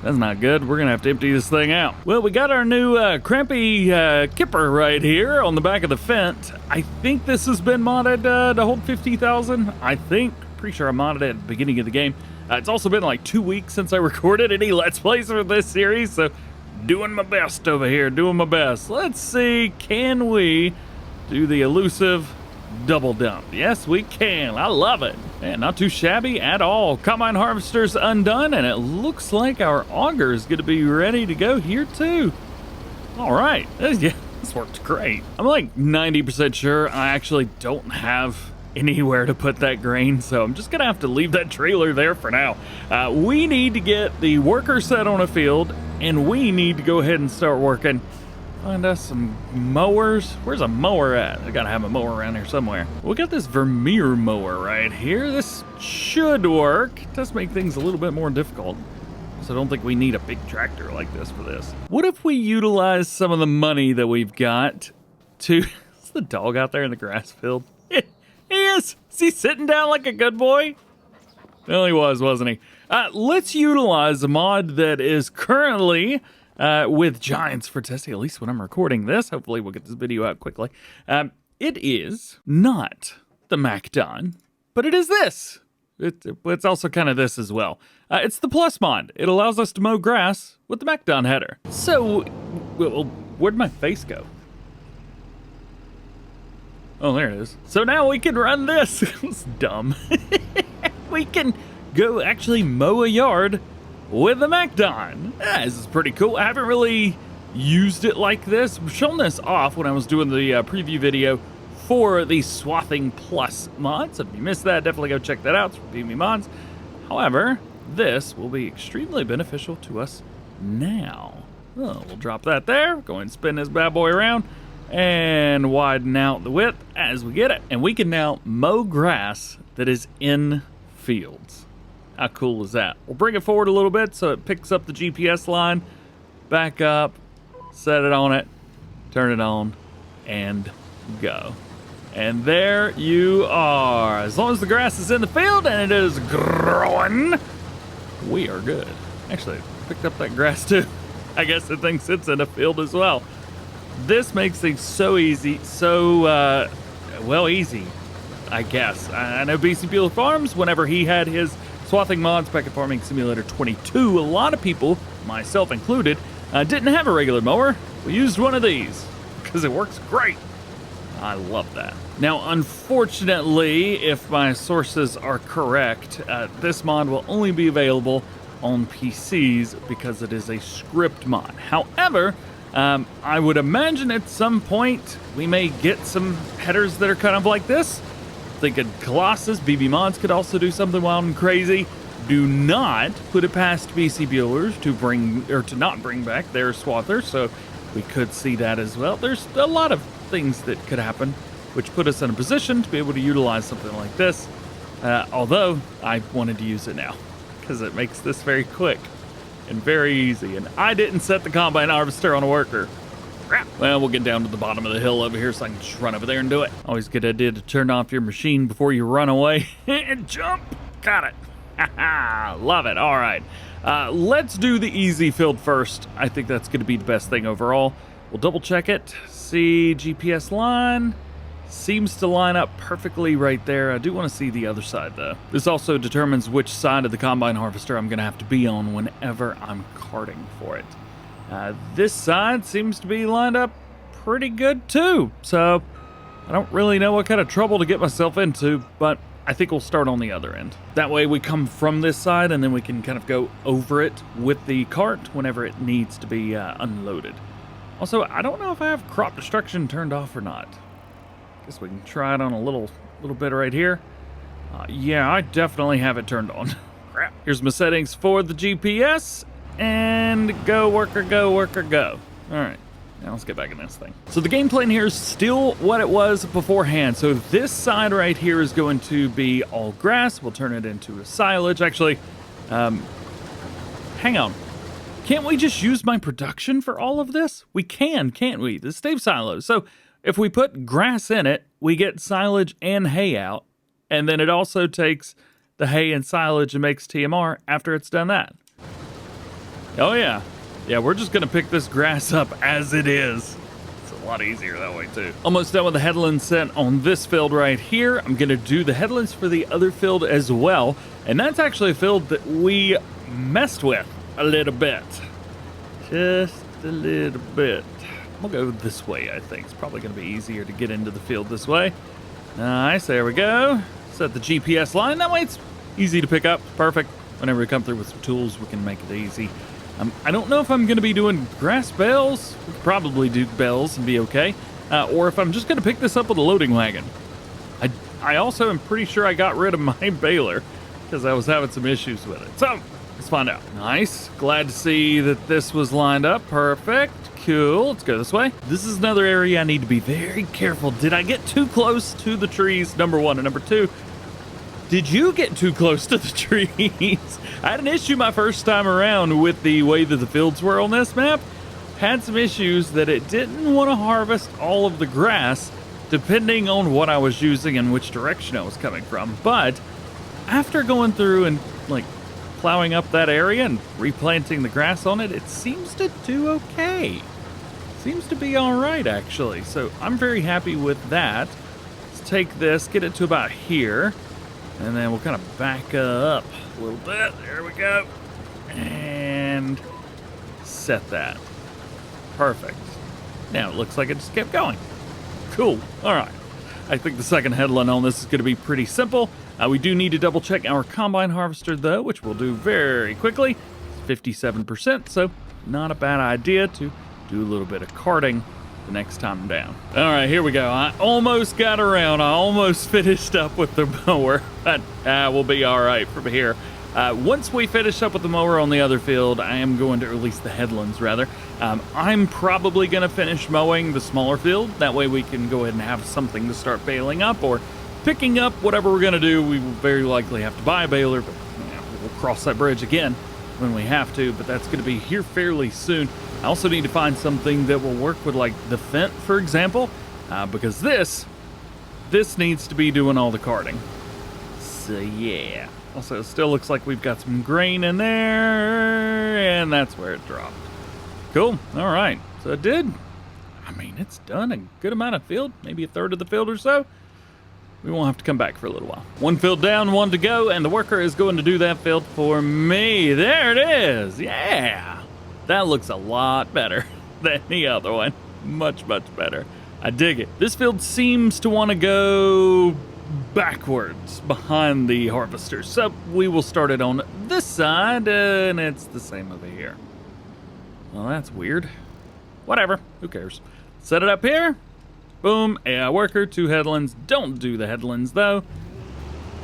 That's not good. We're gonna have to empty this thing out. Well, we got our new crampy kipper right here on the back of the fence. I think this has been modded to hold 50,000. I think. Pretty sure I modded it at the beginning of the game. It's also been like 2 weeks since I recorded any Let's Plays for this series, so doing my best over here, doing my best. Let's see, can we do the elusive double dump? Yes, we can. I love it. And not too shabby at all. Combine harvester's undone, and it looks like our auger is going to be ready to go here too. All right. Yeah, this worked great. I'm like 90% sure I actually don't have anywhere to put that grain, so I'm just gonna have to leave that trailer there for now. We need to get the worker set on a field, and we need to go ahead and start working. Find us some mowers. Where's a mower at? I gotta have a mower around here somewhere. We got this Vermeer mower right here. This should work. It does make things a little bit more difficult, so I don't think we need a big tractor like this for this. What if we utilize some of the money that we've got to... Is the dog out there in the grass field? He is. Is he sitting down like a good boy? Well, he was, wasn't he? Let's utilize a mod that is currently with Giants for testing, at least when I'm recording this. Hopefully we'll get this video out quickly. It is not the MacDon, but it is this. It's also kind of this as well. It's the Plus mod. It allows us to mow grass with the MacDon header. So, well, where'd my face go? Oh, there it is. So now we can run this. It's dumb. We can go actually mow a yard with the MacDon. This is pretty cool. I haven't really used it like this. I've shown this off when I was doing the preview video for the Swathing Plus mod. So if you missed that, definitely go check that out. It's from PV Mods. However, this will be extremely beneficial to us now. Oh, we'll drop that there. Go and spin this bad boy around and widen out the width as we get it. And we can now mow grass that is in fields. How cool is that? We'll bring it forward a little bit so it picks up the GPS line, back up, set it on it, turn it on, and go. And there you are. As long as the grass is in the field and it is growing, we are good. Actually, picked up that grass too. I guess it thinks it's in a field as well. This makes things so easy, so, well, easy, I guess. I know BC Bueller Farms, whenever he had his swathing mods back at Farming Simulator 22, a lot of people, myself included, didn't have a regular mower. We used one of these because it works great. I love that. Now, unfortunately, if my sources are correct, this mod will only be available on PCs because it is a script mod. However, I would imagine at some point we may get some headers that are kind of like this. Thinking Colossus, BB Mods could also do something wild and crazy. Do not put it past BC Buellers to not bring back their swathers, so we could see that as well. There's a lot of things that could happen, which put us in a position to be able to utilize something like this. Although I wanted to use it now because it makes this very quick and very easy. And I didn't set the combine harvester on a worker. Crap. Well, we'll get down to the bottom of the hill over here so I can just run over there and do it. Always a good idea to turn off your machine before you run away and jump. Got it. Love it. All right. Let's do the easy field first. I think that's going to be the best thing overall. We'll double check it. See, GPS line seems to line up perfectly right there. I do want to see the other side though. This also determines which side of the combine harvester I'm going to have to be on whenever I'm carting for it. This side seems to be lined up pretty good too. So I don't really know what kind of trouble to get myself into, but I think we'll start on the other end. That way we come from this side and then we can kind of go over it with the cart whenever it needs to be unloaded. Also, I don't know if I have crop destruction turned off or not. Guess we can try it on a little bit right here. Yeah, I definitely have it turned on. Crap. Here's my settings for the GPS. And go, worker, go, worker, go. All right. Now let's get back in this thing. So the game plan here is still what it was beforehand. So this side right here is going to be all grass. We'll turn it into a silage. Actually, hang on. Can't we just use my production for all of this? We can, can't we? The stave silos. So if we put grass in it, we get silage and hay out. And then it also takes the hay and silage and makes TMR after it's done that. Oh yeah. Yeah, we're just gonna pick this grass up as it is. It's a lot easier that way too. Almost done with the headlands set on this field right here. I'm gonna do the headlands for the other field as well. And that's actually a field that we messed with a little bit. Just a little bit. We'll go this way, I think. It's probably gonna be easier to get into the field this way. Nice, there we go. Set the GPS line. That way it's easy to pick up. Perfect. Whenever we come through with some tools, we can make it easy. I don't know if I'm going to be doing grass bales. We could probably do bales and be okay. Or if I'm just going to pick this up with a loading wagon. I also am pretty sure I got rid of my baler because I was having some issues with it. So let's find out. Nice. Glad to see that this was lined up. Perfect. Cool. Let's go this way. This is another area I need to be very careful. Did I get too close to the trees? Number one. And number two, did you get too close to the trees? I had an issue my first time around with the way that the fields were on this map. Had some issues that it didn't want to harvest all of the grass depending on what I was using and which direction I was coming from. But after going through and like plowing up that area and replanting the grass on it, it seems to do okay. Seems to be all right actually. So I'm very happy with that. Let's take this, get it to about here. And then we'll kind of back up a little bit. There we go. And set that. Perfect. Now it looks like it just kept going. Cool. All right. I think the second headline on this is going to be pretty simple. We do need to double check our combine harvester though, which we'll do very quickly. It's 57%, so not a bad idea to do a little bit of carting the next time down. All right, here we go. I almost got around. I almost finished up with the mower, but we'll be all right from here. Once we finish up with the mower on the other field, I am going to release the headlands rather. I'm probably going to finish mowing the smaller field. That way we can go ahead and have something to start baling up or picking up whatever we're going to do. We will very likely have to buy a baler, but we'll cross that bridge again when we have to, but that's going to be here fairly soon. I also need to find something that will work with like the Fent, for example, because this needs to be doing all the carting. So yeah. Also, it still looks like we've got some grain in there, and that's where it dropped. Cool. All right. So it did. I mean, it's done a good amount of field, maybe a third of the field or so. We won't have to come back for a little while. One field down, one to go, and the worker is going to do that field for me. There it is. Yeah. That looks a lot better than the other one. Much, much better. I dig it. This field seems to want to go backwards behind the harvester. So we will start it on this side, and it's the same over here. Well, that's weird. Whatever. Who cares? Set it up here. Boom. AI worker, 2 headlands. Don't do the headlands, though.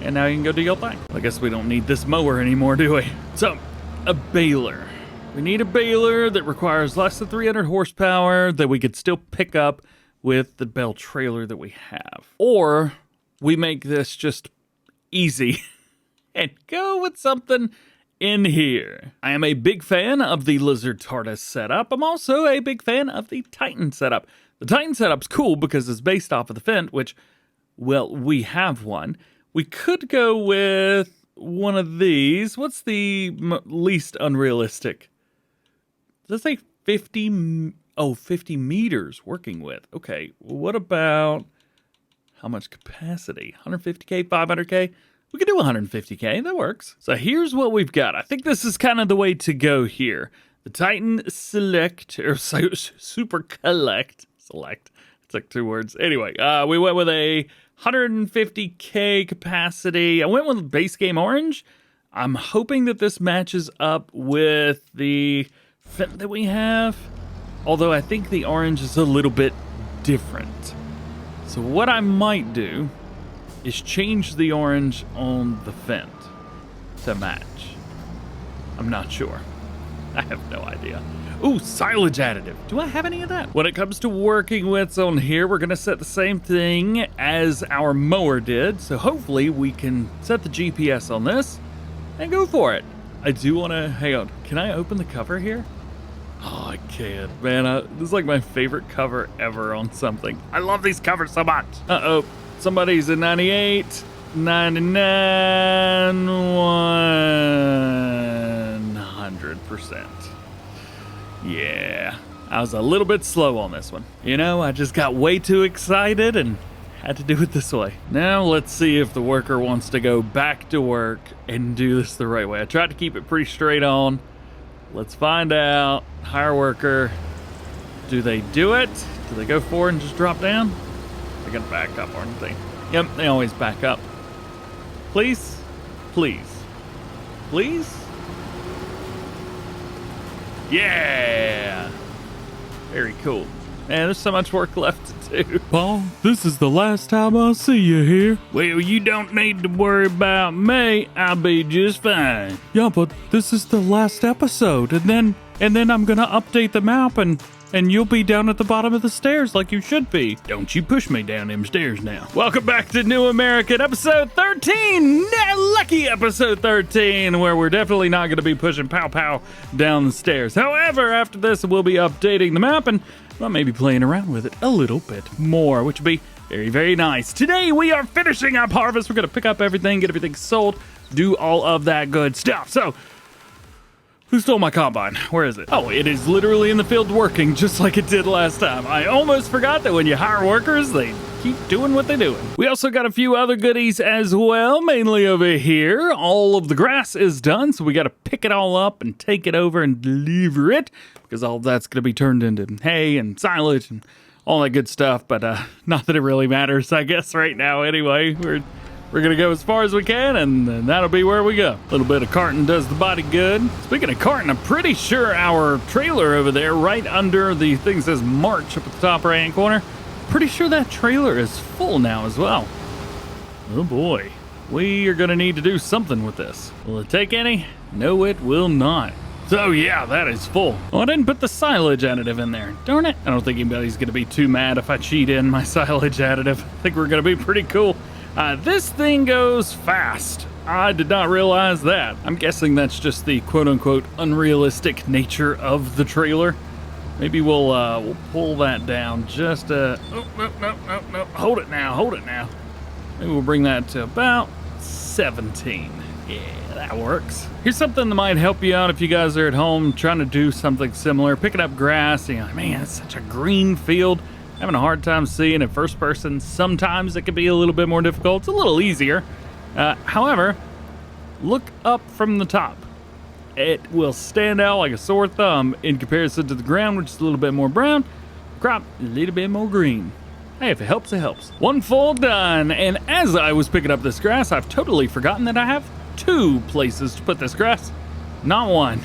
And now you can go do your thing. I guess we don't need this mower anymore, do we? So, a baler. We need a baler that requires less than 300 horsepower that we could still pick up with the bell trailer that we have. Or we make this just easy and go with something in here. I am a big fan of the Lizard TARDIS setup. I'm also a big fan of the Titan setup. The Titan setup's cool because it's based off of the Fent, which, well, we have one. We could go with one of these. What's the least unrealistic? Does it say 50? Oh, 50 meters working with. Okay, well, what about how much capacity? 150K, 500K? We could do 150K, that works. So here's what we've got. I think this is kind of the way to go here. The Titan Select, or Super Collect. Select. It's like 2 words. Anyway, we went with a 150K capacity. I went with base game orange. I'm hoping that this matches up with the Fent that we have. Although I think the orange is a little bit different. So what I might do is change the orange on the Fent to match. I'm not sure. I have no idea. Ooh, silage additive. Do I have any of that? When it comes to working widths on here, we're gonna set the same thing as our mower did. So hopefully we can set the GPS on this and go for it. I do wanna, hang on, can I open the cover here? Oh, I can't, man. This is like my favorite cover ever on something. I love these covers so much. Uh-oh, somebody's at 98, 99, 100%. Yeah, I was a little bit slow on this one. You know, I just got way too excited and had to do it this way. Now let's see if the worker wants to go back to work and do this the right way. I tried to keep it pretty straight on. Let's find out. Hire worker. Do they do it? Do they go forward and just drop down? They're gonna back up, aren't they? Yep, they always back up. Please? Please? Please? Yeah! Very cool. Man, there's so much work left to do. Paul, this is the last time I'll see you here. Well, you don't need to worry about me. I'll be just fine. Yeah, but this is the last episode, and then I'm gonna update the map, and you'll be down at the bottom of the stairs like you should be. Don't you push me down them stairs now. Welcome back to New American episode 13. Lucky episode 13, where we're definitely not going to be pushing pow pow down the stairs. However, after this, we'll be updating the map and well, maybe playing around with it a little bit more, which would be very, very nice. Today, we are finishing up harvest. We're going to pick up everything, get everything sold, do all of that good stuff. So, who stole my combine? Where is it? Oh, it is literally in the field working just like it did last time. I almost forgot that when you hire workers, they keep doing what they're doing. We also got a few other goodies as well, mainly over here. All of the grass is done, so we got to pick it all up and take it over and deliver it because all of that's going to be turned into hay and silage and all that good stuff, but not that it really matters, I guess, right now anyway. We're going to go as far as we can, and that'll be where we go. A little bit of carting does the body good. Speaking of carting, I'm pretty sure our trailer over there, right under the thing that says March up at the top right-hand corner, pretty sure that trailer is full now as well. Oh boy. We are going to need to do something with this. Will it take any? No, it will not. So yeah, that is full. Oh, I didn't put the silage additive in there. Darn it. I don't think anybody's going to be too mad if I cheat in my silage additive. I think we're going to be pretty cool. This thing goes fast. I did not realize that. I'm guessing that's just the quote-unquote unrealistic nature of the trailer. Maybe we'll pull that down just oh, no. Hold it now. Maybe we'll bring that to about 17. Yeah, that works. Here's something that might help you out if you guys are at home trying to do something similar. Picking up grass, and you're like, man, it's such a green field. Having a hard time seeing in first person. Sometimes it can be a little bit more difficult. It's a little easier. However, look up from the top. It will stand out like a sore thumb in comparison to the ground, which is a little bit more brown. Crop, a little bit more green. Hey, if it helps, it helps. One full done. And as I was picking up this grass, I've totally forgotten that I have 2 places to put this grass. Not 1,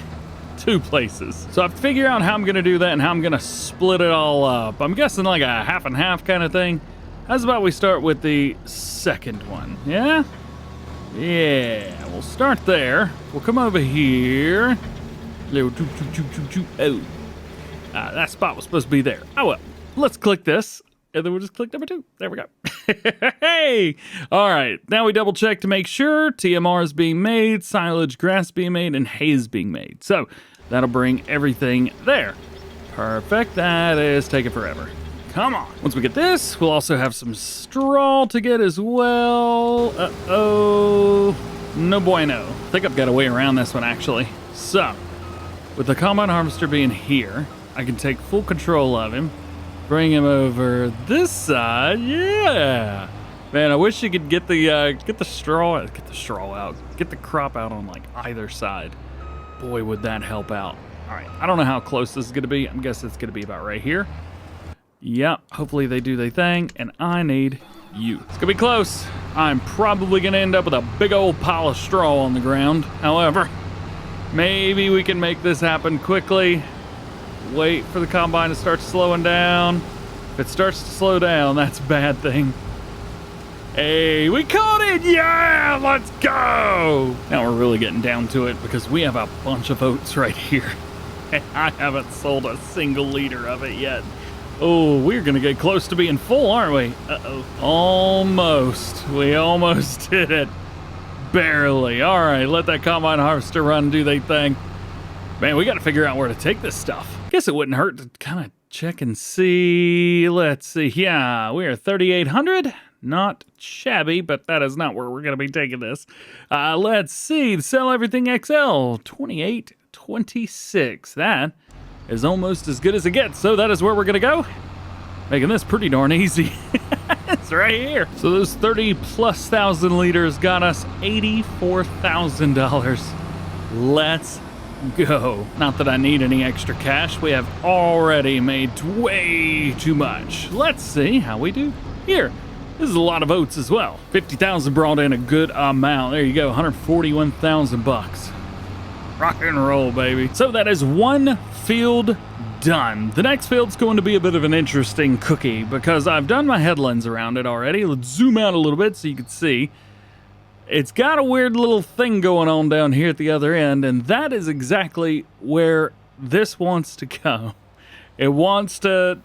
2 places. So I have to figure out how I'm gonna do that and how I'm gonna split it all up. I'm guessing like a half and half kind of thing. How's about we start with the second one? Yeah? Yeah, we'll start there. We'll come over here. Oh. That spot was supposed to be there. Oh well, let's click this. And then we'll just click number 2. There we go. Hey! All right, now we double check to make sure TMR is being made, silage grass being made, and hay is being made. So that'll bring everything there. Perfect, that is taking forever. Come on. Once we get this, we'll also have some straw to get as well. Uh-oh. No bueno. I think I've got a way around this one, actually. So, with the combine harvester being here, I can take full control of him. Bring him over this side. Yeah. Man, I wish you could get the straw out. Get the crop out on like either side. Boy, would that help out. All right. I don't know how close this is going to be. I'm guessing it's going to be about right here. Yep. Hopefully they do their thing. And I need you. It's going to be close. I'm probably going to end up with a big old pile of straw on the ground. However, maybe we can make this happen quickly. Wait for the combine to start slowing down. If it starts to slow down, that's a bad thing. Hey, we caught it! Yeah, let's go! Now we're really getting down to it because we have a bunch of oats right here. And I haven't sold a single liter of it yet. Oh, we're gonna get close to being full, aren't we? Uh-oh. Almost. We almost did it. Barely. All right, let that combine harvester run and do their thing. Man, we got to figure out where to take this stuff. Guess it wouldn't hurt to kind of check and see. Let's see. Yeah, we are 3,800. Not shabby, but that is not where we're going to be taking this. Let's see. Sell everything XL. 2826. That is almost as good as it gets. So that is where we're going to go. Making this pretty darn easy. It's right here. So those 30,000+ liters got us $84,000. Let's go. Not that I need any extra cash. We have already made way too much. Let's see how we do here. This is a lot of oats as well. 50,000 brought in a good amount. There you go, 141,000 bucks. Rock and roll, baby. So that is one field done. The next field's going to be a bit of an interesting cookie because I've done my headlands around it already. Let's zoom out a little bit so you can see. It's got a weird little thing going on down here at the other end, and that is exactly where this wants to go. It wants to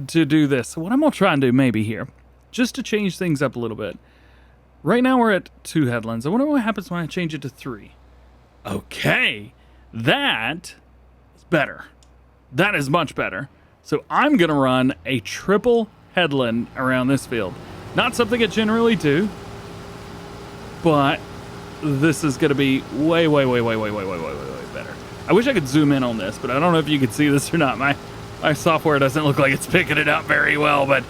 do this. So what I'm going to try and do maybe here, just to change things up a little bit. Right now we're at 2 headlands. I wonder what happens when I change it to 3. Okay, that is better. That is much better. So I'm going to run a triple headland around this field. Not something I generally do. But this is going to be way better. I wish I could zoom in on this, but I don't know if you can see this or not. My software doesn't look like it's picking it up very well, but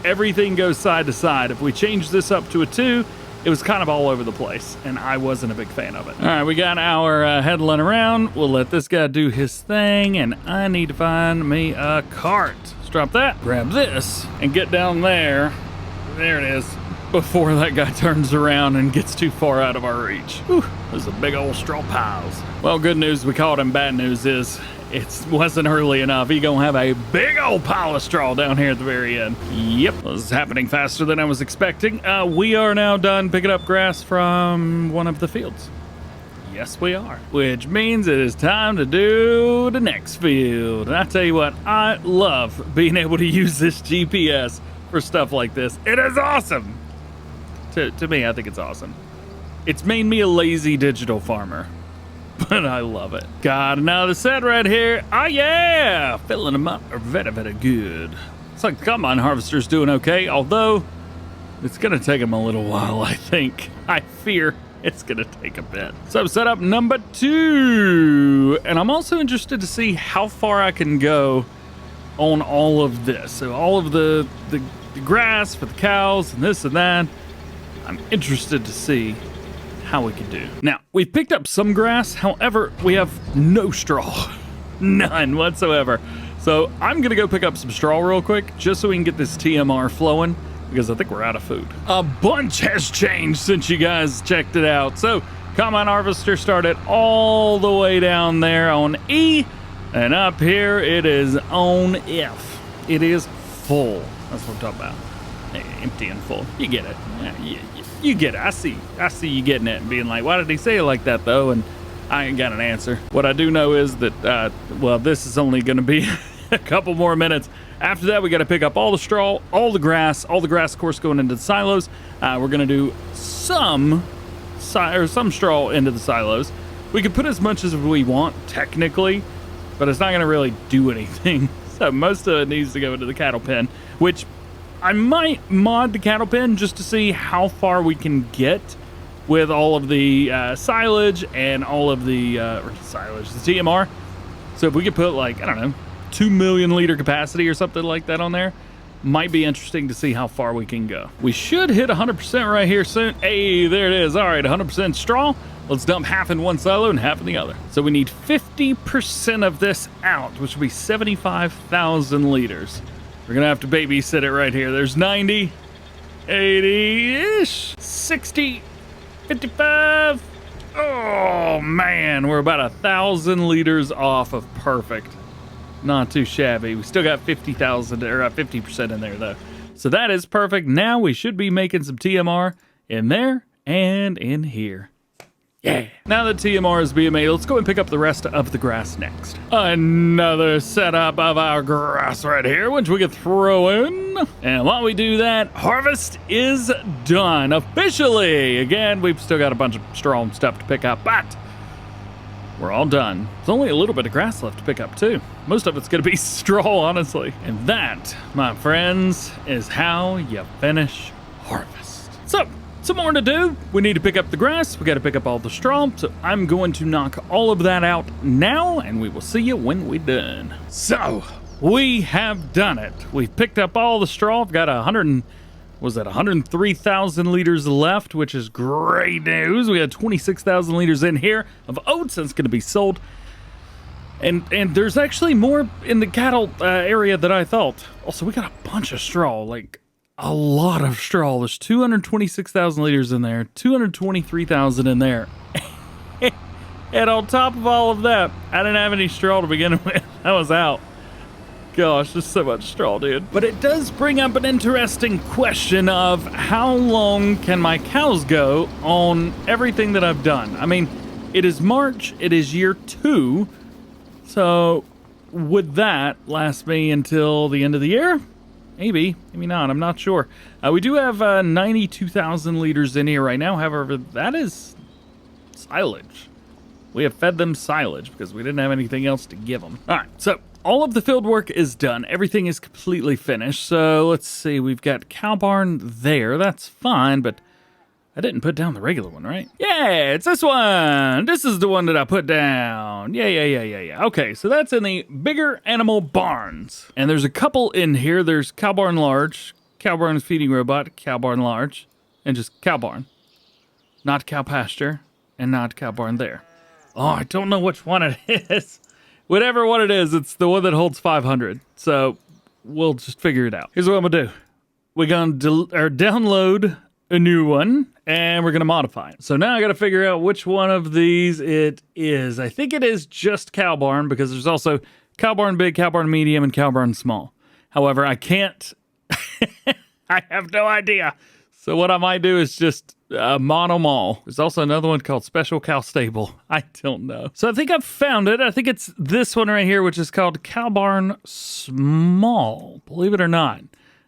everything goes side to side. If we change this up to a 2, it was kind of all over the place, and I wasn't a big fan of it. All right, we got our headland around. We'll let this guy do his thing, and I need to find me a cart. Let's drop that, grab this, and get down there. There it is. Before that guy turns around and gets too far out of our reach. Whew, those are big old straw piles. Well, good news we caught him. Bad news is it wasn't early enough. He gonna have a big old pile of straw down here at the very end. Yep, this is happening faster than I was expecting. We are now done picking up grass from one of the fields. Yes, we are. Which means it is time to do the next field. And I tell you what, I love being able to use this GPS for stuff like this. It is awesome. To me, I think it's awesome. It's made me a lazy digital farmer, but I love it. Got another set right here. Oh yeah, filling them up are very good. Looks like the combine harvester's doing okay, although it's gonna take him a little while, I think. I fear It's gonna take a bit. So setup number 2. And I'm also interested to see how far I can go on all of this. So all of the grass for the cows and this and that. I'm interested to see how we can do. Now, we've picked up some grass. However, we have no straw. None whatsoever. So I'm gonna go pick up some straw real quick just so we can get this TMR flowing, because I think we're out of food. A bunch has changed since you guys checked it out. So Combine Harvester started all the way down there on E, and up here it is on F. It is full. That's what I'm talking about. Empty and full. You get it. Yeah, you get it. I see you getting it and being like, why did he say it like that though? And I ain't got an answer. What I do know is that, well, this is only gonna be a couple more minutes. After that, we got to pick up all the straw, all the grass, of course, going into the silos. We're going to do some straw into the silos. We can put as much as we want, technically, but it's not going to really do anything. So most of it needs to go into the cattle pen, which I might mod the cattle pen just to see how far we can get with all of the silage and all of the the TMR. So if we could put, like, I don't know, 2 million liter capacity or something like that on there, might be interesting to see how far we can go. We should hit 100% right here soon. Hey, there it is. All right, 100% straw. Let's dump half in one silo and half in the other. So we need 50% of this out, which will be 75,000 liters. We're gonna have to babysit it right here. There's 90, 80-ish, 60, 55. Oh man, we're about 1,000 liters off of perfect. Not too shabby. We still got 50,000 or 50% in there though. So that is perfect. Now we should be making some TMR in there and in here. Yeah. Now that TMR is being made, let's go and pick up the rest of the grass next. Another setup of our grass right here, which we can throw in. And while we do that, harvest is done officially. Again, we've still got a bunch of straw and stuff to pick up, but we're all done. There's only a little bit of grass left to pick up too. Most of it's gonna be straw, honestly. And that, my friends, is how you finish harvest. So, some more to do. We need to pick up the grass. We gotta pick up all the straw. So I'm going to knock all of that out now, and we will see you when we're done. So, we have done it. We've picked up all the straw. I've got 103,000 liters left, which is great news. We had 26,000 liters in here of oats that's going to be sold. And there's actually more in the cattle area than I thought. Also, we got a bunch of straw, like a lot of straw. There's 226,000 liters in there, 223,000 in there. And on top of all of that, I didn't have any straw to begin with. I was out. Gosh, there's so much straw, dude. But it does bring up an interesting question of how long can my cows go on everything that I've done? I mean, it is March, it is year 2, so would that last me until the end of the year? Maybe, maybe not, I'm not sure. We do have 92,000 liters in here right now, however, that is silage. We have fed them silage because we didn't have anything else to give them. All right, so all of the field work is done. Everything is completely finished. So let's see, we've got cow barn there. That's fine, but I didn't put down the regular one, right? Yeah, it's this one. This is the one that I put down. Yeah. Okay, so that's in the bigger animal barns. And there's a couple in here. There's cow barn large, cow barn feeding robot, cow barn large, and just cow barn. Not cow pasture, and not cow barn there. Oh, I don't know which one it is. Whatever one it is, it's the one that holds 500. So we'll just figure it out. Here's what I'm gonna do. We're gonna download a new one and we're gonna modify it. So now I gotta figure out which one of these it is. I think it is just cow barn because there's also cow barn big, cow barn medium, and cow barn small. However, I can't, I have no idea. So what I might do is just mono mall. There's also another one called Special Cow Stable. I don't know. So I think I've found it. I think it's this one right here, which is called Cow Barn Small. Believe it or not.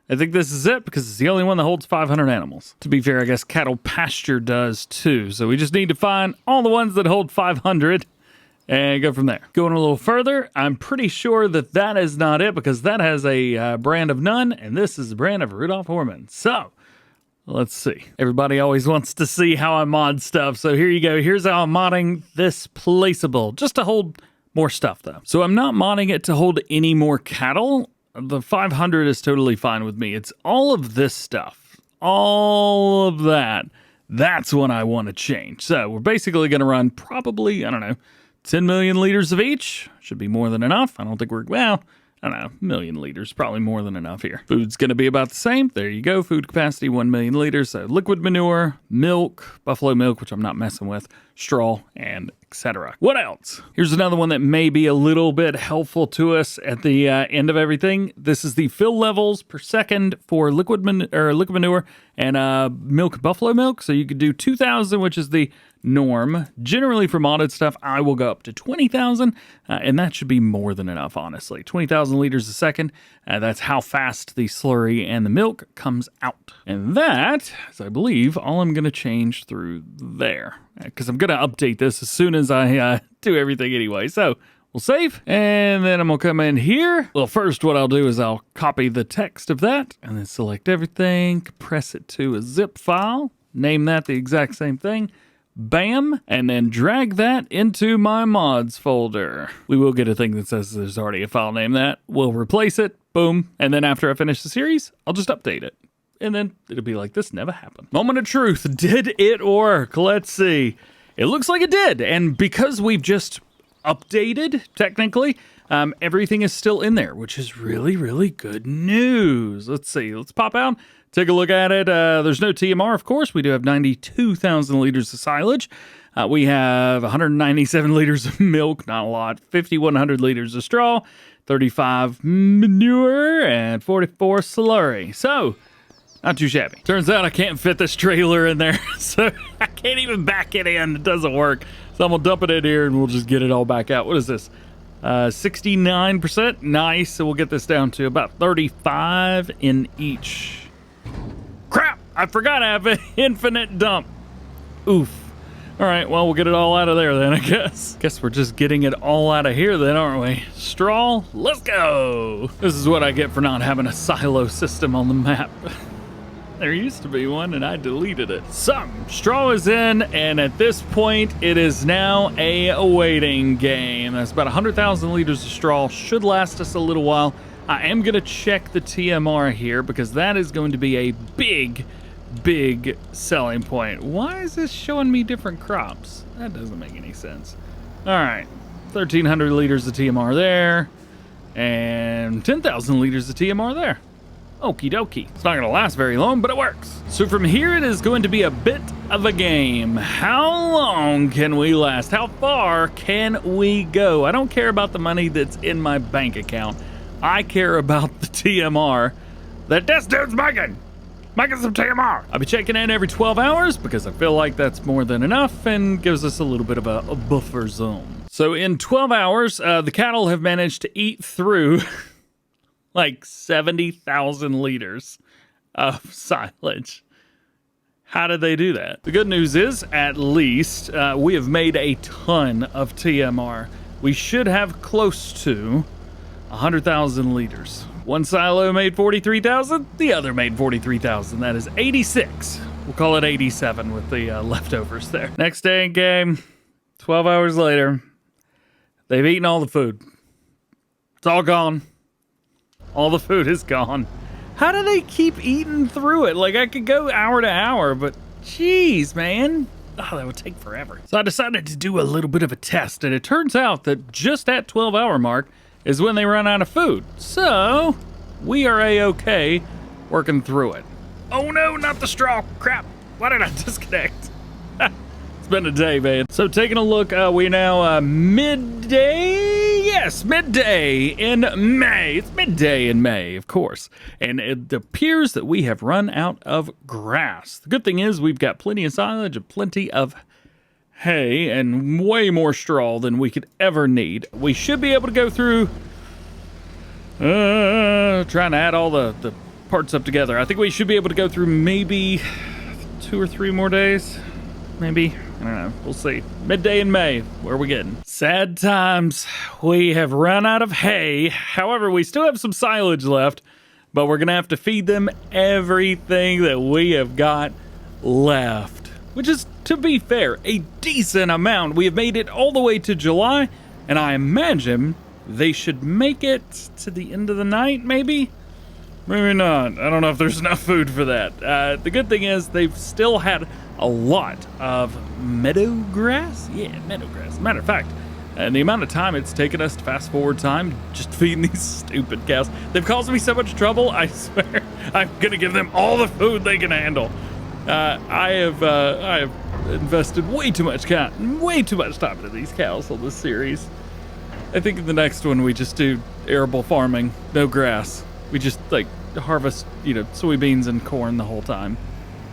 I think this is it because it's the only one that holds 500 animals. To be fair, I guess Cattle Pasture does too. So we just need to find all the ones that hold 500 and go from there. Going a little further, I'm pretty sure that that is not it because that has a brand of none, and this is a brand of Rudolph Horman. So Let's see. Everybody always wants to see how I mod stuff. So here you go. Here's how I'm modding this placeable. Just to hold more stuff, though. So I'm not modding it to hold any more cattle. The 500 is totally fine with me. It's all of this stuff. All of that. That's what I want to change. So we're basically going to run probably, I don't know, 10 million liters of each. Should be more than enough. I don't think we're, well, I don't know, million liters, probably more than enough here. Food's going to be about the same. There you go. Food capacity, 1 million liters. So liquid manure, milk, buffalo milk, which I'm not messing with, straw, and etc. What else? Here's another one that may be a little bit helpful to us at the end of everything. This is the fill levels per second for liquid manure and milk, buffalo milk. So you could do 2,000, which is the norm. Generally for modded stuff, I will go up to 20,000, and that should be more than enough, honestly. 20,000 liters a second. That's how fast the slurry and the milk comes out. And that is, I believe, all I'm going to change through there, because I'm going to update this as soon as I do everything anyway. So we'll save, and then I'm going to come in here. Well, first what I'll do is I'll copy the text of that, and then select everything, compress it to a zip file, name that the exact same thing. Bam, and then drag that into my mods folder. We will get a thing that says there's already a file name that. We'll replace it, boom, and then after I finish the series, I'll just update it. And then it'll be like this never happened. Moment of truth, did it work? Let's see. It looks like it did, and because we've just updated, technically, everything is still in there, which is really, really good news. Let's see, let's pop out. Take a look at it. There's no TMR, of course. We do have 92,000 liters of silage. We have 197 liters of milk, not a lot. 5,100 liters of straw, 35 manure, and 44 slurry. So, not too shabby. Turns out I can't fit this trailer in there, so I can't even back it in. It doesn't work. So I'm going to dump it in here, and we'll just get it all back out. What is this? 69%. Nice. So we'll get this down to about 35 in each. Crap! I forgot I have an infinite dump. Oof. All right, well, we'll get it all out of there then, I guess. Guess we're just getting it all out of here then, aren't we? Straw, let's go! This is what I get for not having a silo system on the map. There used to be one, and I deleted it. So, straw is in, and at this point, it is now a waiting game. That's about 100,000 liters of straw. Should last us a little while. I am going to check the TMR here because that is going to be a big, big selling point. Why is this showing me different crops? That doesn't make any sense. All right, 1,300 liters of TMR there and 10,000 liters of TMR there. Okie dokie. It's not going to last very long, but it works. So from here, it is going to be a bit of a game. How long can we last? How far can we go? I don't care about the money that's in my bank account. I care about the TMR that this dude's making. Making some TMR. I'll be checking in every 12 hours because I feel like that's more than enough and gives us a little bit of a buffer zone. So in 12 hours, the cattle have managed to eat through like 70,000 liters of silage. How did they do that? The good news is, at least, we have made a ton of TMR. We should have close to 100,000 liters. One silo made 43,000, the other made 43,000. That is 86. We'll call it 87 with the leftovers there. Next day in game, 12 hours later, they've eaten all the food. It's all gone. All the food is gone. How do they keep eating through it? Like, I could go hour to hour, but geez, man. Oh, that would take forever. So I decided to do a little bit of a test, and it turns out that just at 12-hour mark is when they run out of food. So, we are A-okay working through it. Oh no, not the straw. Crap. Why did I disconnect? It's been a day, man. So taking a look, we're now midday. Yes, midday in May. It's midday in May, of course. And it appears that we have run out of grass. The good thing is we've got plenty of silage and plenty of hay and way more straw than we could ever need. We should be able to go through trying to add all the parts up together. I think we should be able to go through maybe 2 or 3 more days. Maybe. I don't know. We'll see. Midday in May. Where are we getting? Sad times. We have run out of hay. However, we still have some silage left. but we're gonna have to feed them everything that we have got left, which is, to be fair, a decent amount. We have made it all the way to July, and I imagine they should make it to the end of the night, maybe? Maybe not. I don't know if there's enough food for that. The good thing is they've still had a lot of meadow grass. Yeah, meadow grass. Matter of fact, and the amount of time it's taken us to fast forward time just feeding these stupid cows. They've caused me so much trouble, I swear. I'm gonna give them all the food they can handle. I have invested way too much time into these cows on this series. I think in the next one we just do arable farming, no grass. We just like harvest, soybeans and corn the whole time.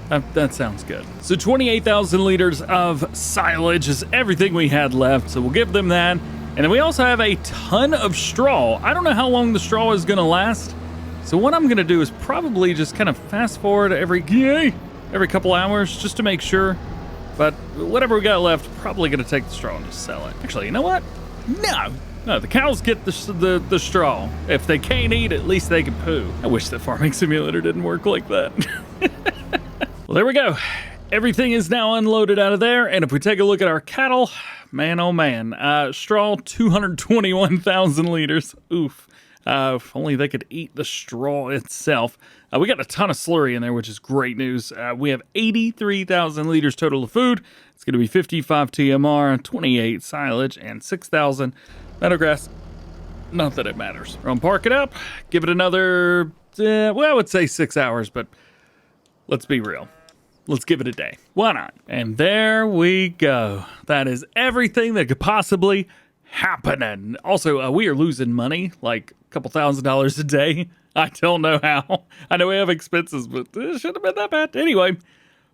That sounds good. So 28,000 liters of silage is everything we had left, so we'll give them that. And then we also have a ton of straw. I don't know how long the straw is gonna last, so what I'm gonna do is probably just kind of fast forward every couple hours just to make sure. But whatever we got left, probably gonna take the straw and just sell it. Actually, you know what? No, the cows get the straw. If they can't eat, at least they can poo. I wish the farming simulator didn't work like that. Well, there we go. Everything is now unloaded out of there. And if we take a look at our cattle, man, oh man, straw, 221,000 liters. Oof. If only they could eat the straw itself. We got a ton of slurry in there, which is great news. We have 83,000 liters total of food. It's going to be 55 TMR, 28 silage, and 6,000 meadowgrass. Not that it matters. We're gonna park it up, give it another, I would say 6 hours, but let's be real. Let's give it a day. Why not? And there we go. That is everything that could possibly happen. And also, we are losing money, like a couple $1,000s a day. I don't know how. I know we have expenses, but it shouldn't have been that bad. Anyway,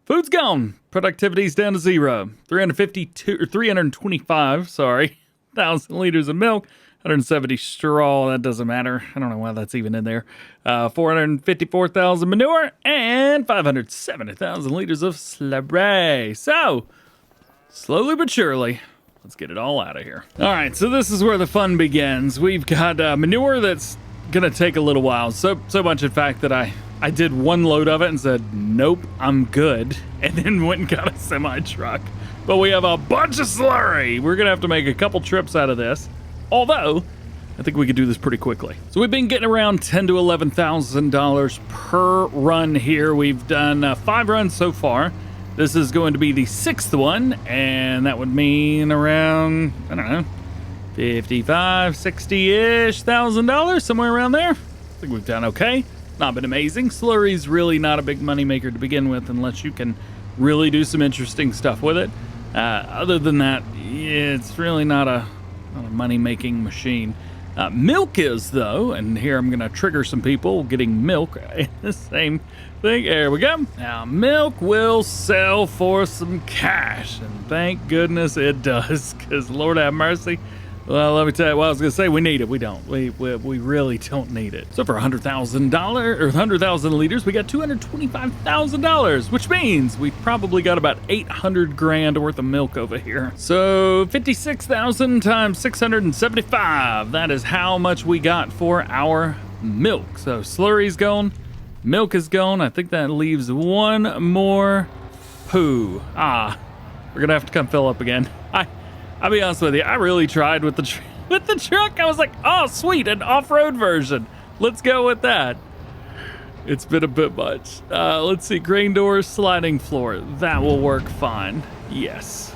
food's gone. Productivity's down to 0. 325,000 liters of milk. 170 straw, that doesn't matter. I don't know why that's even in there. 454,000 manure and 570,000 liters of slurry. So, slowly but surely, let's get it all out of here. All right, so this is where the fun begins. We've got manure that's gonna take a little while. So much, in fact, that I did one load of it and said, nope, I'm good. And then went and got a semi-truck. But we have a bunch of slurry. We're gonna have to make a couple trips out of this. Although, I think we could do this pretty quickly. So we've been getting around $10,000 to $11,000 per run here. We've done 5 runs so far. This is going to be the 6th one, and that would mean around, I don't know, $55,000, $60-ish thousand, somewhere around there. I think we've done okay. Not been amazing. Slurry's really not a big money maker to begin with unless you can really do some interesting stuff with it. Other than that, it's really not a money-making machine. Milk is, though, and here I'm going to trigger some people getting milk in the same thing. There we go. Now, milk will sell for some cash, and thank goodness it does, because Lord have mercy. Well, let me tell you what I was going to say. We need it. We don't. We really don't need it. So for $100,000 or 100,000 liters, we got $225,000, which means we've probably got about 800 grand worth of milk over here. So 56,000 times 675. That is how much we got for our milk. So slurry's gone. Milk is gone. I think that leaves one more poo. We're going to have to come fill up again. I'll be honest with you, I really tried with the truck. I was like, oh, sweet, an off-road version. Let's go with that. It's been a bit much. Let's see, grain doors, sliding floor. That will work fine. Yes.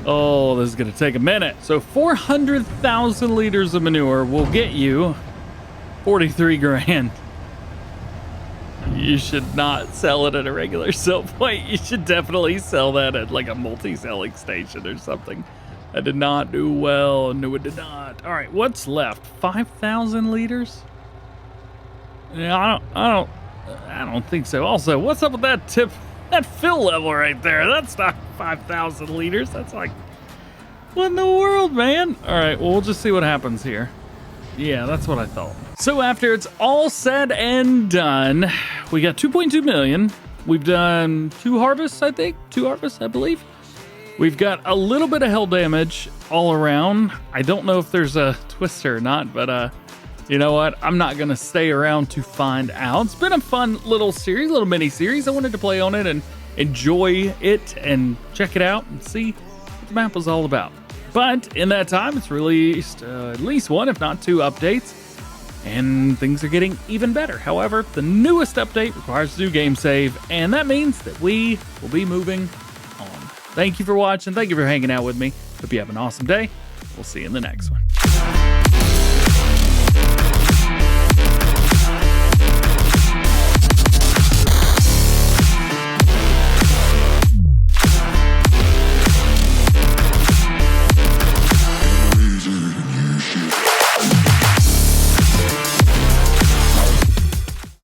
Oh, this is going to take a minute. So 400,000 liters of manure will get you 43 grand. You should not sell it at a regular sell point. You should definitely sell that at like a multi-selling station or something. I did not do well. No, it did not. All right, what's left? 5,000 liters? Yeah, I don't think so. Also, what's up with that that fill level right there? That's not 5,000 liters. That's like, what in the world, man? All right, well, we'll just see what happens here. Yeah, that's what I thought. So after it's all said and done, we got 2.2 million. We've done 2 harvests, I think. 2 harvests, I believe. We've got a little bit of hail damage all around. I don't know if there's a twister or not, but You know what? I'm not going to stay around to find out. It's been a fun little series, little mini series. I wanted to play on it and enjoy it and check it out and see what the map was all about. But in that time, it's released at least one, if not two updates, and things are getting even better. However, the newest update requires a new game save, and that means that we will be moving on. Thank you for watching. Thank you for hanging out with me. Hope you have an awesome day. We'll see you in the next one.